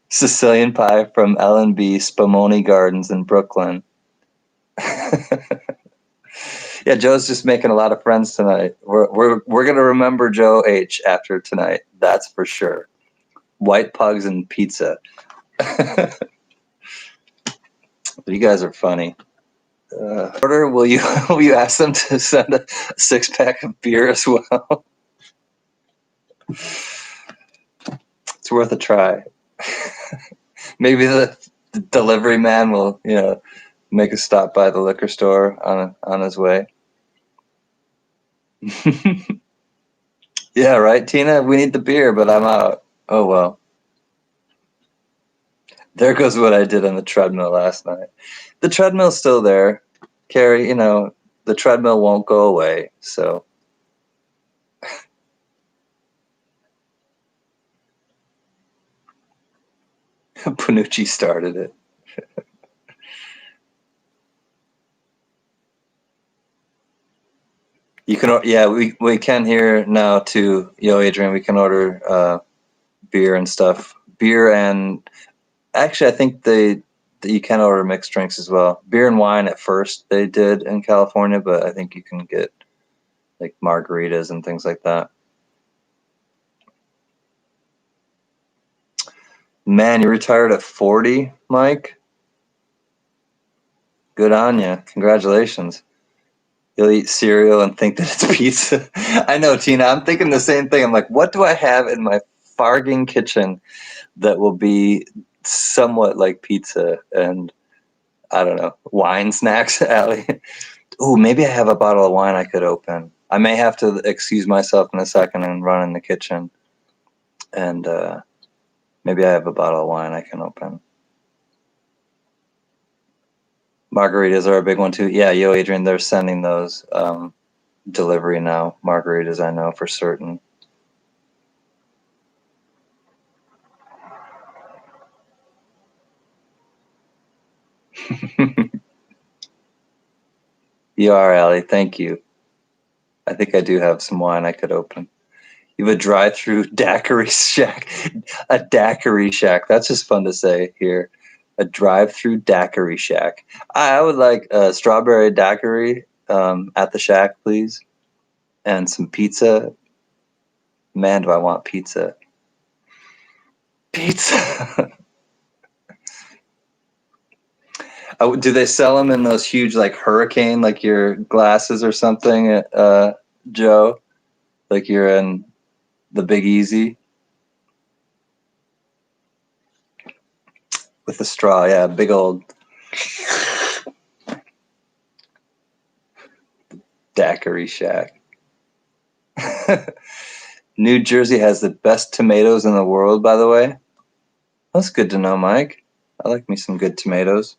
Sicilian pie from L&B Spumoni Gardens in Brooklyn. Yeah, Joe's just making a lot of friends tonight. We're gonna remember Joe H after tonight. That's for sure. White pugs and pizza. You guys are funny. Order, will you ask them to send a 6-pack of beer as well? It's worth a try. Maybe the delivery man will, make a stop by the liquor store on his way. Yeah, right, Tina? We need the beer, but I'm out. Oh, well. There goes what I did on the treadmill last night. The treadmill's still there. Carrie, the treadmill won't go away, so. Panucci started it. You can, yeah, we can here now too. Yo, Adrian, we can order beer and stuff. Beer and actually, I think you can order mixed drinks as well. Beer and wine at first they did in California, but I think you can get like margaritas and things like that. Man, you retired at 40, Mike? Good on you. Congratulations. You'll eat cereal and think that it's pizza. I know, Tina. I'm thinking the same thing. I'm like, what do I have in my farging kitchen that will be somewhat like pizza? And I don't know, wine snacks, Allie. Ooh, maybe I have a bottle of wine I could open. I may have to excuse myself in a second and run in the kitchen. And maybe I have a bottle of wine I can open. Margaritas are a big one too. Yeah, yo, Adrian, they're sending those delivery now. Margaritas, I know for certain. You are, Allie. Thank you. I think I do have some wine I could open. You have a drive-through daiquiri shack. A daiquiri shack. That's just fun to say here. A drive-through daiquiri shack. I would like a strawberry daiquiri at the shack, please. And some pizza. Man, do I want pizza. Pizza. Oh, do they sell them in those huge, like, hurricane, like your glasses or something, Joe? Like you're in the Big Easy? With a straw, yeah, big old daiquiri shack. New Jersey has the best tomatoes in the world, by the way. That's good to know, Mike. I like me some good tomatoes.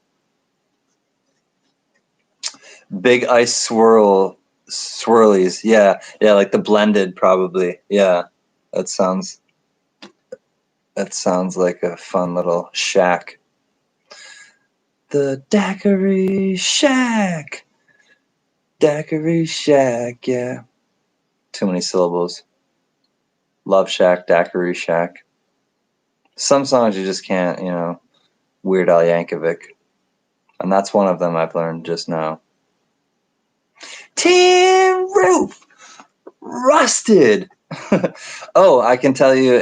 Big ice swirlies. Yeah, like the blended probably. Yeah, that sounds like a fun little shack. The daiquiri shack. Daiquiri shack, yeah. Too many syllables. Love Shack, Daiquiri Shack. Some songs you just can't, Weird Al Yankovic. And that's one of them I've learned just now. Tin Roof! Rusted! Oh, I can tell you,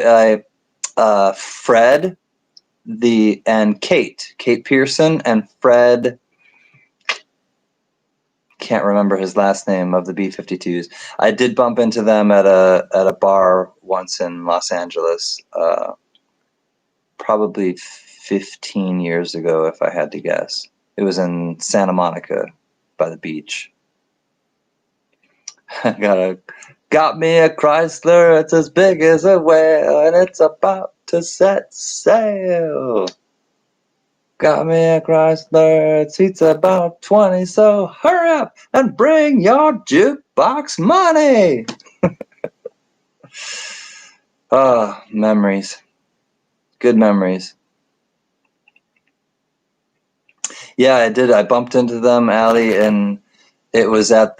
Fred and Kate Pearson and Fred, can't remember his last name, of the B-52s. I did bump into them at a bar once in Los Angeles. probably 15 years ago, if I had to guess. It was in Santa Monica by the beach. Got me a Chrysler, it's as big as a whale, and it's about to set sail. Got me a Chrysler, it seats about 20, so hurry up and bring your jukebox money. Oh, memories. Good memories. Yeah, I did. I bumped into them, Allie, and it was at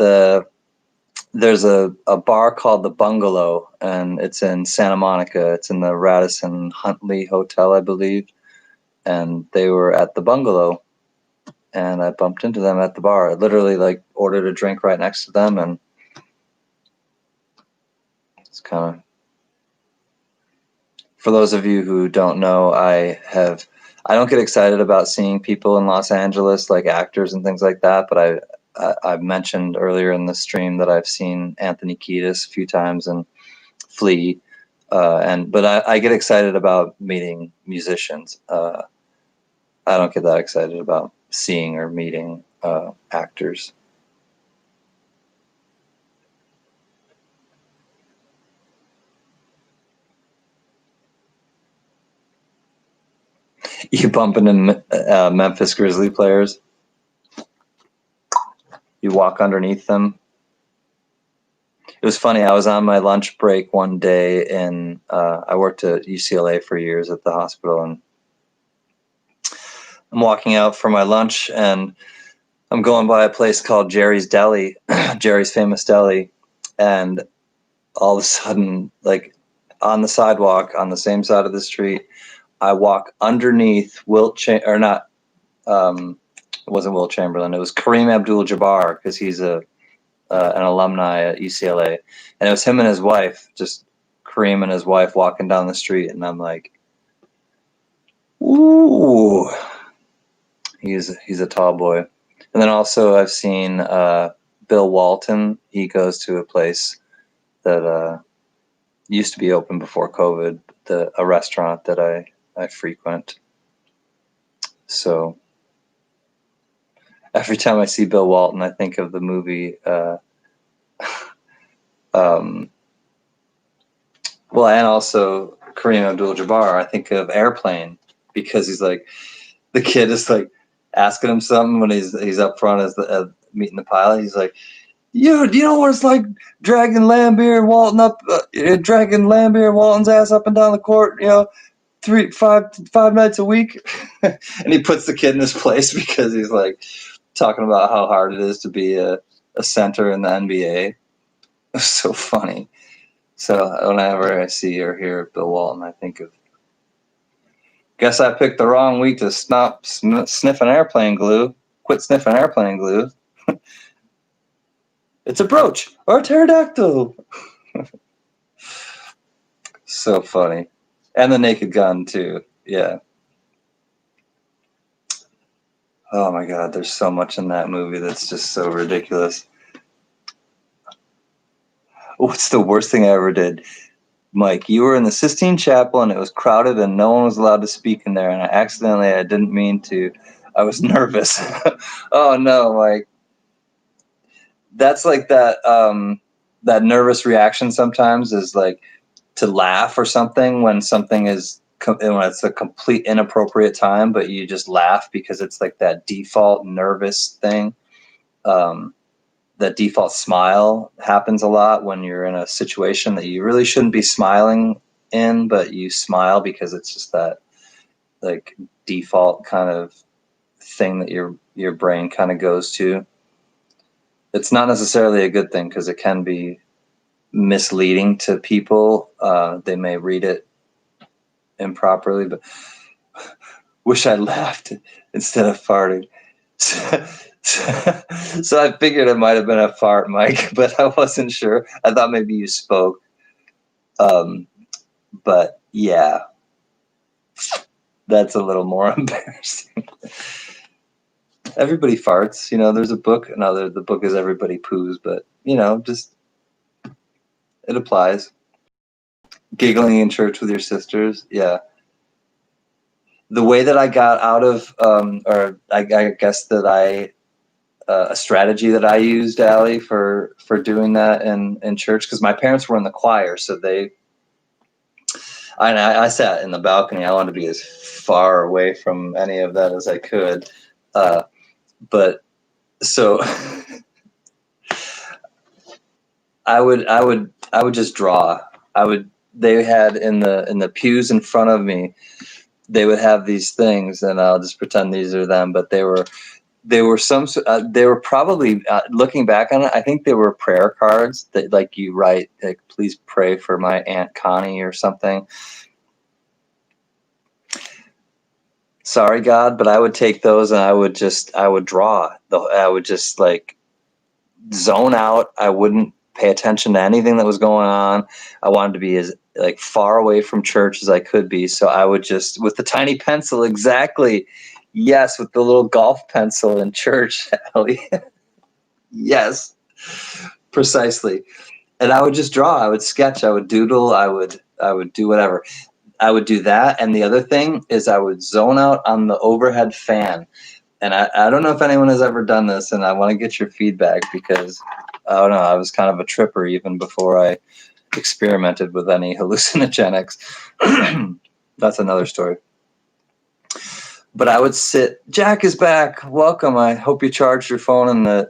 there's a bar called the Bungalow, and it's in Santa Monica. It's in the Radisson Huntley Hotel, I believe. And they were at the Bungalow, and I bumped into them at the bar. I literally like ordered a drink right next to them, and it's kind of, for those of you who don't know, I don't get excited about seeing people in Los Angeles, like actors and things like that, but I mentioned earlier in the stream that I've seen Anthony Kiedis a few times and Flea, but I get excited about meeting musicians. I don't get that excited about seeing or meeting actors. You bump into Memphis Grizzly players. You walk underneath them. It was funny. I was on my lunch break one day, and I worked at UCLA for years at the hospital, and I'm walking out for my lunch, and I'm going by a place called Jerry's Deli, Jerry's Famous Deli, and all of a sudden, like on the sidewalk on the same side of the street, I walk underneath or not. It wasn't Wilt Chamberlain. It was Kareem Abdul-Jabbar, because he's an alumni at UCLA, and it was him and his wife, just Kareem and his wife walking down the street, and I'm like, ooh, he's a tall boy. And then also I've seen Bill Walton. He goes to a place that used to be open before COVID, a restaurant that I frequent. So every time I see Bill Walton, I think of the movie. Well, and also Kareem Abdul-Jabbar. I think of Airplane, because he's like, the kid is like asking him something when he's up front as meeting the pilot. He's like, "You do you know what it's like dragging Lambier and Walton Walton's ass up and down the court? You know, five nights a week." And he puts the kid in his place, because he's like talking about how hard it is to be a center in the NBA. It's so funny. So whenever I see or hear Bill Walton, I think of, guess I picked the wrong week to stop sniffing airplane glue. Quit sniffing airplane glue. It's a brooch or a pterodactyl. So funny. And the Naked Gun too. Yeah. Oh my God, there's so much in that movie that's just so ridiculous. What's the worst thing I ever did? Mike, you were in the Sistine Chapel, and it was crowded and no one was allowed to speak in there, and I didn't mean to. I was nervous. Oh no, Mike. That's like that nervous reaction sometimes, is like to laugh or something when something is when it's a complete inappropriate time, but you just laugh because it's like that default nervous thing. That default smile happens a lot when you're in a situation that you really shouldn't be smiling in, but you smile because it's just that like default kind of thing that your brain kind of goes to. It's not necessarily a good thing, because it can be misleading to people. They may read it improperly, but wish I laughed instead of farting. So I figured it might have been a fart, Mike, but I wasn't sure. I thought maybe you spoke. But yeah, that's a little more embarrassing. Everybody farts, there's a book. No, the book is Everybody Poos, but just, it applies. Giggling in church with your sisters. Yeah. the way that I got out of, or I guess that a strategy that I used, Allie, for doing that in church, because my parents were in the choir, so I sat in the balcony. I wanted to be as far away from any of that as I could, but so I would just draw. They had in the pews in front of me, they would have these things, and I'll just pretend these are them, but they were probably, looking back on it, I think they were prayer cards that, like, you write, like, please pray for my Aunt Connie or something. Sorry, God, but I would take those and I would draw. I would just, like, zone out. I wouldn't pay attention to anything that was going on. I wanted to be as, like, far away from church as I could be. So I would just, with the tiny pencil, exactly. Yes, with the little golf pencil in church, Ellie. Yes, precisely. And I would just draw. I would sketch. I would doodle. I would do whatever. I would do that. And the other thing is I would zone out on the overhead fan. And I don't know if anyone has ever done this, and I want to get your feedback, because I don't know, I was kind of a tripper even before I experimented with any hallucinogenics. That's another story. But I would sit. Jack is back. Welcome. I hope you charged your phone. And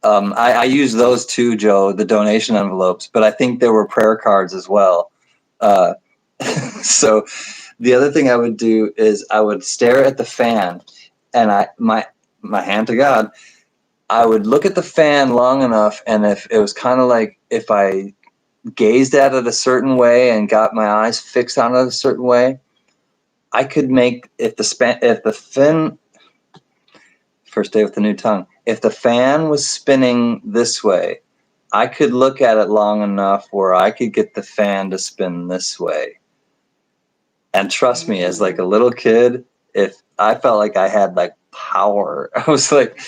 I use those too, Joe, the donation envelopes. But I think there were prayer cards as well. So the other thing I would do is I would stare at the fan, and my hand to God, I would look at the fan long enough, and if it was kind of like, if I gazed at it a certain way and got my eyes fixed on it a certain way, I could make, if the fin, first day with the new tongue, if the fan was spinning this way, I could look at it long enough where I could get the fan to spin this way. And trust me, as, like, a little kid, if I felt like I had, like, power, I was like,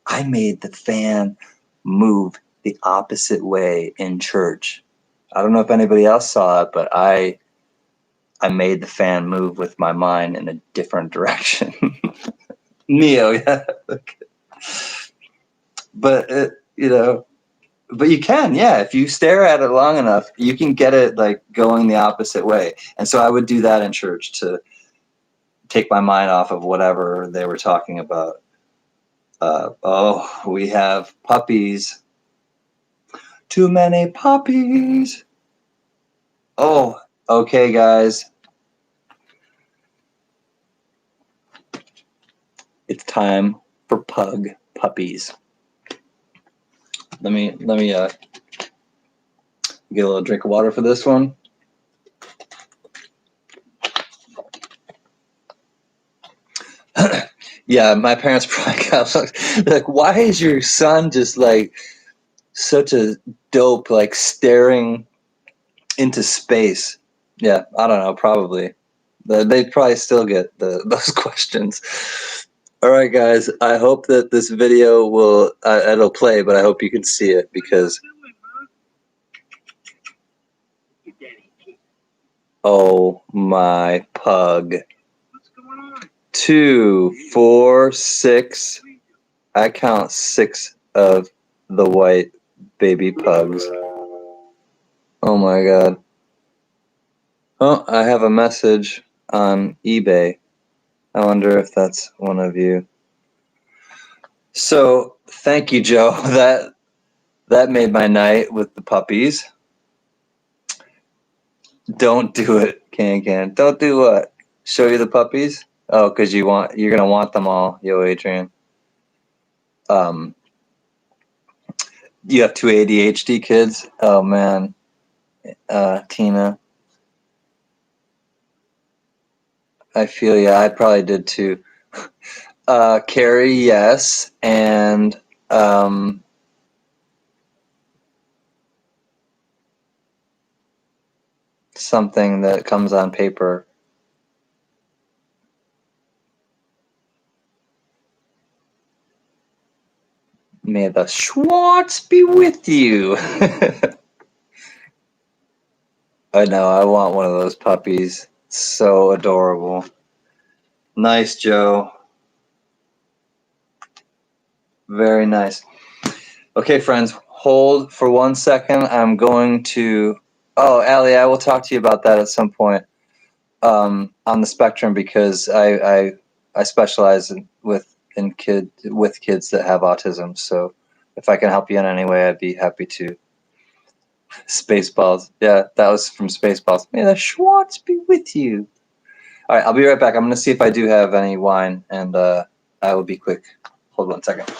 I made the fan move the opposite way in church. I don't know if anybody else saw it, but I made the fan move with my mind in a different direction. Neo, yeah. But but you can, yeah. If you stare at it long enough, you can get it, like, going the opposite way. And so I would do that in church to take my mind off of whatever they were talking about. We have puppies. Too many puppies. Oh, okay, guys. It's time for pug puppies. Let me get a little drink of water for this one. Yeah, my parents probably got like, why is your son just, like, such a dope, like, staring into space? Yeah, I don't know, probably. They'd probably still get those questions. All right, guys, I hope that this video will, it'll play, but I hope you can see it, because oh my pug. 2, 4, 6. I count 6 of the white baby pugs. Oh my God. Oh, I have a message on eBay. I wonder if that's one of you. So thank you, Joe. That made my night with the puppies. Don't do it, Can. Don't do what? Show you the puppies? Oh, because you're gonna want them all, yo, Adrian. You have 2 ADHD kids? Oh man. Tina. I feel you. I probably did too. Carrie, yes, and something that comes on paper. May the Schwartz be with you. I know, I want one of those puppies. So adorable. Nice, Joe. Very nice. Okay, friends, hold for 1 second. I'm going to. Oh, Allie, I will talk to you about that at some point on the spectrum, because I specialize with kids that have autism. So if I can help you in any way, I'd be happy to. Spaceballs. Yeah, that was from Spaceballs. May the Schwartz be with you. All right, I'll be right back. I'm going to see if I do have any wine, and I will be quick. Hold 1 second.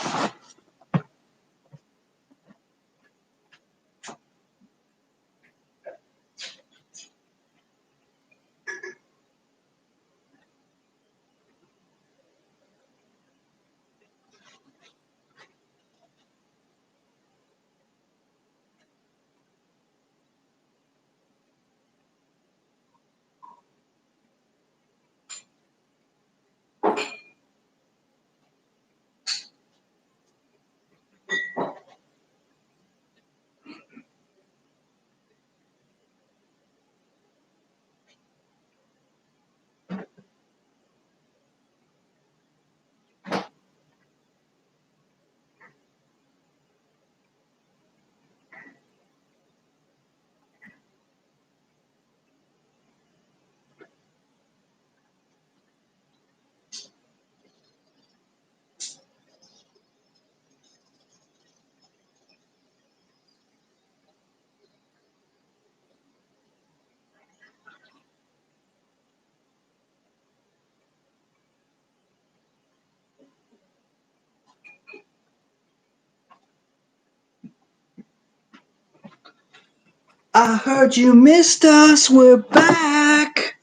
I heard you missed us. We're back.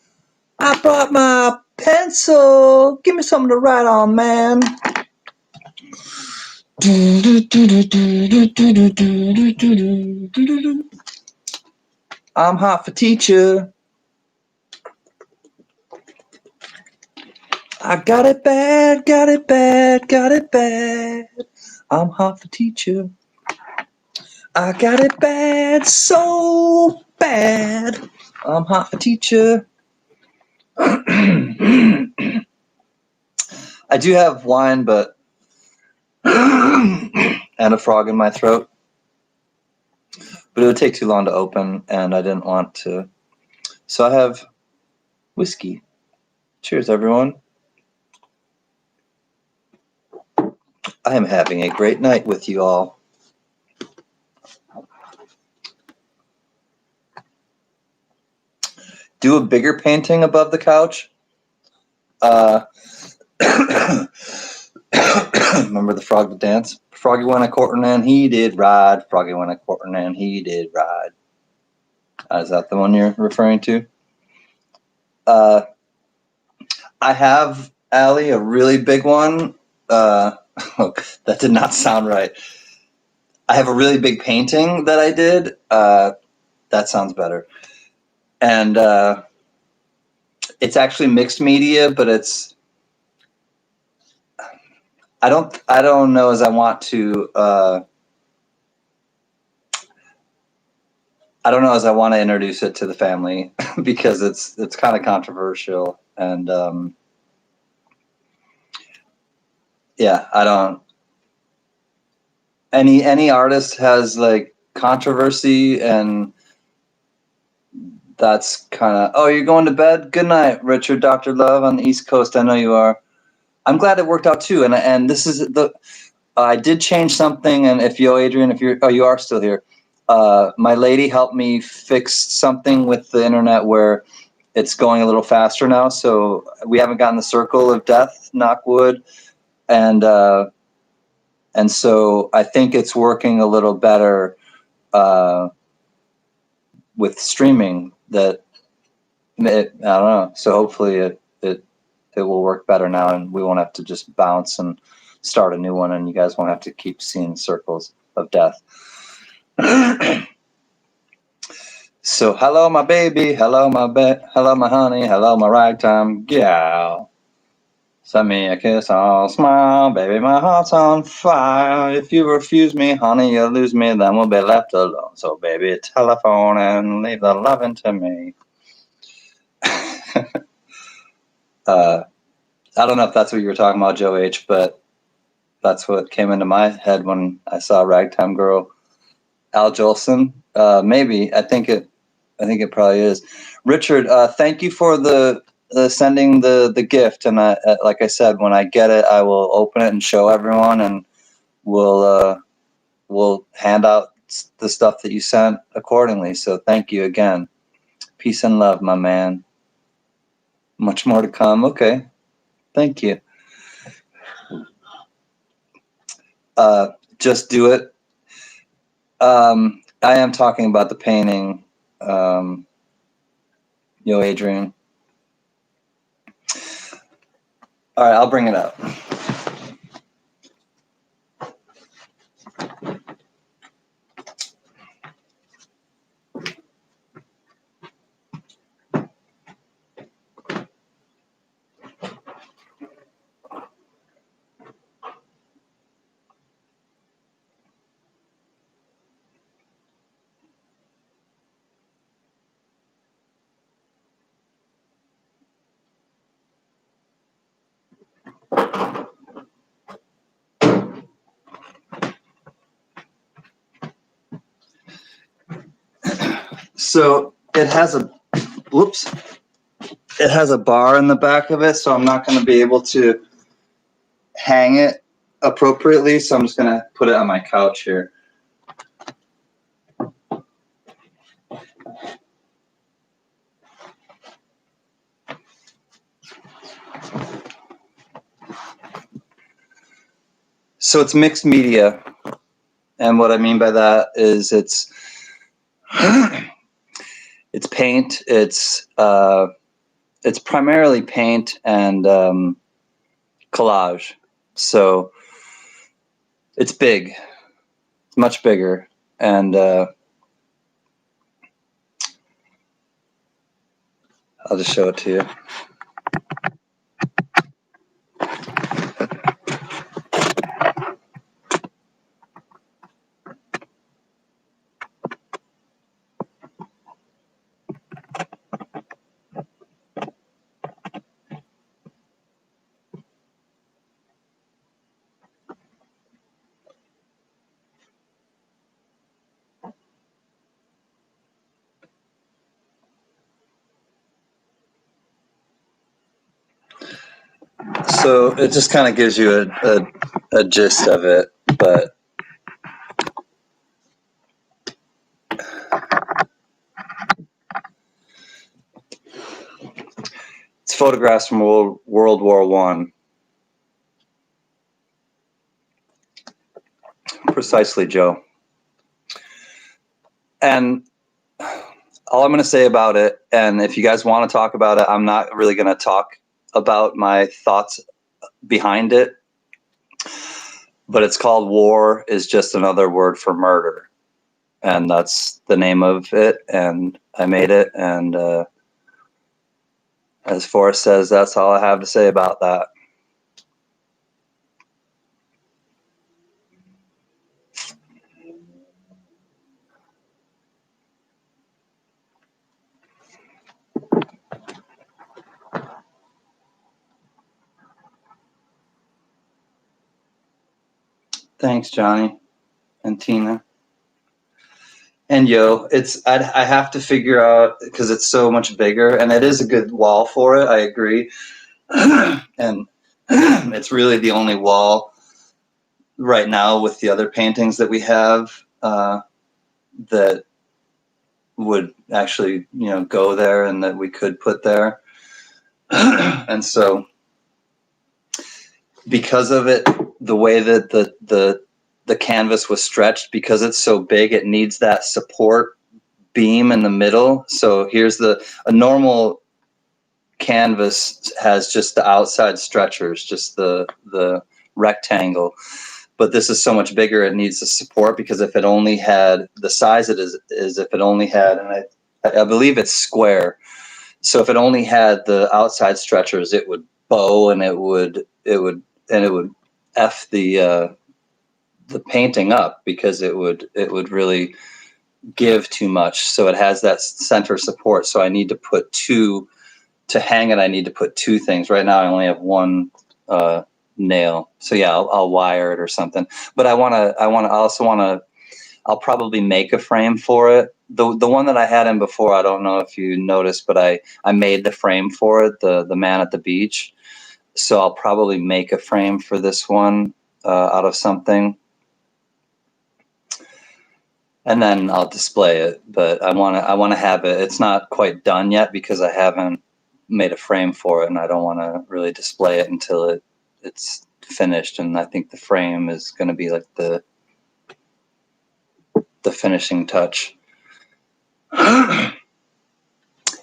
I brought my pencil. Give me something to write on, man. I'm hot for teacher. I got it bad, got it bad, got it bad. I'm hot for teacher. I got it bad, so bad. I'm hot for teacher. I do have wine, but and a frog in my throat. But it would take too long to open, and I didn't want to. So I have whiskey. Cheers, everyone. I am having a great night with you all. Do a bigger painting above the couch. Remember the frog to dance? Froggy went a courting and he did ride. Froggy went a courting and he did ride. Is that the one you're referring to? I have, Allie, a really big one. That did not sound right. I have a really big painting that I did. That sounds better. And it's actually mixed media, but it's. I don't know as I want to. I don't know as I want to introduce it to the family because it's kind of controversial, and yeah, I don't. Any artist has like controversy, and that's kind of. Oh, you're going to bed. Good night, Richard, Dr. Love on the East Coast. I know you are. I'm glad it worked out too, and this is the. I did change something, and if Adrian, if you are still here. My lady helped me fix something with the internet where it's going a little faster now. So we haven't gotten the circle of death, knock wood. And so I think it's working a little better with streaming I don't know. So hopefully it will work better now, and we won't have to just bounce and start a new one, and you guys won't have to keep seeing circles of death. So hello, my baby. Hello, hello, my honey. Hello, my ragtime gal. Send me a kiss, I'll smile. Baby, my heart's on fire. If you refuse me, honey, you'll lose me. Then we'll be left alone. So, baby, telephone and leave the loving to me. I don't know if that's what you were talking about, Joe H, but that's what came into my head when I saw Ragtime Girl. Al Jolson, maybe. I think it probably is. Richard, thank you for the sending the gift. And like I said, when I get it, I will open it and show everyone, and we'll hand out the stuff that you sent accordingly. So thank you again. Peace and love, my man. Much more to come. Okay, thank you. Just do it. I am talking about the painting, Adrian. All right, I'll bring it up. So it has a bar in the back of it, so I'm not going to be able to hang it appropriately, so I'm just going to put it on my couch here. So it's mixed media, and what I mean by that is it's paint. It's primarily paint and collage. So it's big. It's much bigger, and I'll just show it to you. So it just kind of gives you a gist of it, but it's photographs from World War I. Precisely, Joe. And all I'm going to say about it, and if you guys want to talk about it, I'm not really going to talk about my thoughts behind it, but it's called War is Just Another Word for Murder. And that's the name of it, and I made it, and as Forrest says, that's all I have to say about that. Thanks, Johnny and Tina. And I have to figure out, because it's so much bigger, and it is a good wall for it, I agree. And it's really the only wall right now with the other paintings that we have that would actually, go there and that we could put there. And so because of it, the way that the canvas was stretched, because it's so big, it needs that support beam in the middle. So here's a normal canvas has just the outside stretchers, just the rectangle. But this is so much bigger, it needs the support, because if it only had the size it is if it only had, and I believe it's square. So if it only had the outside stretchers, it would bow, and it would F the painting up, because it would really give too much. So it has that center support. So I need to put two to hang it, I need to put two things. Right now I only have one nail. So yeah, I'll wire it or something. But I'll probably make a frame for it. The one that I had in before, I don't know if you noticed, but I made the frame for it, the man at the beach. So I'll probably make a frame for this one out of something. And then I'll display it, but I want to have it. It's not quite done yet because I haven't made a frame for it, and I don't want to really display it until it's finished. And I think the frame is going to be like the finishing touch.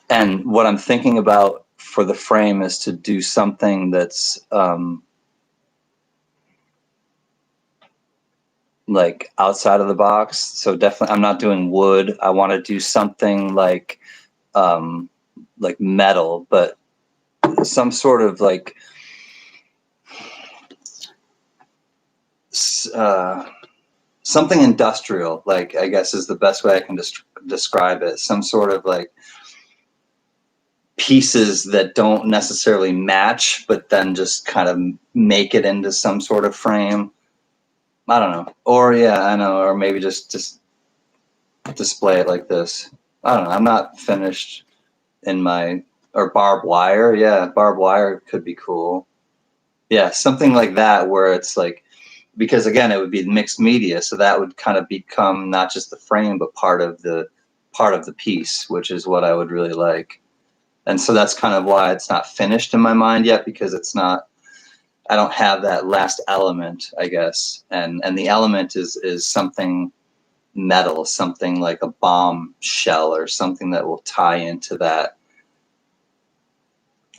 And what I'm thinking about for the frame is to do something that's like outside of the box. So definitely I'm not doing wood. I want to do something like metal, but some sort of like something industrial, like I guess is the best way I can describe it. Some sort of like pieces that don't necessarily match, but then just kind of make it into some sort of frame. I don't know. Or yeah, I know. Or maybe just display it like this. I don't know. I'm not finished in my, or barbed wire. Yeah, barbed wire could be cool. Yeah, something like that where it's like, because again, it would be mixed media, so that would kind of become not just the frame, but part of the piece, which is what I would really like. And so that's kind of why it's not finished in my mind yet, because it's not. I don't have that last element, I guess, and the element is something metal, something like a bomb shell or something that will tie into that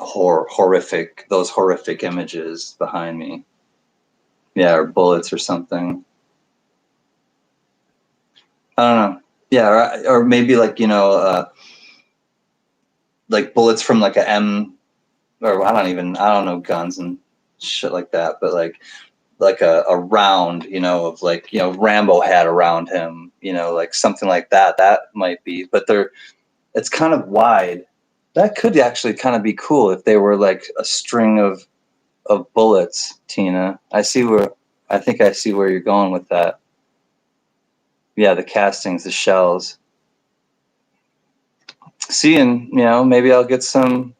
horrific images behind me. Yeah, or bullets or something. I don't know. Yeah, or maybe like, like bullets from like a M, or I don't know guns and shit like that, but like a round, of like, Rambo had around him, like something like that. That might be, but it's kind of wide. That could actually kind of be cool if they were like a string of bullets, Tina. I think I see where you're going with that. Yeah, the castings, the shells. See, and maybe I'll get some.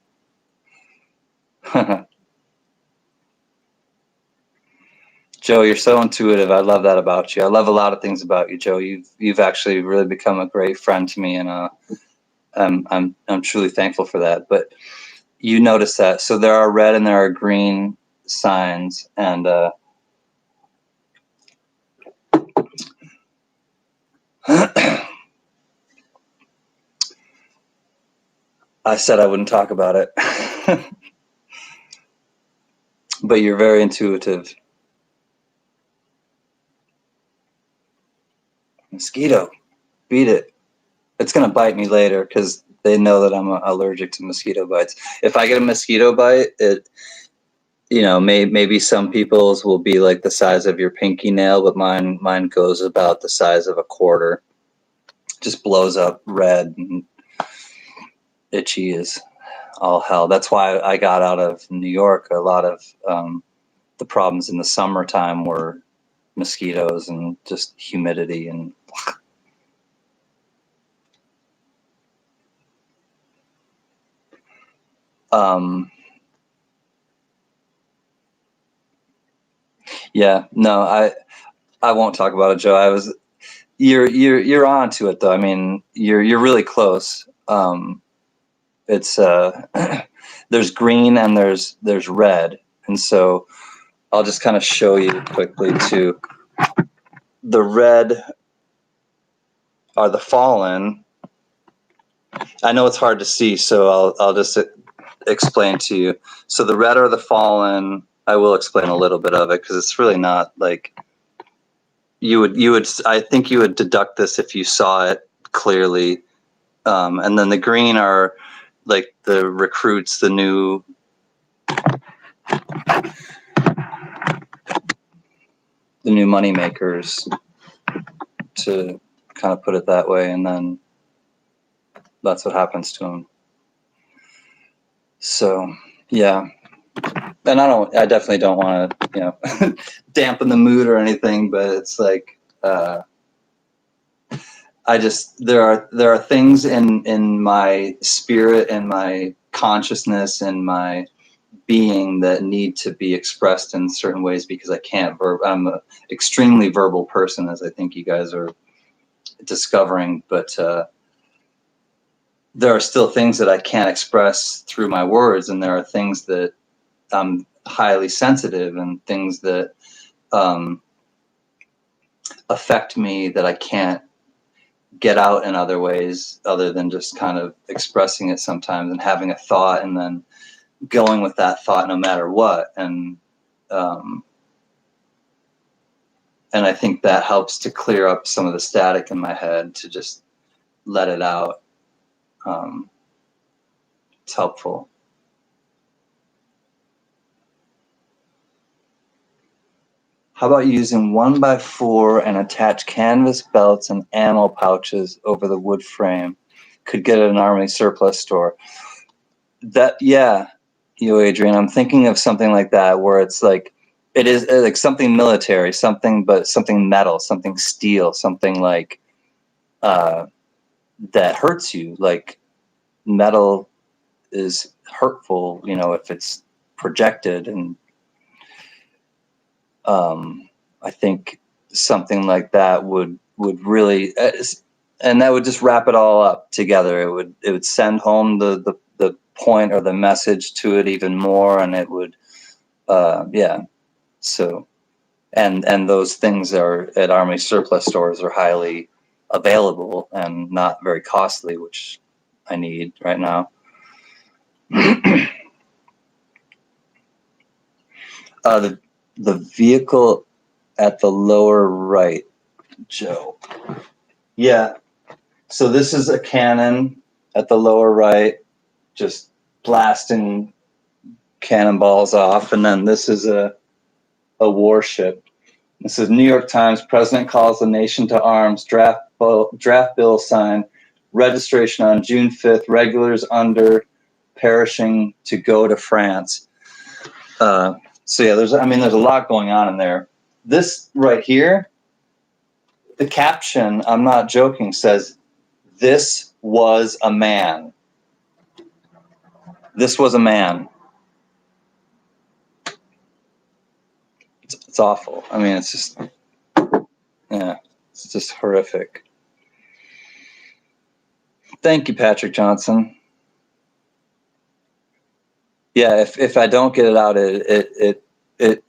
Joe, you're so intuitive. I love that about you. I love a lot of things about you, Joe. You've actually really become a great friend to me, and I'm truly thankful for that. But you notice that. So there are red and there are green signs, and I said I wouldn't talk about it. But you're very intuitive. Mosquito, beat it. It's going to bite me later because they know that I'm allergic to mosquito bites. If I get a mosquito bite, maybe some people's will be like the size of your pinky nail, but mine goes about the size of a quarter. Just blows up red and itchy as all hell. That's why I got out of New York. A lot of the problems in the summertime were mosquitoes and just humidity and yeah, no, I won't talk about it, Joe. You're on to it though. I mean, you're really close. It's there's green and there's red, and so I'll just kind of show you quickly too. The red are the fallen. I know it's hard to see, so I'll just explain to you. So the red are the fallen. I will explain a little bit of it because it's really not like you would. I think you would deduct this if you saw it clearly. And then the green are like the recruits, the new money makers, to kind of put it that way, and then that's what happens to them. So yeah, and I definitely don't want to, dampen the mood or anything, but it's like, there are things in my spirit and my consciousness and my being that need to be expressed in certain ways because I can't I'm an extremely verbal person, as I think you guys are discovering, but there are still things that I can't express through my words, and there are things that I'm highly sensitive, and things that affect me that I can't get out in other ways other than just kind of expressing it sometimes and having a thought and then going with that thought no matter what. And I think that helps to clear up some of the static in my head, to just let it out. It's helpful. How about using 1x4 and attach canvas belts and ammo pouches over the wood frame? Could get at an army surplus store. Yeah, Adrian, I'm thinking of something like that, where it's like, it is like something military, something metal, something steel, something like that hurts you. Like metal is hurtful, if it's projected, and I think something like that would really, and that would just wrap it all up together. It would send home the point or the message to it even more, and it would, yeah. So, and those things are at Army surplus stores are highly available and not very costly, which I need right now. The vehicle at the lower right, Joe. Yeah. So this is a cannon at the lower right, just blasting cannonballs off, and then this is a warship. This is New York Times. President calls the nation to arms. Draft bill signed. Registration on June 5th. Regulars under perishing to go to France. So yeah, there's a lot going on in there. This right here, the caption, I'm not joking, says, "This was a man." This was a man. It's awful. It's just, yeah, it's just horrific. Thank you, Patrick Johnson. Yeah, if I don't get it out, it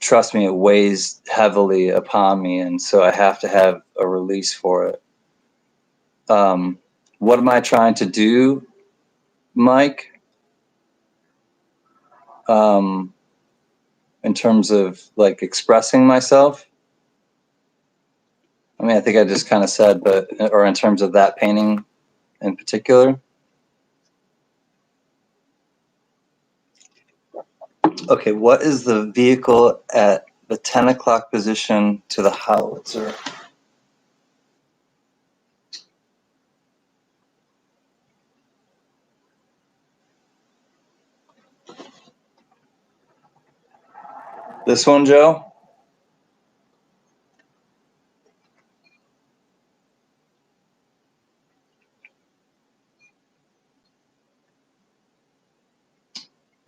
trust me, it weighs heavily upon me, and so I have to have a release for it. What am I trying to do, Mike? In terms of like expressing myself? I think I just kind of said, or in terms of that painting in particular? Okay, what is the vehicle at the 10 o'clock position to the howitzer? This one, Joe?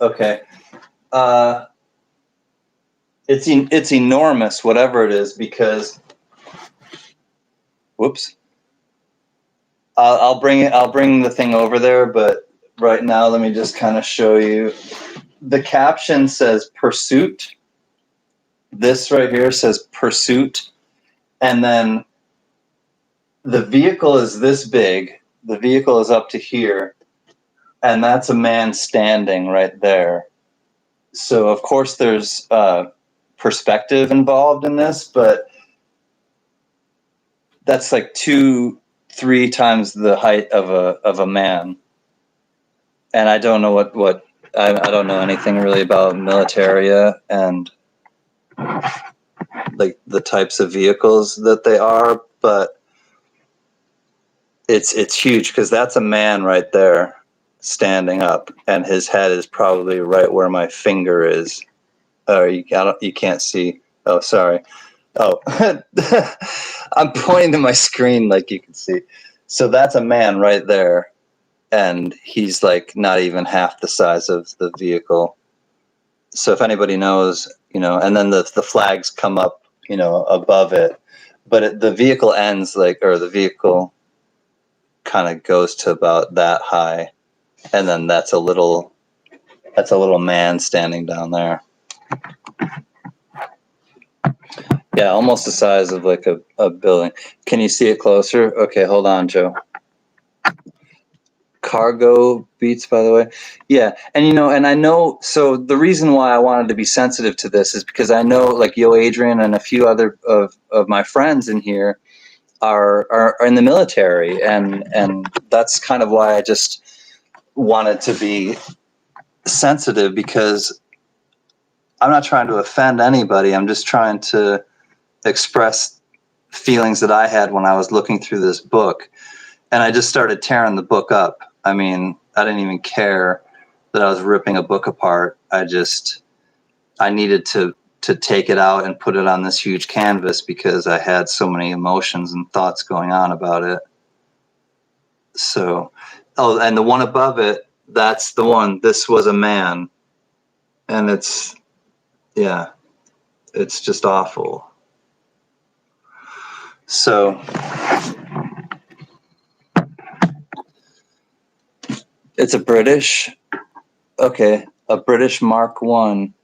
Okay. It's enormous, whatever it is, because, whoops. I'll bring the thing over there, but right now let me just kind of show you. The caption says pursuit. This right here says pursuit, and then the vehicle is this big. The vehicle is up to here, and that's a man standing right there. So of course there's perspective involved in this, but that's like 2-3 times the height of a man. And I don't know what I don't know anything really about militaria and like the types of vehicles that they are, but it's huge because that's a man right there. standing up, and his head is probably right where my finger is. Oh, you can't see. Oh, sorry. Oh, I'm pointing to my screen like you can see. So that's a man right there, and he's like not even half the size of the vehicle. So if anybody knows, and then the flags come up, above it, but the vehicle ends or the vehicle kind of goes to about that high, and then that's a little man standing down there. Yeah, almost the size of like a building. Can you see it closer? Okay, hold on, Joe. Cargo beats, by the way. Yeah, and and I know, so the reason why I wanted to be sensitive to this is because I know like Yo Adrian and a few other of my friends in here are in the military, and that's kind of why I just wanted to be sensitive, because I'm not trying to offend anybody. I'm just trying to express feelings that I had when I was looking through this book. And I just started tearing the book up. I mean, I didn't even care that I was ripping a book apart. I needed to take it out and put it on this huge canvas because I had so many emotions and thoughts going on about it. So, oh, and the one above it, that's the one. This was a man. And it's just awful. So it's a British Mark 1.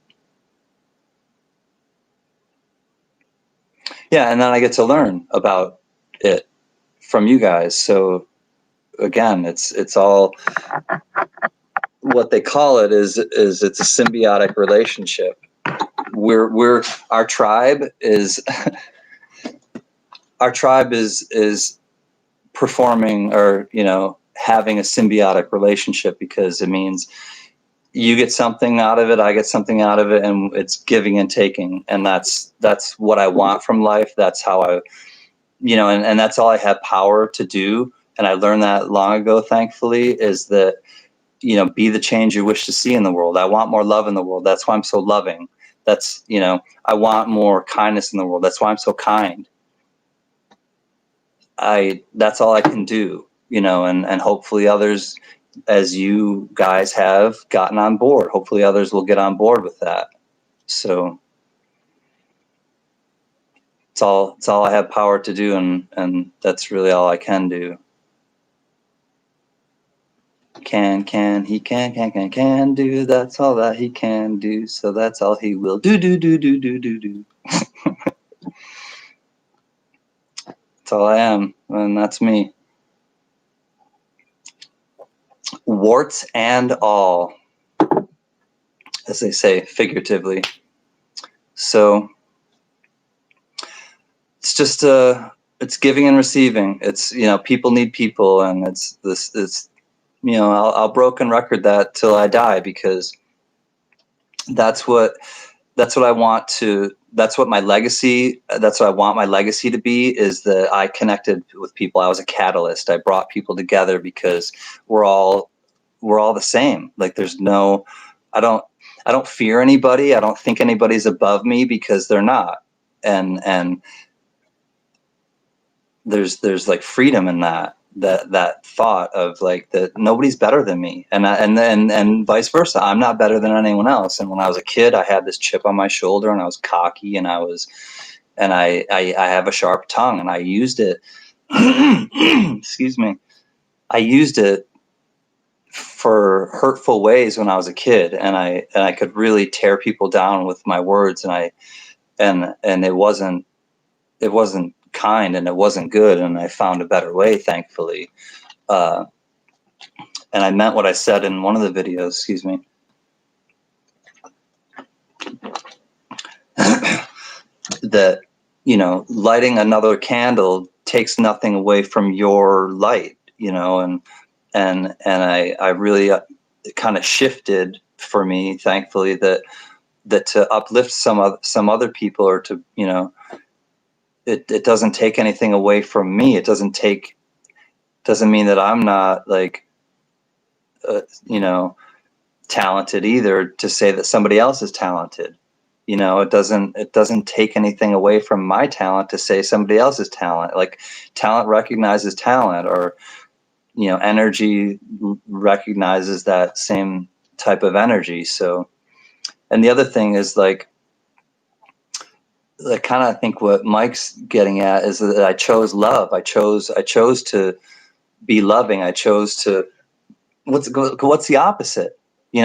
Yeah, and then I get to learn about it from you guys. So again, it's all, what they call it is it's a symbiotic relationship. Our tribe is performing, or having a symbiotic relationship, because it means you get something out of it, I get something out of it, and it's giving and taking. And that's what I want from life. That's how I, and that's all I have power to do. And I learned that long ago, thankfully, is that, be the change you wish to see in the world. I want more love in the world. That's why I'm so loving. That's, I want more kindness in the world. That's why I'm so kind. That's all I can do, and hopefully others, as you guys have gotten on board, hopefully others will get on board with that. So it's all I have power to do, and that's really all I can do. He can do, that's all that he can do, so that's all he will do. That's all I am, and that's me. Warts and all, as they say, figuratively. So it's just it's giving and receiving. It's, people need people, and it's I'll broken record that till I die, because that's what I want to, that's what I want my legacy to be, is that I connected with people. I was a catalyst. I brought people together, because we're all the same. Like there's no, I don't fear anybody. I don't think anybody's above me, because they're not. And there's like freedom in that thought of like, that nobody's better than me, and vice versa. I'm not better than anyone else. And when I was a kid, I had this chip on my shoulder, and I was cocky, and I have a sharp tongue, and I used it. Excuse me. I used it for hurtful ways when I was a kid, and I could really tear people down with my words, and it wasn't kind, and it wasn't good, and I found a better way, thankfully. And I meant what I said in one of the videos. Excuse me. That lighting another candle takes nothing away from your light, and I really kind of shifted for me, thankfully, that to uplift some other people, or to it doesn't take anything away from me. It doesn't mean that I'm not like you know, talented either to say that somebody else is talented. You know, it doesn't take anything away from my talent to say somebody else's talent. Like, talent recognizes talent, or, you know, energy recognizes that same type of energy. So, and the other thing is like kind of, I think what Mike's getting at is that I chose love. I chose to be loving. I chose to, what's the opposite? You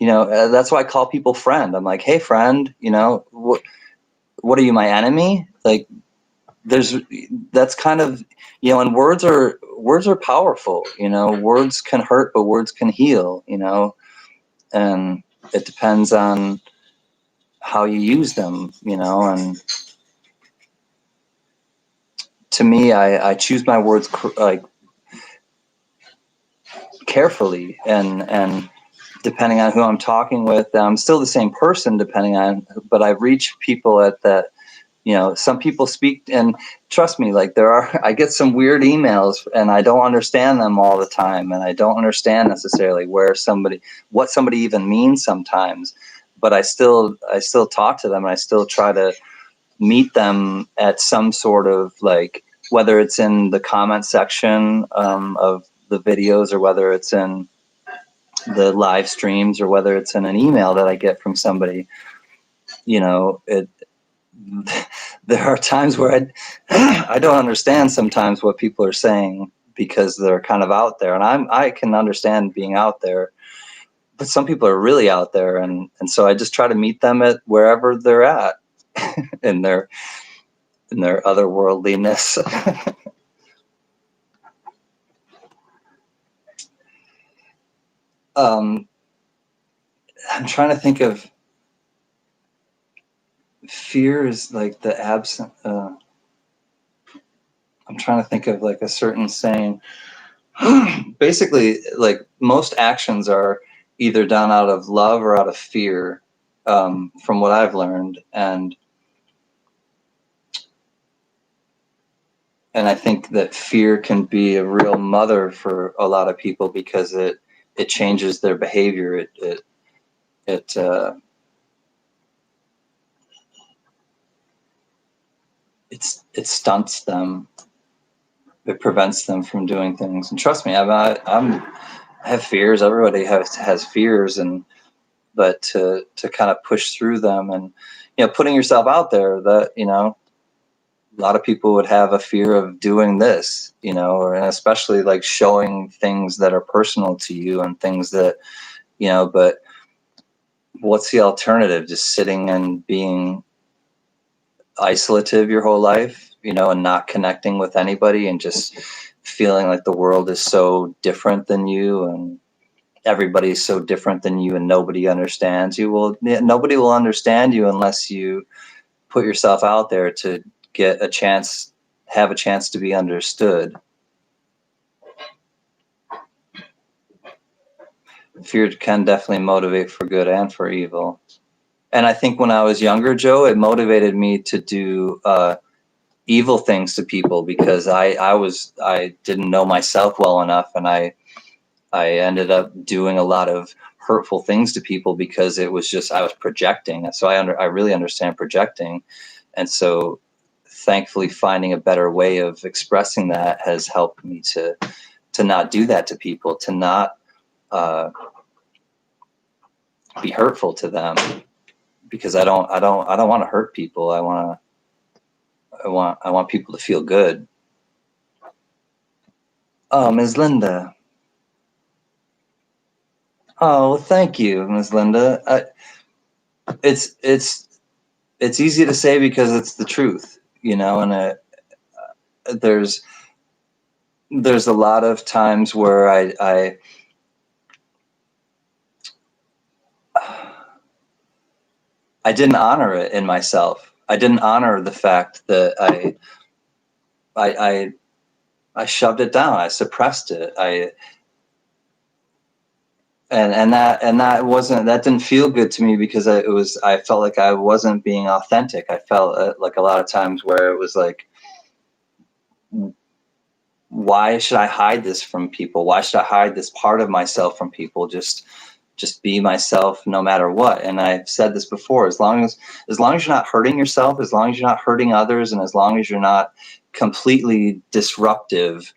know, that's why I call people friend. I'm like, hey friend, you know, what are you, my enemy? Like, that's kind of, you know, and words are powerful, you know, words can hurt, but words can heal, you know, and it depends on how you use them, you know. And to me, I choose my words like carefully, and depending on who I'm talking with, I'm still the same person but I reach people at that, you know, some people speak, and trust me, like I get some weird emails and I don't understand them all the time. And I don't understand necessarily what somebody even means sometimes, but I still talk to them, and I still try to meet them at some sort of, like, whether it's in the comment section of the videos, or whether it's in the live streams, or whether it's in an email that I get from somebody, you know, there are times where I don't understand sometimes what people are saying, because they're kind of out there, and I can understand being out there, but some people are really out there, and so I just try to meet them at wherever they're at in their otherworldliness. I'm trying to think of, fear is like the absent. I'm trying to think of like a certain saying. Basically, like, most actions are either done out of love or out of fear, from what I've learned, and I think that fear can be a real mother for a lot of people, because it changes their behavior. It it stunts them. It prevents them from doing things. And trust me, I have fears. Everybody has fears, but to kind of push through them, and, you know, putting yourself out there, that, you know, a lot of people would have a fear of doing this, you know, and especially like showing things that are personal to you, and things that, you know, but what's the alternative? Just sitting and being isolative your whole life, you know, and not connecting with anybody, and just feeling like the world is so different than you, and everybody's so different than you, and nobody understands you. Well, nobody will understand you unless you put yourself out there to have a chance to be understood. Fear can definitely motivate for good and for evil. And I think when I was younger, Joe, it motivated me to do evil things to people, because I didn't know myself well enough, and I ended up doing a lot of hurtful things to people, because it was just, I was projecting. So I really understand projecting, and so thankfully finding a better way of expressing that has helped me to not do that to people, to not be hurtful to them, because I don't want to hurt people. I want people to feel good. Oh, Ms. Linda. Oh, thank you, Ms. Linda. It's easy to say because it's the truth, you know, and there's a lot of times where I didn't honor it in myself. I didn't honor the fact that I shoved it down. I suppressed it. That didn't feel good to me, because I felt like I wasn't being authentic. I felt like a lot of times where it was like, why should I hide this from people? Why should I hide this part of myself from people? Just be myself no matter what. And I've said this before, as long as you're not hurting yourself, as long as you're not hurting others, and as long as you're not completely disruptive,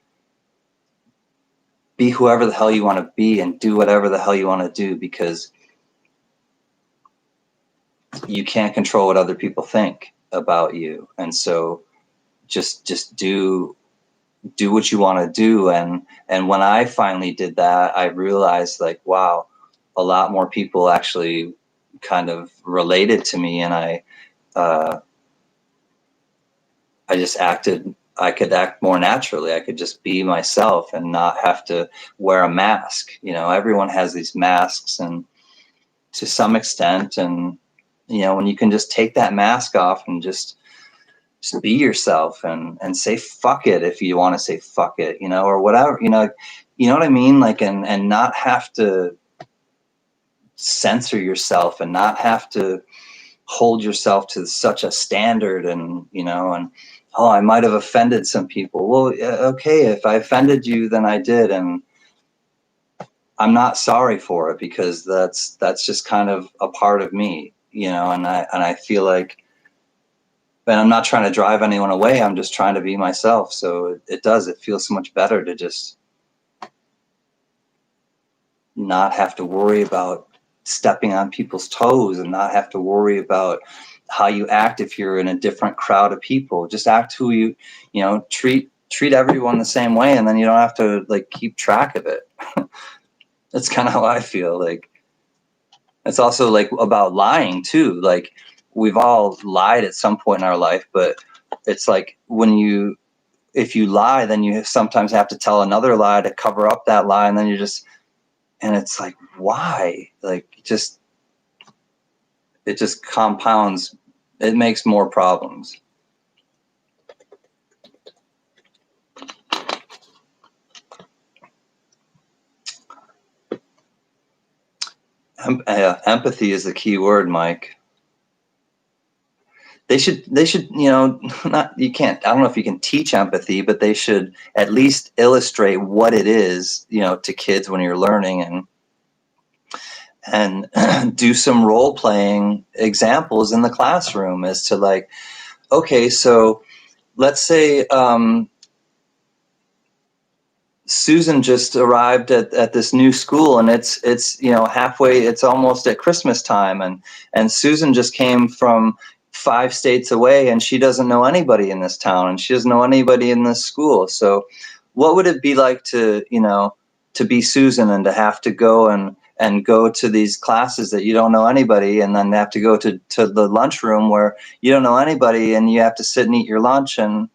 be whoever the hell you want to be and do whatever the hell you want to do, because you can't control what other people think about you. And so just do what you want to do. And when I finally did that, I realized, like, wow, a lot more people actually kind of related to me, and I just I could act more naturally. I could just be myself and not have to wear a mask. You know, everyone has these masks, and to some extent, and you know, when you can just take that mask off and just be yourself and say fuck it if you want to say fuck it, you know, or whatever, you know what I mean? Like, and not have to censor yourself and not have to hold yourself to such a standard, and you know, and oh, I might have offended some people. Well, okay, if I offended you, then I did, and I'm not sorry for it, because that's just kind of a part of me, you know. And I feel like, and I'm not trying to drive anyone away, I'm just trying to be myself. So it feels so much better to just not have to worry about stepping on people's toes, and not have to worry about how you act if you're in a different crowd of people. Just act who you know, treat everyone the same way, and then you don't have to like keep track of it. That's kind of how I feel. Like, it's also like about lying too. Like, we've all lied at some point in our life, but it's like if you lie, then you sometimes have to tell another lie to cover up that lie, and then and it's like, why? Like, it just compounds. It makes more problems. Empathy is the key word, Mike. They should, you know, not, you can't, I don't know if you can teach empathy, but they should at least illustrate what it is, you know, to kids when you're learning, and do some role playing examples in the classroom as to, like, okay, so let's say Susan just arrived at this new school, and it's you know, halfway, it's almost at Christmas time, and Susan just came from 5 states away, and she doesn't know anybody in this town, and she doesn't know anybody in this school. So what would it be like to, you know, to be Susan, and to have to go and go to these classes that you don't know anybody, and then have to go to the lunchroom where you don't know anybody, and you have to sit and eat your lunch, and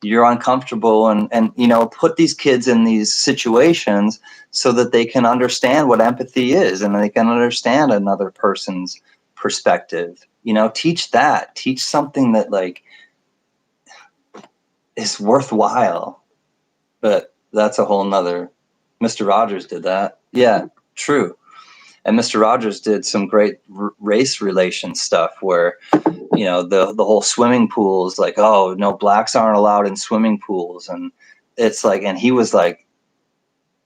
you're uncomfortable, and you know, put these kids in these situations so that they can understand what empathy is, and they can understand another person's perspective. You know, teach something that, like, is worthwhile. But that's a whole nother. Mr. Rogers did that. Yeah, true. And Mr. Rogers did some great race relation stuff where, you know, the whole swimming pools, like, oh no, blacks aren't allowed in swimming pools, and it's like, and he was like,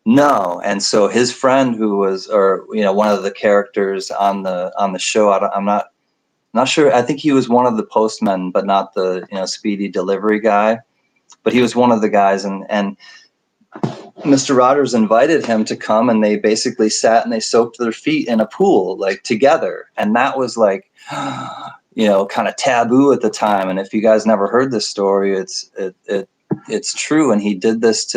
no. And so his friend, who was, or you know, one of the characters on the show, I'm not sure, I think he was one of the postmen, but not the, you know, speedy delivery guy, but he was one of the guys, and Mr. Rogers invited him to come, and they basically sat and they soaked their feet in a pool, like, together. And that was like, you know, kind of taboo at the time. And if you guys never heard this story, it's true. And he did this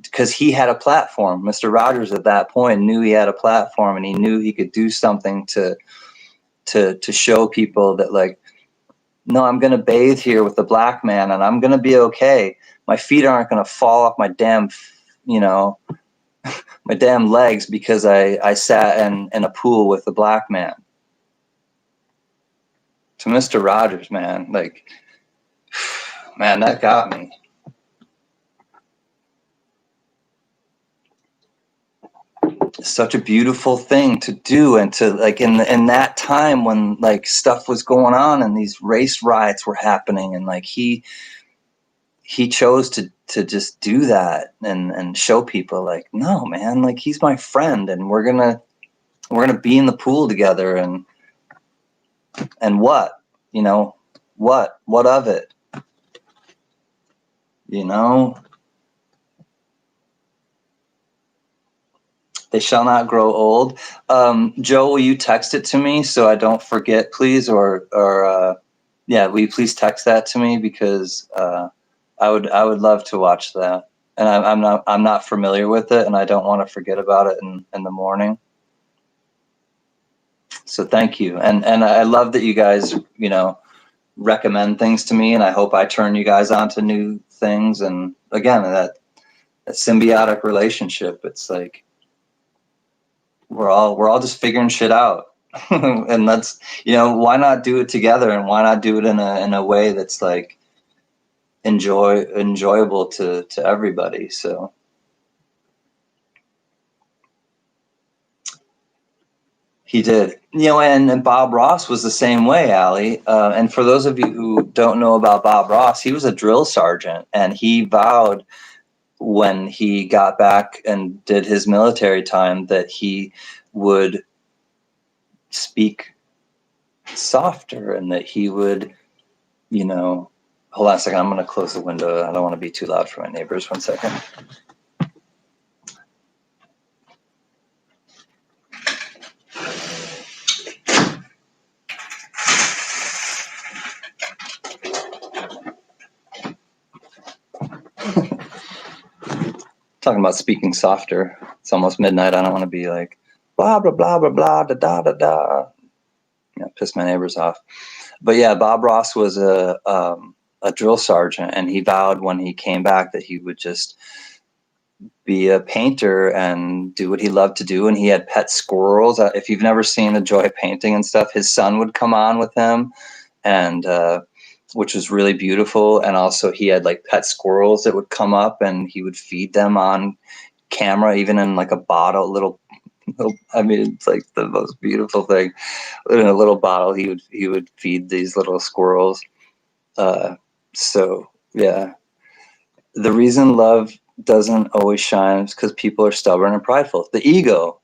because he had a platform. Mr. Rogers at that point knew he had a platform, and he knew he could do something to show people that, like, no, I'm going to bathe here with the black man, and I'm going to be okay. My feet aren't going to fall off my damn, you know, my damn legs because I sat in a pool with the black man. To Mr. Rogers, man, like, man, that got me. Such a beautiful thing to do, and to, like, in that time when, like, stuff was going on and these race riots were happening, and like he he chose to just do that and show people like, no, man, like he's my friend, and we're gonna be in the pool together, and what, you know, what of it, you know? They shall not grow old. Joe, will you text it to me so I don't forget, please? Or yeah, will you please text that to me, because I would love to watch that, and I'm not familiar with it, and I don't want to forget about it in the morning. So thank you, and I love that you guys, you know, recommend things to me, and I hope I turn you guys on to new things. And again, that symbiotic relationship. It's like we're all just figuring shit out. And that's, you know, why not do it together, and why not do it in a way that's like enjoyable to everybody. So he did, you know, and Bob Ross was the same way, Allie. And for those of you who don't know about Bob Ross, he was a drill sergeant, and he vowed when he got back and did his military time that he would speak softer, and that he would, you know, hold on a second. I'm going to close the window. I don't want to be too loud for my neighbors. 1 second. Talking about speaking softer. It's almost midnight. I don't want to be like blah blah blah blah blah da da da da. You know, piss my neighbors off. But yeah, Bob Ross was a drill sergeant, and he vowed when he came back that he would just be a painter and do what he loved to do. And he had pet squirrels. If you've never seen The Joy of Painting and stuff, his son would come on with him, and which was really beautiful. And also he had like pet squirrels that would come up, and he would feed them on camera, even in like a bottle, little, I mean, it's like the most beautiful thing. In a little bottle, he would feed these little squirrels. So yeah, the reason love doesn't always shine is because people are stubborn and prideful. The ego,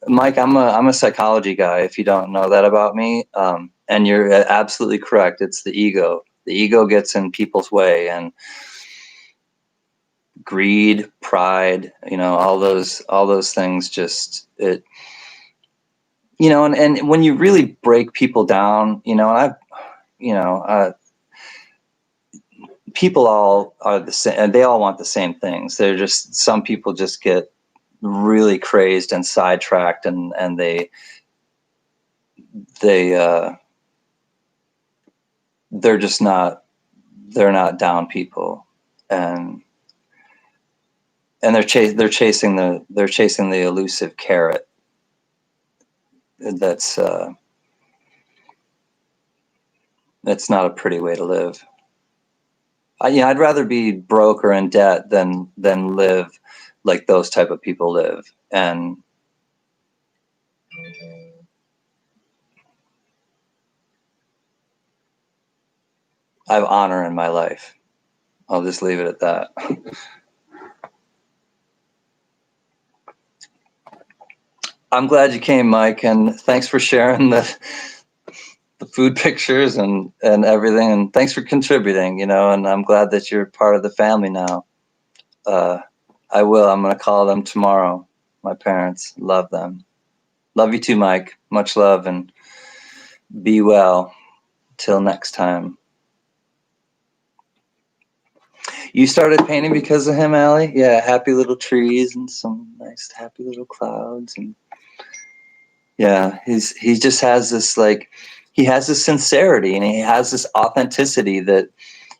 Mike. I'm a psychology guy. If you don't know that about me, and you're absolutely correct. It's the ego. The ego gets in people's way, and greed, pride. You know, all those things. Just it. You know, and when you really break people down, you know, and I've, you know, people all are the same, and they all want the same things. They're just, some people just get really crazed and sidetracked, and they they're just not, they're not down people, and they're chasing the elusive carrot. That's that's not a pretty way to live. Yeah, I'd rather be broke or in debt than live like those type of people live. And I have honor in my life. I'll just leave it at that. I'm glad you came, Mike, and thanks for sharing the food pictures and everything, and thanks for contributing, you know, and I'm glad that you're part of the family now. I'm going to call them tomorrow. My parents, love them. Love you too, Mike. Much love, and be well. Till next time. You started painting because of him, Allie? Yeah, happy little trees and some nice happy little clouds, and yeah, he just has this, like, he has this sincerity, and he has this authenticity that,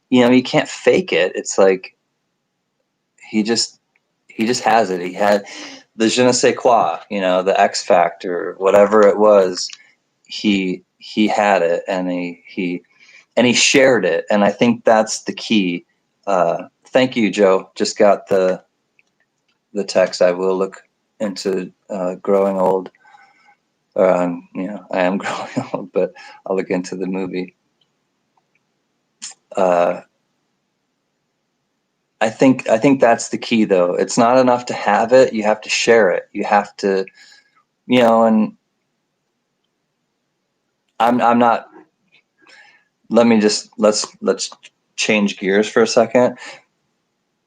you know, you can't fake it. It's like he just has it. He had the je ne sais quoi, you know, the X factor, whatever it was. He had it, and he shared it, and I think that's the key. Thank you, Joe. Just got the text. I will look into growing old. You know, I am growing old, but I'll look into the movie. I think that's the key, though. It's not enough to have it. You have to share it. You have to, and I'm not, let's change gears for a second.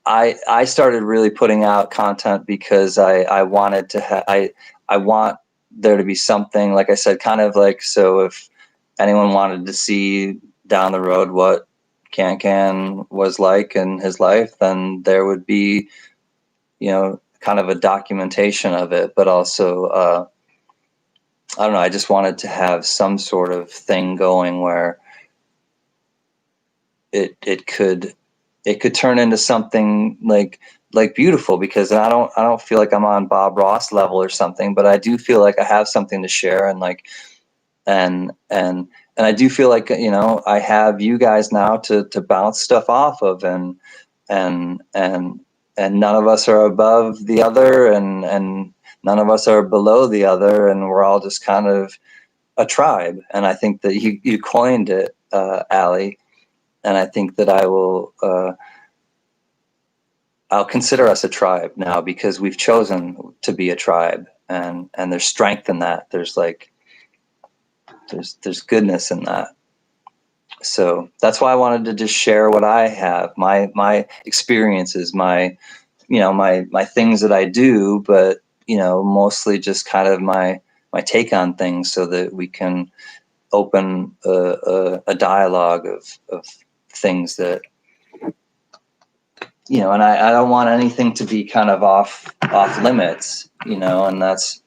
I started really putting out content because I wanted to I want there to be something, like I said, kind of like, so if anyone wanted to see down the road what CanCan was like in his life, then there would be, kind of a documentation of it, but also, I don't know, I just wanted to have some sort of thing going where it could turn into something like beautiful, because I don't feel like I'm on Bob Ross level or something, but I do feel like I have something to share, and like, and I do feel like, I have you guys now to bounce stuff off of, and and none of us are above the other, and none of us are below the other, and we're all just kind of a tribe. And I think that you coined it, Allie, and I think that I'll consider us a tribe now, because we've chosen to be a tribe, and there's strength in that. There's goodness in that. So that's why I wanted to just share what I have, my experiences, my things that I do, but mostly just kind of my take on things, so that we can open a dialogue of things that, and I don't want anything to be kind of off limits, and that's,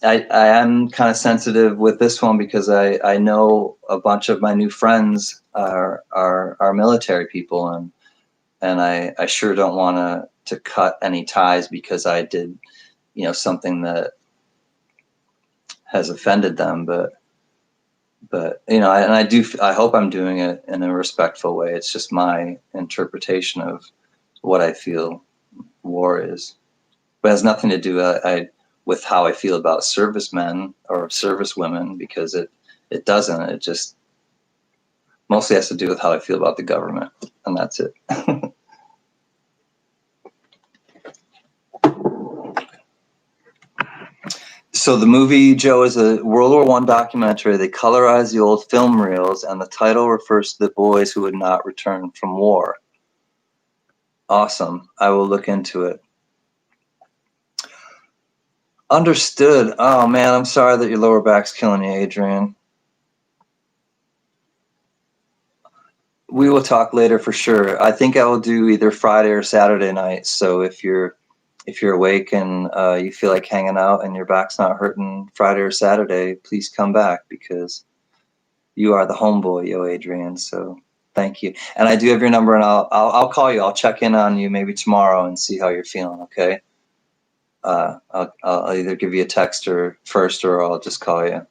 I am kind of sensitive with this one, because I know a bunch of my new friends are military people, and I sure don't want to cut any ties because I did, something that has offended them, but I hope I'm doing it in a respectful way. It's just my interpretation of what I feel war is, but it has nothing to do with how I feel about servicemen or servicewomen, because it doesn't. It just mostly has to do with how I feel about the government, and that's it. So the movie, Joe, is a World War I documentary. They colorized the old film reels, and the title refers to the boys who would not return from war. Awesome. I will look into it. Understood. Oh man, I'm sorry that your lower back's killing you, Adrian. We will talk later for sure. I think I will do either Friday or Saturday night. So if you're awake and you feel like hanging out and your back's not hurting Friday or Saturday, please come back, because you are the homeboy, yo, Adrian. So thank you. And I do have your number, and I'll call you. I'll check in on you maybe tomorrow and see how you're feeling. Okay. I'll either give you a text or first, or I'll just call you.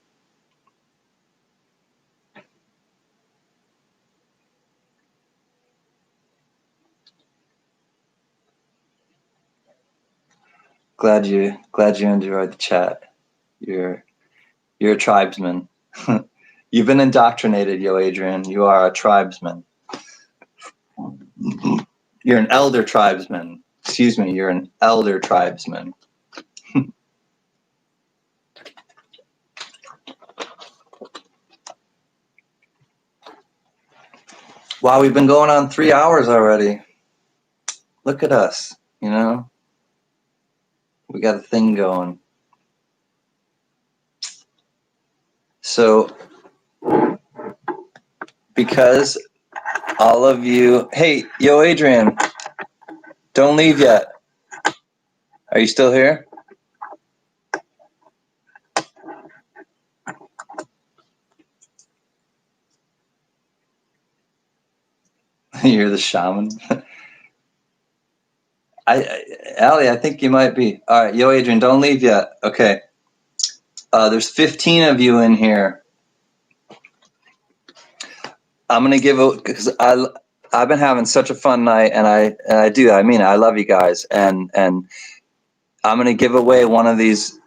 Glad you enjoyed the chat. You're a tribesman. You've been indoctrinated, yo, Adrian. You are a tribesman. You're an elder tribesman. Excuse me, you're an elder tribesman. Wow, we've been going on 3 hours already. Look at us, we got a thing going. So, because all of you, hey, yo, Adrian, don't leave yet. Are you still here? You're the shaman. Allie, I think you might be. All right, yo, Adrian, don't leave yet. Okay. There's 15 of you in here. I'm gonna give a, because I've been having such a fun night, and I mean, I love you guys, and I'm gonna give away one of these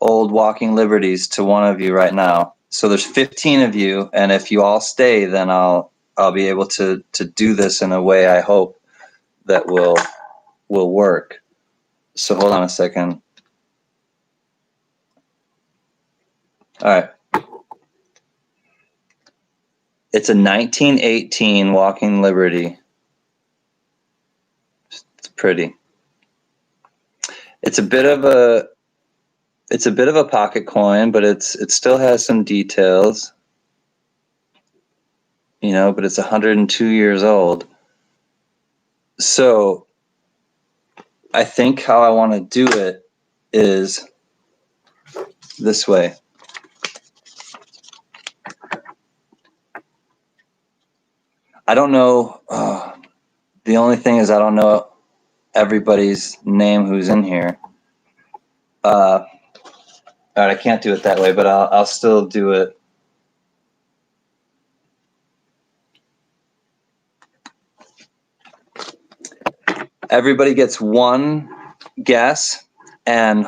old walking liberties to one of you right now. So there's 15 of you, and if you all stay, then I'll be able to do this in a way I hope that will work. So hold on a second. All right. It's a 1918 Walking Liberty. It's pretty. It's a bit of a pocket coin, but it still has some details. You know, but it's 102 years old. So I think how I want to do it is this way. I don't know. The only thing is I don't know everybody's name who's in here. All right, I can't do it that way, but I'll still do it. Everybody gets one guess, and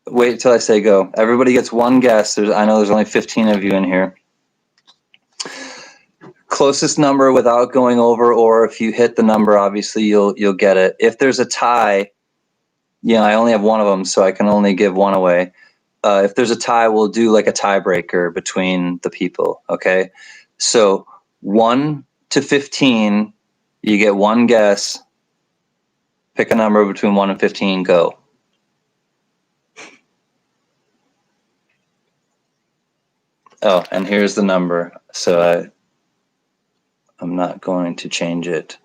wait till I say go. Everybody gets one guess. I know there's only 15 of you in here. Closest number without going over, or if you hit the number, obviously you'll get it. If there's a tie, I only have one of them, so I can only give one away. If there's a tie, we'll do like a tiebreaker between the people, okay? So 1 to 15, you get one guess. Pick a number between 1 and 15, go. Oh, and here's the number. So I'm not going to change it.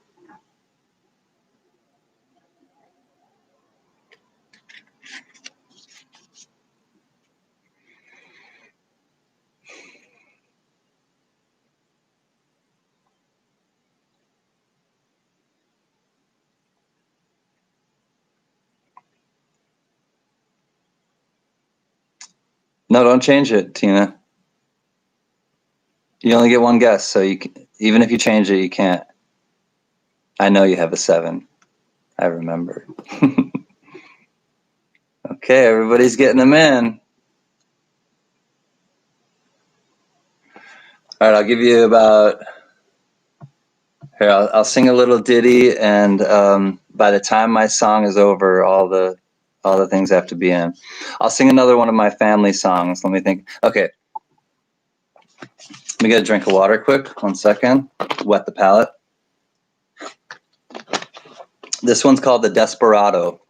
No, don't change it, Tina. You only get one guess, so even if you change it, you can't. I know you have a 7. I remember. Okay, everybody's getting them in. All right, I'll give you about. Here, I'll sing a little ditty, and by the time my song is over, all the things have to be in. I'll sing another one of my family songs. Let me think. Okay. Let me get a drink of water quick. 1 second. Wet the palate. This one's called The Desperado.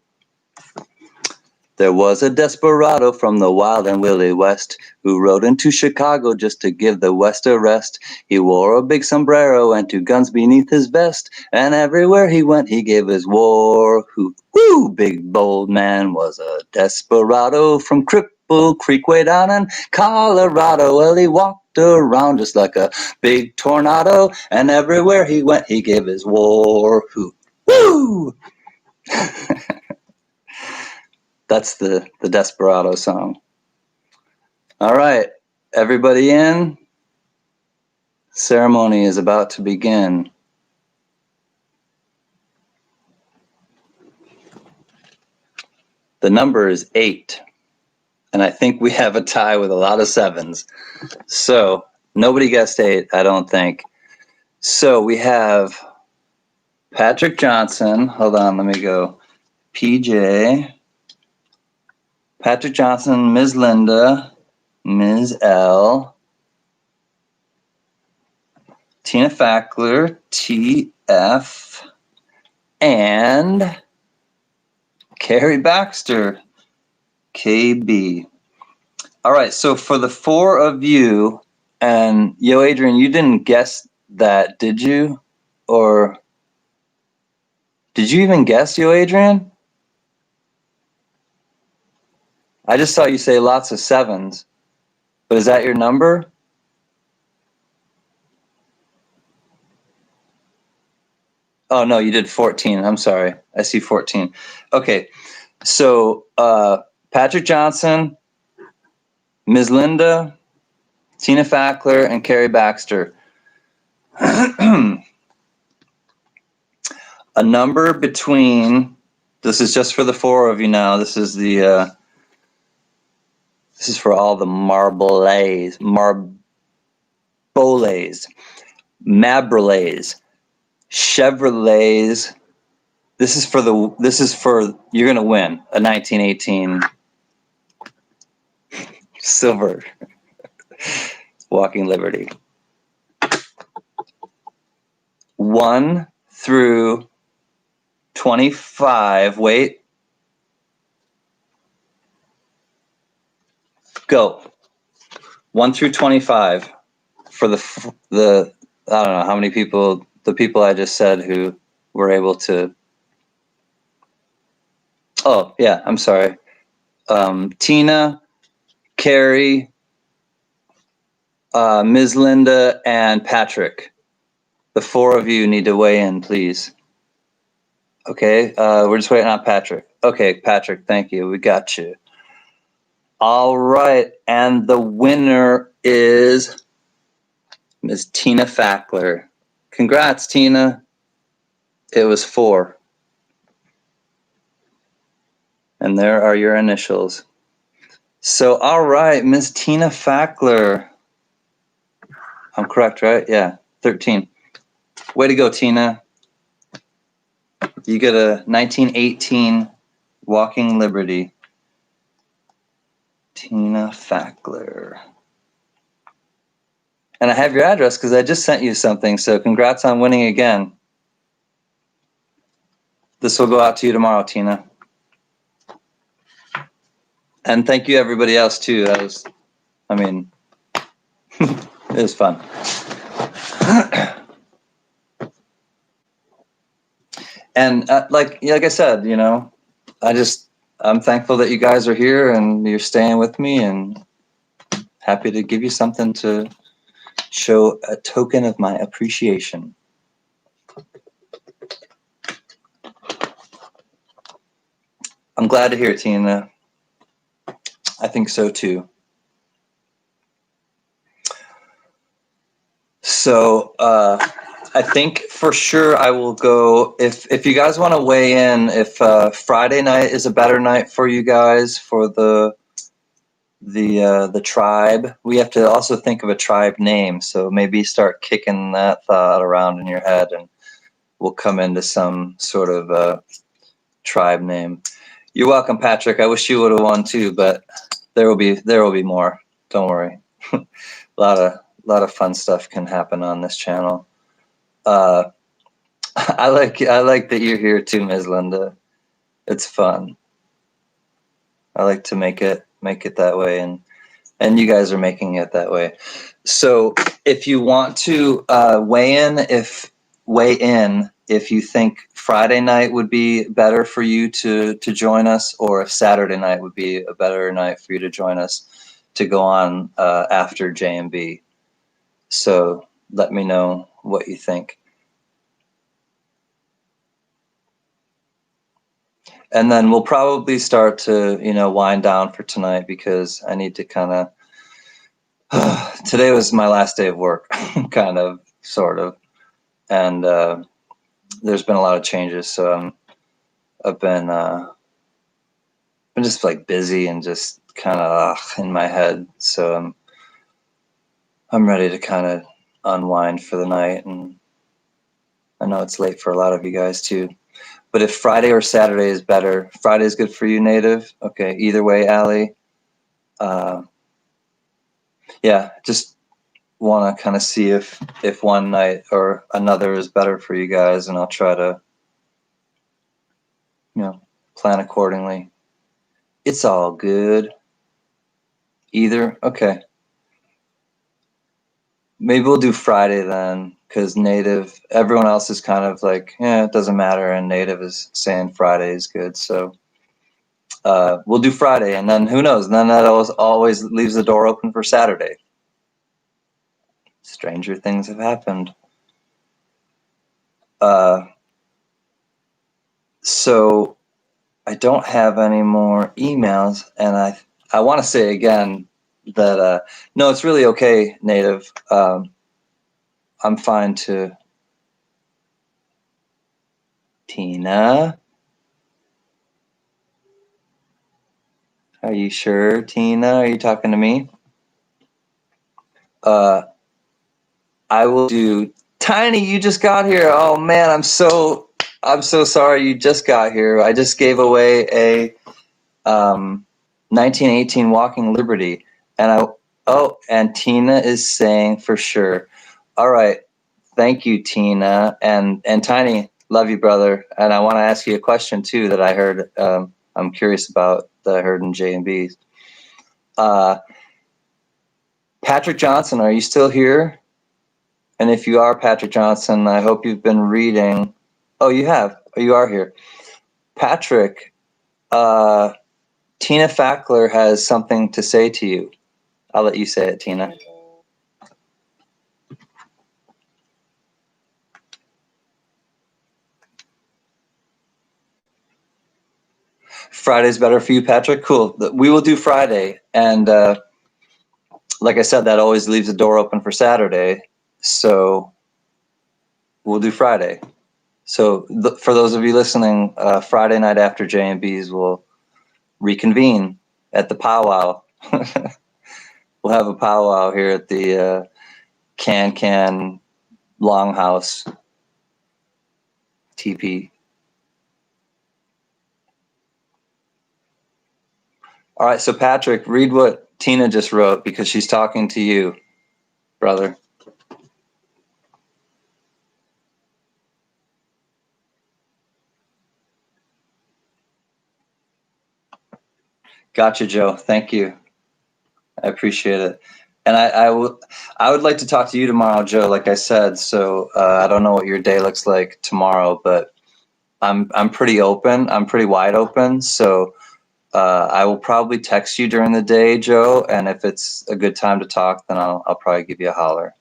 There was a desperado from the wild and willy west who rode into Chicago just to give the West a rest. He wore a big sombrero and 2 guns beneath his vest, and everywhere he went he gave his war whoop. Woo! Big bold man was a desperado from Cripple Creek way down in Colorado. Well, he walked around just like a big tornado, and everywhere he went he gave his war whoop. Woo! That's the Desperado song. All right, everybody in? Ceremony is about to begin. The number is 8, and I think we have a tie with a lot of 7s. So nobody guessed 8, I don't think. So we have Patrick Johnson. Hold on, let me go. PJ, Patrick Johnson, Ms. Linda, Ms. L, Tina Fackler, TF, and Carrie Baxter, KB. All right, so for the 4 of you, and yo, Adrian, you didn't guess that, did you? Or did you even guess, yo, Adrian? I just saw you say lots of 7s, but is that your number? Oh, no, you did 14. I'm sorry. I see 14. Okay, so Patrick Johnson, Ms. Linda, Tina Fackler, and Carrie Baxter. A number between, this is just for the 4 of you now, this is for all the Mabrolés, Chevrolets. This is for you're gonna win a 1918 silver Walking Liberty. 1 through 25. Wait. Go. 1 through 25 for the I don't know how many people, the people I just said who were able to. Oh yeah, I'm sorry. Tina, Carrie, Ms. Linda, and Patrick. The 4 of you need to weigh in, please. Okay, we're just waiting on Patrick. Okay, Patrick, thank you. We got you. All right, and the winner is Ms. Tina Fackler. Congrats, Tina. It was 4. And there are your initials. So, all right, Ms. Tina Fackler. I'm correct, right? Yeah, 13. Way to go, Tina. You get a 1918 Walking Liberty. Tina Fackler. And I have your address because I just sent you something, so congrats on winning again. This will go out to you tomorrow, Tina. And thank you everybody else too. That was, I mean, it was fun. And like I said, you know, I'm thankful that you guys are here and you're staying with me, and happy to give you something to show a token of my appreciation. I'm glad to hear it, Tina. I think so too. So I think for sure I will go, if you guys want to weigh in, if Friday night is a better night for you guys for the tribe. We have to also think of a tribe name, so maybe start kicking that thought around in your head, and we'll come into some sort of tribe name. You're welcome, Patrick. I wish you would have won too, but there will be more. Don't worry. a lot of fun stuff can happen on this channel. I like that you're here too, Ms. Linda. It's fun. I like to make it that way, and you guys are making it that way. So if you want to weigh in if you think Friday night would be better for you to join us, or if Saturday night would be a better night for you to join us to go on after J&B. So let me know what you think. And then we'll probably start to, wind down for tonight, because I need to kind of, today was my last day of work, kind of, sort of. And there's been a lot of changes. So I've been just like busy and just kind of in my head. So I'm ready to kind of unwind for the night. And I know it's late for a lot of you guys too. But if Friday or Saturday is better, Friday is good for you, Native. Okay, either way, Allie. Yeah, just want to kind of see if one night or another is better for you guys, and I'll try to, plan accordingly. It's all good. Either, okay. Maybe we'll do Friday then, because Native, everyone else is kind of like, yeah, it doesn't matter, and Native is saying Friday is good, so we'll do Friday, and then who knows? And then that always leaves the door open for Saturday. Stranger things have happened. So I don't have any more emails, and I want to say again that no, it's really okay, Native. I'm fine to. Tina, are you sure? Tina, are you talking to me? I will do Tiny, you just got here. Oh man, I'm so sorry you just got here. I just gave away a 1918 Walking Liberty, and and Tina is saying for sure. All right, thank you, Tina, and Tiny, love you, brother. And I want to ask you a question too that I heard. I'm curious about that I heard in J&B's. Patrick Johnson, are you still here? And if you are Patrick Johnson, I hope you've been reading. Oh, you have. Oh, you are here. Patrick, Tina Fackler has something to say to you. I'll let you say it, Tina. Friday's better for you, Patrick? Cool. We will do Friday. And like I said, that always leaves the door open for Saturday. So we'll do Friday. So for those of you listening, Friday night after J&B's, we'll reconvene at the powwow. We'll have a powwow here at the CanCan Longhouse TP. All right, so Patrick, read what Tina just wrote because she's talking to you, brother. Gotcha, Joe. Thank you. I appreciate it. And I would like to talk to you tomorrow, Joe, like I said. So I don't know what your day looks like tomorrow, but I'm pretty open. I'm pretty wide open. So I will probably text you during the day, Joe. And if it's a good time to talk, then I'll probably give you a holler.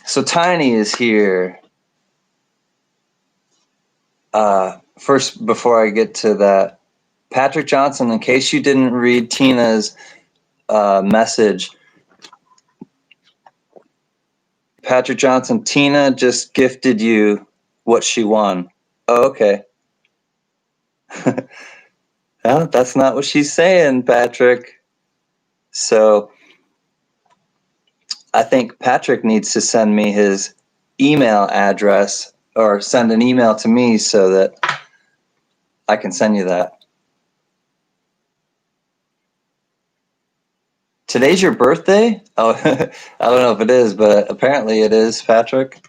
So Tiny is here. First, before I get to that, Patrick Johnson, in case you didn't read Tina's message, Patrick Johnson, Tina just gifted you what she won. Oh, okay. Well, that's not what she's saying, Patrick. So I think Patrick needs to send me his email address or send an email to me so that I can send you that. Today's your birthday? Oh, I don't know if it is, but apparently it is, Patrick.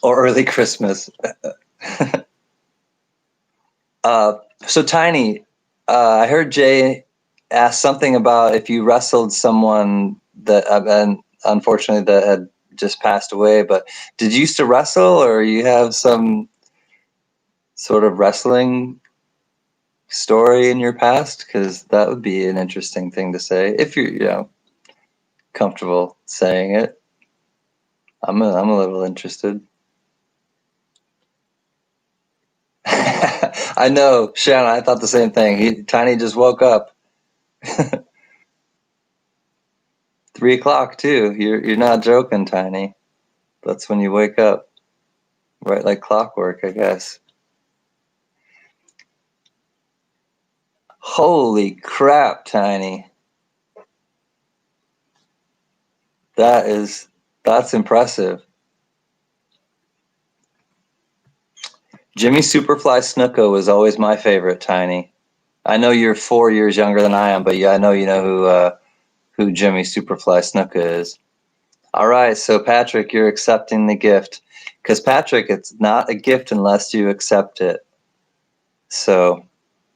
Or early Christmas. So Tiny, I heard Jay ask something about if you wrestled someone that, and unfortunately that had just passed away, but did you used to wrestle or you have some sort of wrestling story in your past? Because that would be an interesting thing to say if you're, comfortable saying it. I'm a little interested. I know, Shannon, I thought the same thing. Tiny just woke up. 3 o'clock too. You're not joking, Tiny. That's when you wake up. Right, like clockwork, I guess. Holy crap, Tiny. That's impressive. Jimmy Superfly Snuka was always my favorite, Tiny. I know you're 4 years younger than I am, but yeah, I know you know who Jimmy Superfly Snuka is. All right, so Patrick, you're accepting the gift. Because Patrick, it's not a gift unless you accept it. So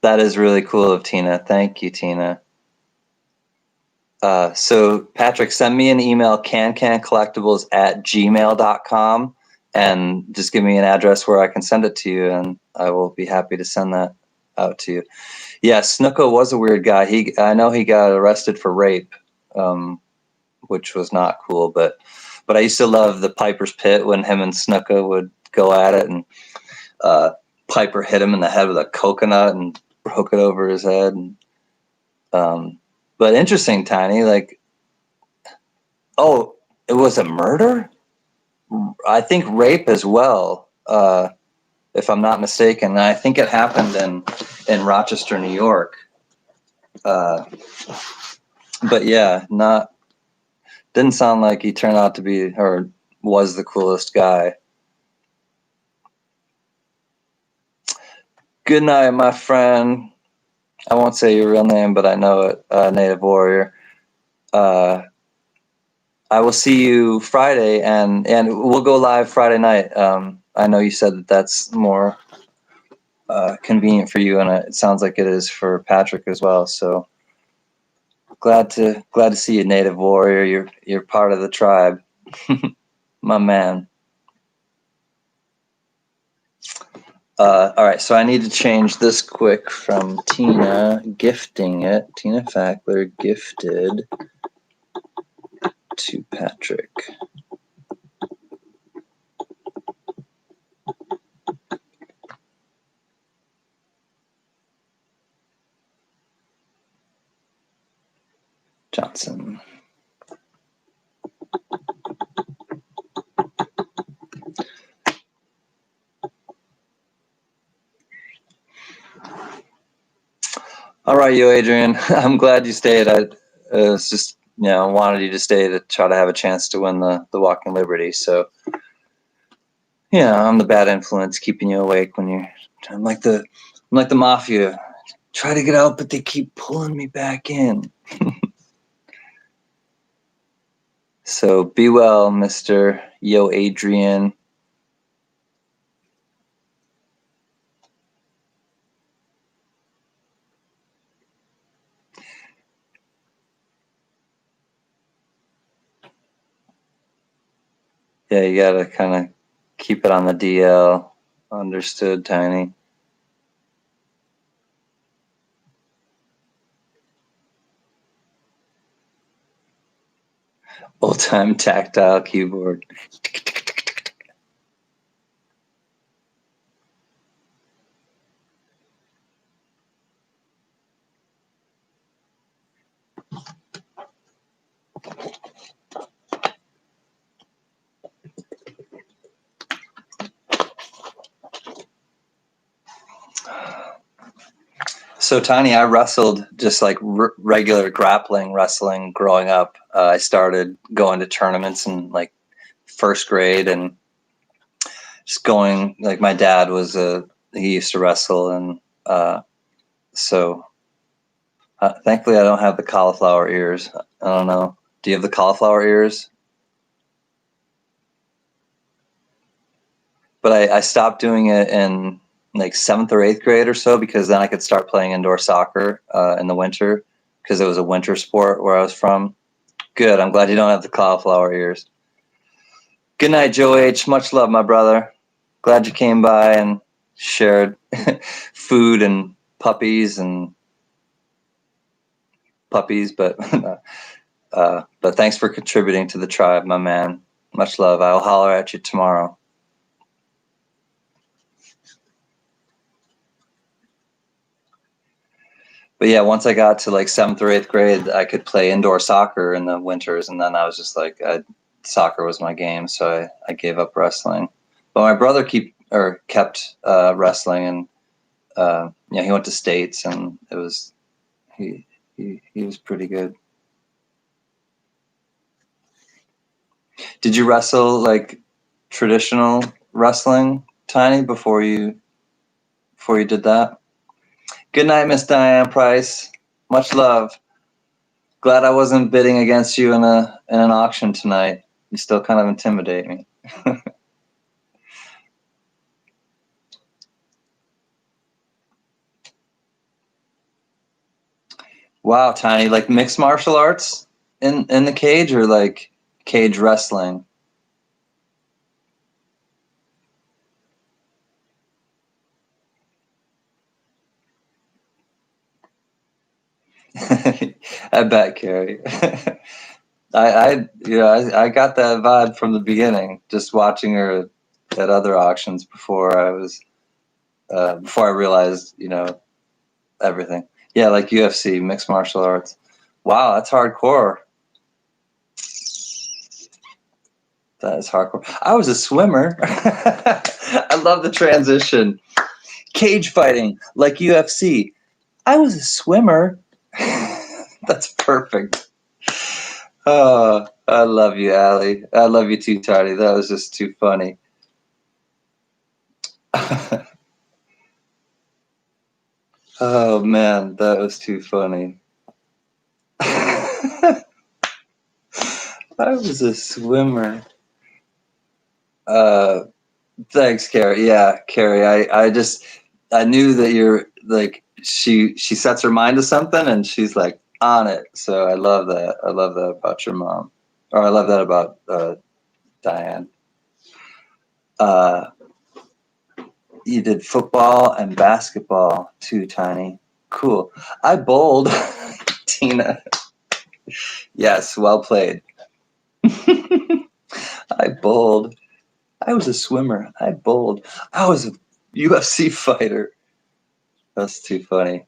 that is really cool of Tina. Thank you, Tina. So Patrick, send me an email, cancancollectibles@gmail.com, and just give me an address where I can send it to you, and I will be happy to send that out to you. Yeah, Snuka was a weird guy. I know he got arrested for rape, which was not cool, but I used to love the Piper's Pit when him and Snuka would go at it, and Piper hit him in the head with a coconut and broke it over his head. And, but interesting, Tiny, like, oh, it was a murder? I think rape as well, if I'm not mistaken. And I think it happened in Rochester, New York. But yeah, didn't sound like he turned out to be or was the coolest guy. Good night, my friend. I won't say your real name, but I know it. Native Warrior. I will see you Friday, and we'll go live Friday night. I know you said that that's more convenient for you, and it sounds like it is for Patrick as well. So glad to see you, Native Warrior. You're part of the tribe, my man. All right, so I need to change this quick from Tina gifting it. Tina Fackler gifted to Patrick. Johnson. All right, you, Adrian. I'm glad you stayed. I was just, wanted you to stay to try to have a chance to win the Walking Liberty. So, yeah, I'm the bad influence keeping you awake when you're. I'm like the mafia. Try to get out, but they keep pulling me back in. So be well, Mr. Yo Adrian. Yeah, you gotta kind of keep it on the DL. Understood, Tiny. Old-time tactile keyboard. So, Tiny, I wrestled just like regular grappling wrestling growing up. I started going to tournaments in like first grade and just going, like my dad he used to wrestle. And so thankfully I don't have the cauliflower ears. I don't know. Do you have the cauliflower ears? But I stopped doing it in like 7th or 8th grade or so, because then I could start playing indoor soccer in the winter, because it was a winter sport where I was from. Good. I'm glad you don't have the cauliflower ears. Good night, Joe H. Much love, my brother. Glad you came by and shared food and puppies, but thanks for contributing to the tribe, my man. Much love. I'll holler at you tomorrow. But yeah, once I got to like 7th or 8th grade, I could play indoor soccer in the winters, and then I was just like, soccer was my game, so I gave up wrestling. But my brother kept wrestling, and he went to states, and it was he was pretty good. Did you wrestle like traditional wrestling, Tiny, before you did that? Good night, Miss Diane Price. Much love. Glad I wasn't bidding against you in an auction tonight. You still kind of intimidate me. Wow, Tiny, like mixed martial arts in the cage, or like cage wrestling? I bet, Carrie. I got that vibe from the beginning, just watching her at other auctions before I realized, everything. Yeah, like UFC, mixed martial arts. Wow, that's hardcore. That is hardcore. I was a swimmer. I love the transition. Cage fighting, like UFC. I was a swimmer. That's perfect. Oh, I love you, Allie. I love you too, Tony. That was just too funny. Oh man, that was too funny. I was a swimmer. Uh, Thanks, Carrie. Yeah, Carrie. I knew that you're like she sets her mind to something and she's like on it. So I love that. I love that about your mom, or I love that about Diane. Uh, you did football and basketball too, Tiny. Cool. I bowled, Tina. Yes, well played. I bowled. I was a swimmer. I bowled. I was a UFC fighter. That's too funny.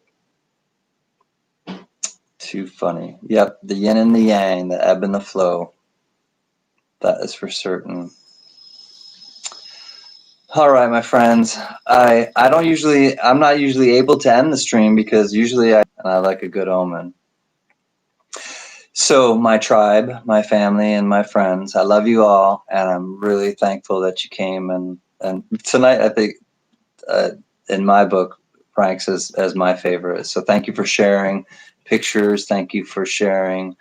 Too funny. Yep, the yin and the yang, the ebb and the flow. That is for certain. All right, my friends. I'm not usually able to end the stream because usually I like a good omen. So my tribe, my family, and my friends, I love you all, and I'm really thankful that you came. And tonight, I think, in my book, ranks as my favorite. So thank you for sharing pictures. Thank you for sharing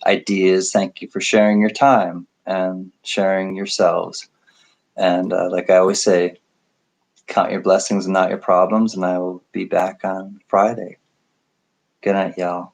ideas. Thank you for sharing your time and sharing yourselves. And like I always say, count your blessings and not your problems. And I will be back on Friday. Good night, y'all.